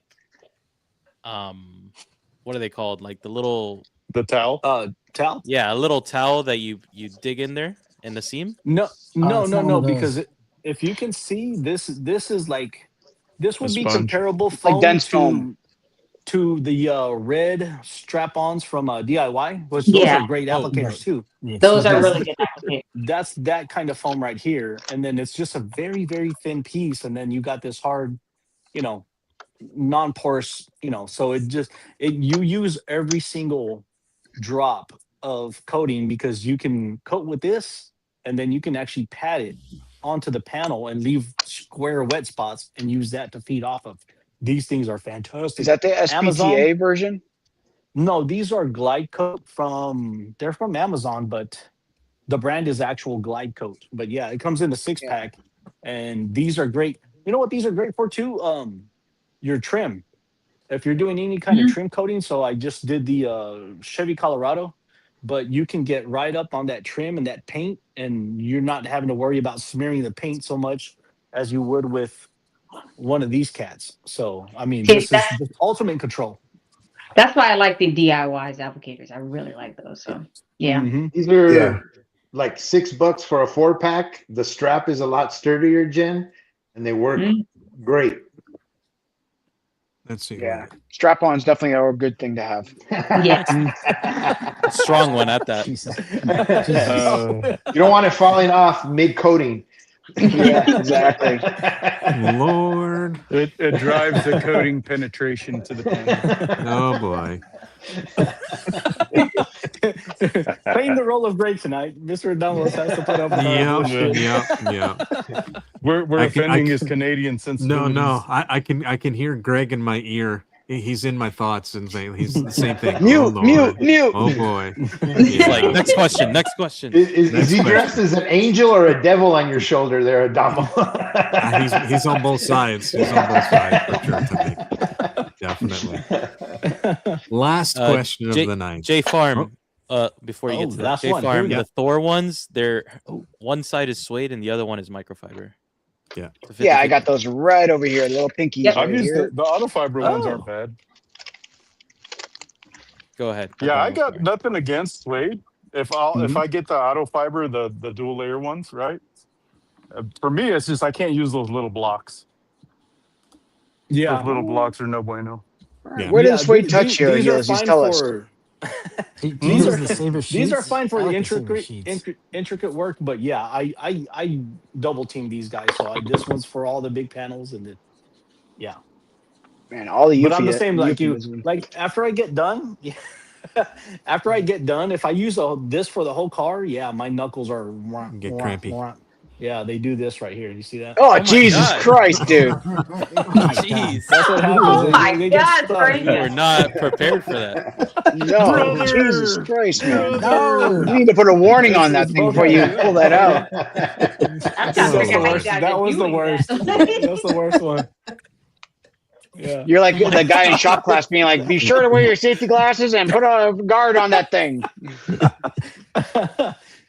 what are they called? Like the towel? Towel? Yeah, a little towel that you dig in there in the seam? No, it's not one of those. because if you can see this is like this would A be sponge. comparable Like foam dense foam. to the red strap-ons from DIY, which those Yeah. are great applicators too. Those are really good applicators. That's that kind of foam right here, and then it's just a very, very thin piece, and then you got this hard, non-porous, so you use every single drop of coating because you can coat with this, and then you can actually pat it onto the panel and leave square wet spots and use that to feed off of. These things are fantastic. Is that the SPTA version? No, these are Glide Coat they're from Amazon, but the brand is actual Glide Coat. But yeah, it comes in a 6-pack, and these are great. You know what these are great for too? Your trim. If you're doing any kind of trim coating, so I just did the Chevy Colorado, but you can get right up on that trim and that paint, and you're not having to worry about smearing the paint so much as you would with one of these cats. So I mean, this is the ultimate control. That's why I like the DIYs applicators. I really like those. So yeah. These are like $6 for a 4-pack. The strap is a lot sturdier, Jen, and they work great. Let's see. Yeah, strap-on is definitely a good thing to have. Yeah. Strong one at that. You don't want it falling off mid-coating. Yeah, exactly. Lord. It drives the coating penetration to the panel. Oh boy. Playing the role of great tonight. Mr. Dunlop has to put up with our bullshit. Yeah. We're offending his Canadian sensibilities. No. I can hear Greg in my ear. He's in my thoughts and saying he's the same thing. Mute. Oh boy. He's like, next question. Is he dressed as an angel or a devil on your shoulder there, Adamo? He's on both sides. He's on both sides for sure tonight. Definitely. Last question of the night. J Farm. Before you get to that, J Farm, the Thor ones, they're one side is suede and the other one is microfiber. Yeah. Yeah, I got those right over here, little pinkies. I've Right used here. the auto fiber ones aren't bad. Go ahead. Yeah, I got nothing against suede. If I get the auto fiber, the dual layer ones, right? For me, it's just I can't use those little blocks. Yeah, those little blocks are no bueno. Yeah. Where did the suede touch here? These are fine tell us. for. These are fine for the intricate work, but yeah, I double team these guys. So this one's for all the big panels, and yeah. Man, all the but I'm the same like you. Like after I get done, after I get done, if I use this for the whole car, yeah, my knuckles are get crampy. Yeah, they do this right here. You see that? Oh Jesus Christ, dude! Jeez, that's what happens. Oh my God, Frank! We're not prepared for that. No, brother, Jesus Christ, man! No, you need to put a warning on that thing before you pull that out. That was the worst. That's the worst one. Yeah. You're like the guy in shop class being like, "Be sure to wear your safety glasses and put a guard on that thing."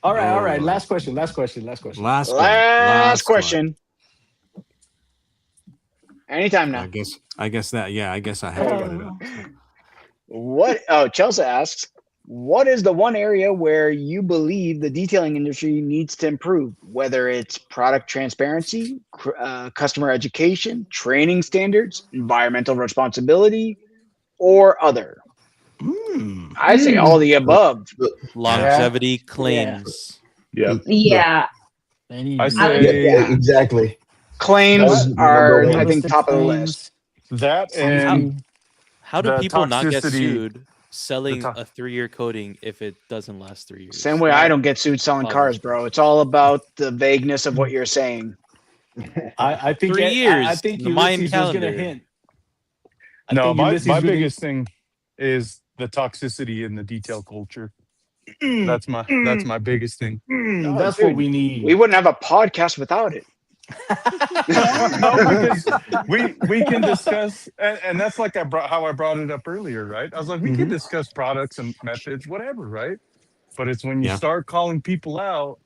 All right. Last question. Last question. Anytime now. I guess that. Yeah, I guess I have to get it up. What? Oh, Chelsea asks, what is the one area where you believe the detailing industry needs to improve? Whether it's product transparency, customer education, training standards, environmental responsibility, or other. I say all the above. Longevity claims. Yeah. I say exactly. Claims are, I think, top of the list. That and how do people not get sued selling a 3-year coating if it doesn't last 3 years? Same way I don't get sued selling cars, bro. It's all about the vagueness of what you're saying. I think 3 years. I think the Mayan Ulysses was calendar. gonna hint. No, my biggest thing is the toxicity in the detail culture. That's my biggest thing. That's what we need. We wouldn't have a podcast without it. No, because we can discuss, and that's like how I brought it up earlier, right? I was like, we can discuss products and methods, whatever, right? But it's when you start calling people out,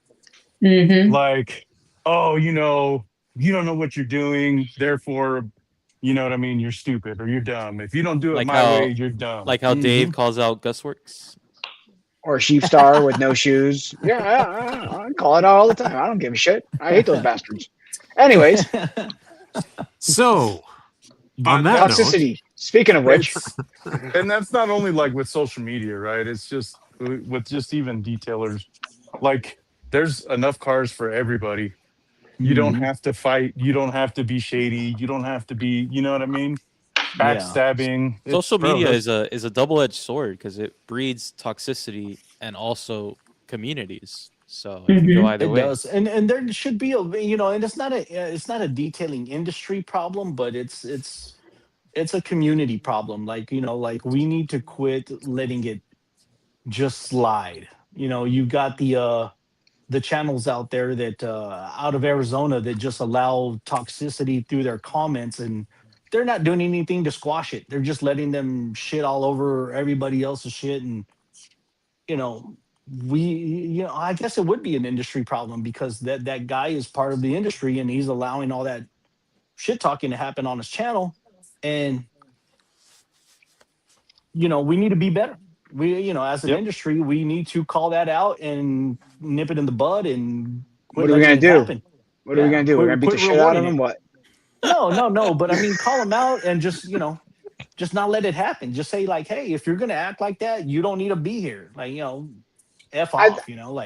like, oh, you don't know what you're doing, therefore, you know what I mean, you're stupid or you're dumb. If you don't do it my way, you're dumb. Like how Dave calls out Gusworks. Or Sheepstar with no shoes. Yeah, I call it out all the time. I don't give a shit. I hate those bastards. Anyways. So, on that toxicity. Note, speaking of which. And that's not only like with social media, right? It's just with just even detailers. Like, there's enough cars for everybody. You don't have to fight. You don't have to be shady. You don't have to be, you know what I mean? Backstabbing. Yeah. Social media is a double-edged sword because it breeds toxicity and also communities. So it can go either way. It does, and there should be and it's not a detailing industry problem, but it's a community problem. Like we need to quit letting it just slide. You got the channels out there that out of Arizona that just allow toxicity through their comments, and they're not doing anything to squash it. They're just letting them shit all over everybody else's shit. And, I guess it would be an industry problem because that guy is part of the industry and he's allowing all that shit talking to happen on his channel. And, we need to be better. We, as an industry, we need to call that out and nip it in the bud and what are we going to do? What are we going to do? We're going to beat the shit out of them? What? No. But I mean, call them out and just not let it happen. Just say like, hey, if you're going to act like that, you don't need to be here. Like, F off,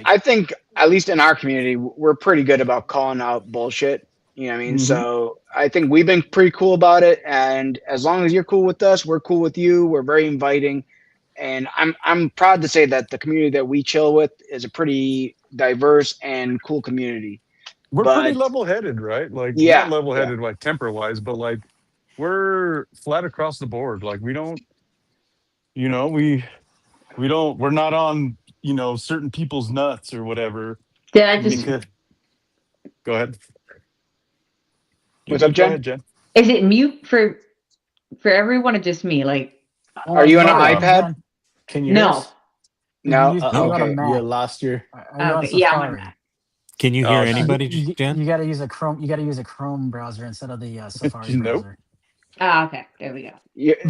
I think at least in our community, we're pretty good about calling out bullshit. You know what I mean? So I think we've been pretty cool about it. And as long as you're cool with us, we're cool with you. We're very inviting. And I'm proud to say that the community that we chill with is a pretty diverse and cool community. We're pretty level-headed, right? Like, not level-headed, like temper-wise, but like we're flat across the board. Like we don't, we're not on, certain people's nuts or whatever. Did I just go ahead? What's up, Go Jen? ahead, Jen. Is it mute for everyone or just me? Like, Are you on an yeah, iPad? Can you hear no. us? No. You Okay. on a Mac. Yeah, last year. Are you on Okay, yeah, I'm on Safari? Mac. Can you hear Oh, anybody, You Jen? got to use a Chrome. You got to use a Chrome browser instead of the Safari Nope. browser. Okay, there we go.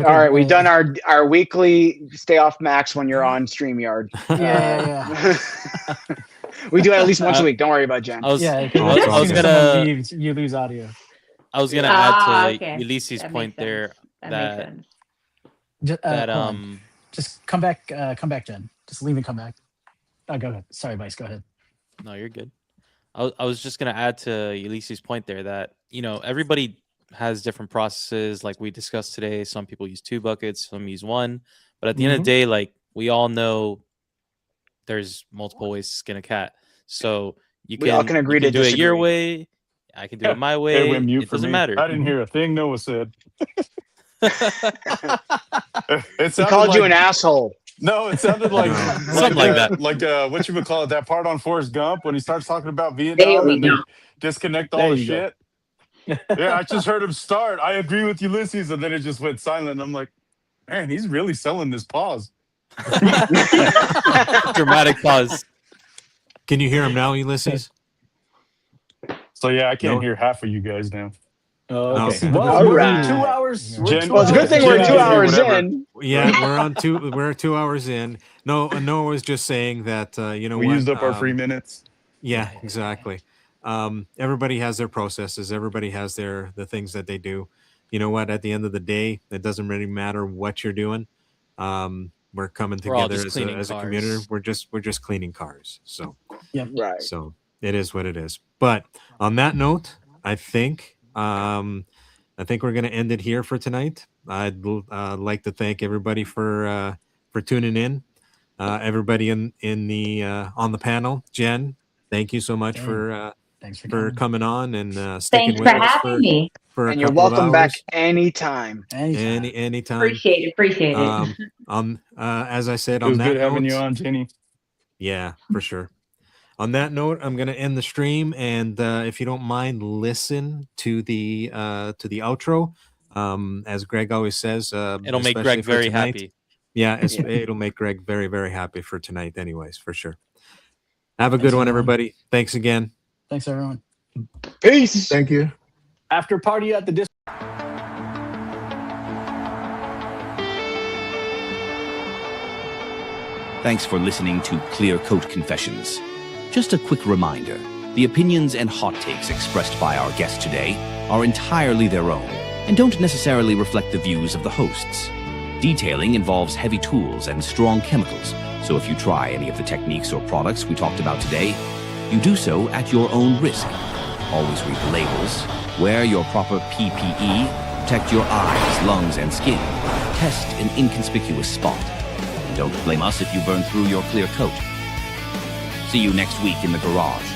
All right, we've done our weekly stay off Max when you're on StreamYard. Yeah. We do it at least once a week. Don't worry about Jen. Because as I was soon as gonna someone leaves, you lose audio. I was gonna add to okay. Ulysses' That point makes there That makes sense. Just come back, Jen. Just leave and come back. Oh, go ahead. Sorry, Vice. Go ahead. No, you're good. I was just gonna add to Ulysses' point there that everybody has different processes, like we discussed today. Some people use 2 buckets, some use 1. But at the end of the day, like we all know, there's multiple ways to skin a cat. So we all can agree you can to do it your disagree. way. I can do it my way. It went mute It for doesn't me. matter. I didn't hear a thing Noah said. He called you an asshole. No, it sounded like something like that. Like what you would call it, that part on Forrest Gump when he starts talking about Vietnam and they disconnect all the shit. Yeah, I just heard him start. I agree with Ulysses, and then it just went silent. And I'm like, man, he's really selling this pause. Dramatic pause. Can you hear him now, Ulysses? So yeah, I can't hear half of you guys now. Oh, okay. Okay. Well, we're Right. 2 hours. Jen- Well, it's a good thing we're Jen, 2 hours whatever. in. Yeah, we're 2 hours in. No, Noah was just saying that We used up our free minutes. Yeah, exactly. Everybody has their processes. Everybody has the things that they do. You know what? At the end of the day, it doesn't really matter what you're doing. We're coming We're all together just as cleaning a community. cars. We're just cleaning cars. So Right. so it is what it is. But on that note, I think we're going to end it here for tonight. I'd like to thank everybody for tuning in. Everybody in the on the panel. Jen, thank you so much for coming on and sticking Thanks with for us having me. for a And you're couple of welcome back hours. anytime. Anytime. Appreciate it. As I said, It on was that good having note, you on, Jenny. yeah, for sure. On that note, I'm going to end the stream, and if you don't mind, listen to the outro. As Greg always says, It'll make especially Greg for very tonight. happy. Yeah, it'll make Greg very, very happy for tonight, anyways, for sure. Have a Thanks, good one, everyone. everybody. Thanks again. Thanks, everyone. Peace. Thank you. After party at the disco. Thanks for listening to Clear Coat Confessions. Just a quick reminder, the opinions and hot takes expressed by our guests today are entirely their own and don't necessarily reflect the views of the hosts. Detailing involves heavy tools and strong chemicals, so if you try any of the techniques or products we talked about today, you do so at your own risk. Always read the labels, wear your proper PPE, protect your eyes, lungs, and skin. Test an inconspicuous spot. And don't blame us if you burn through your clear coat. See you next week in the garage.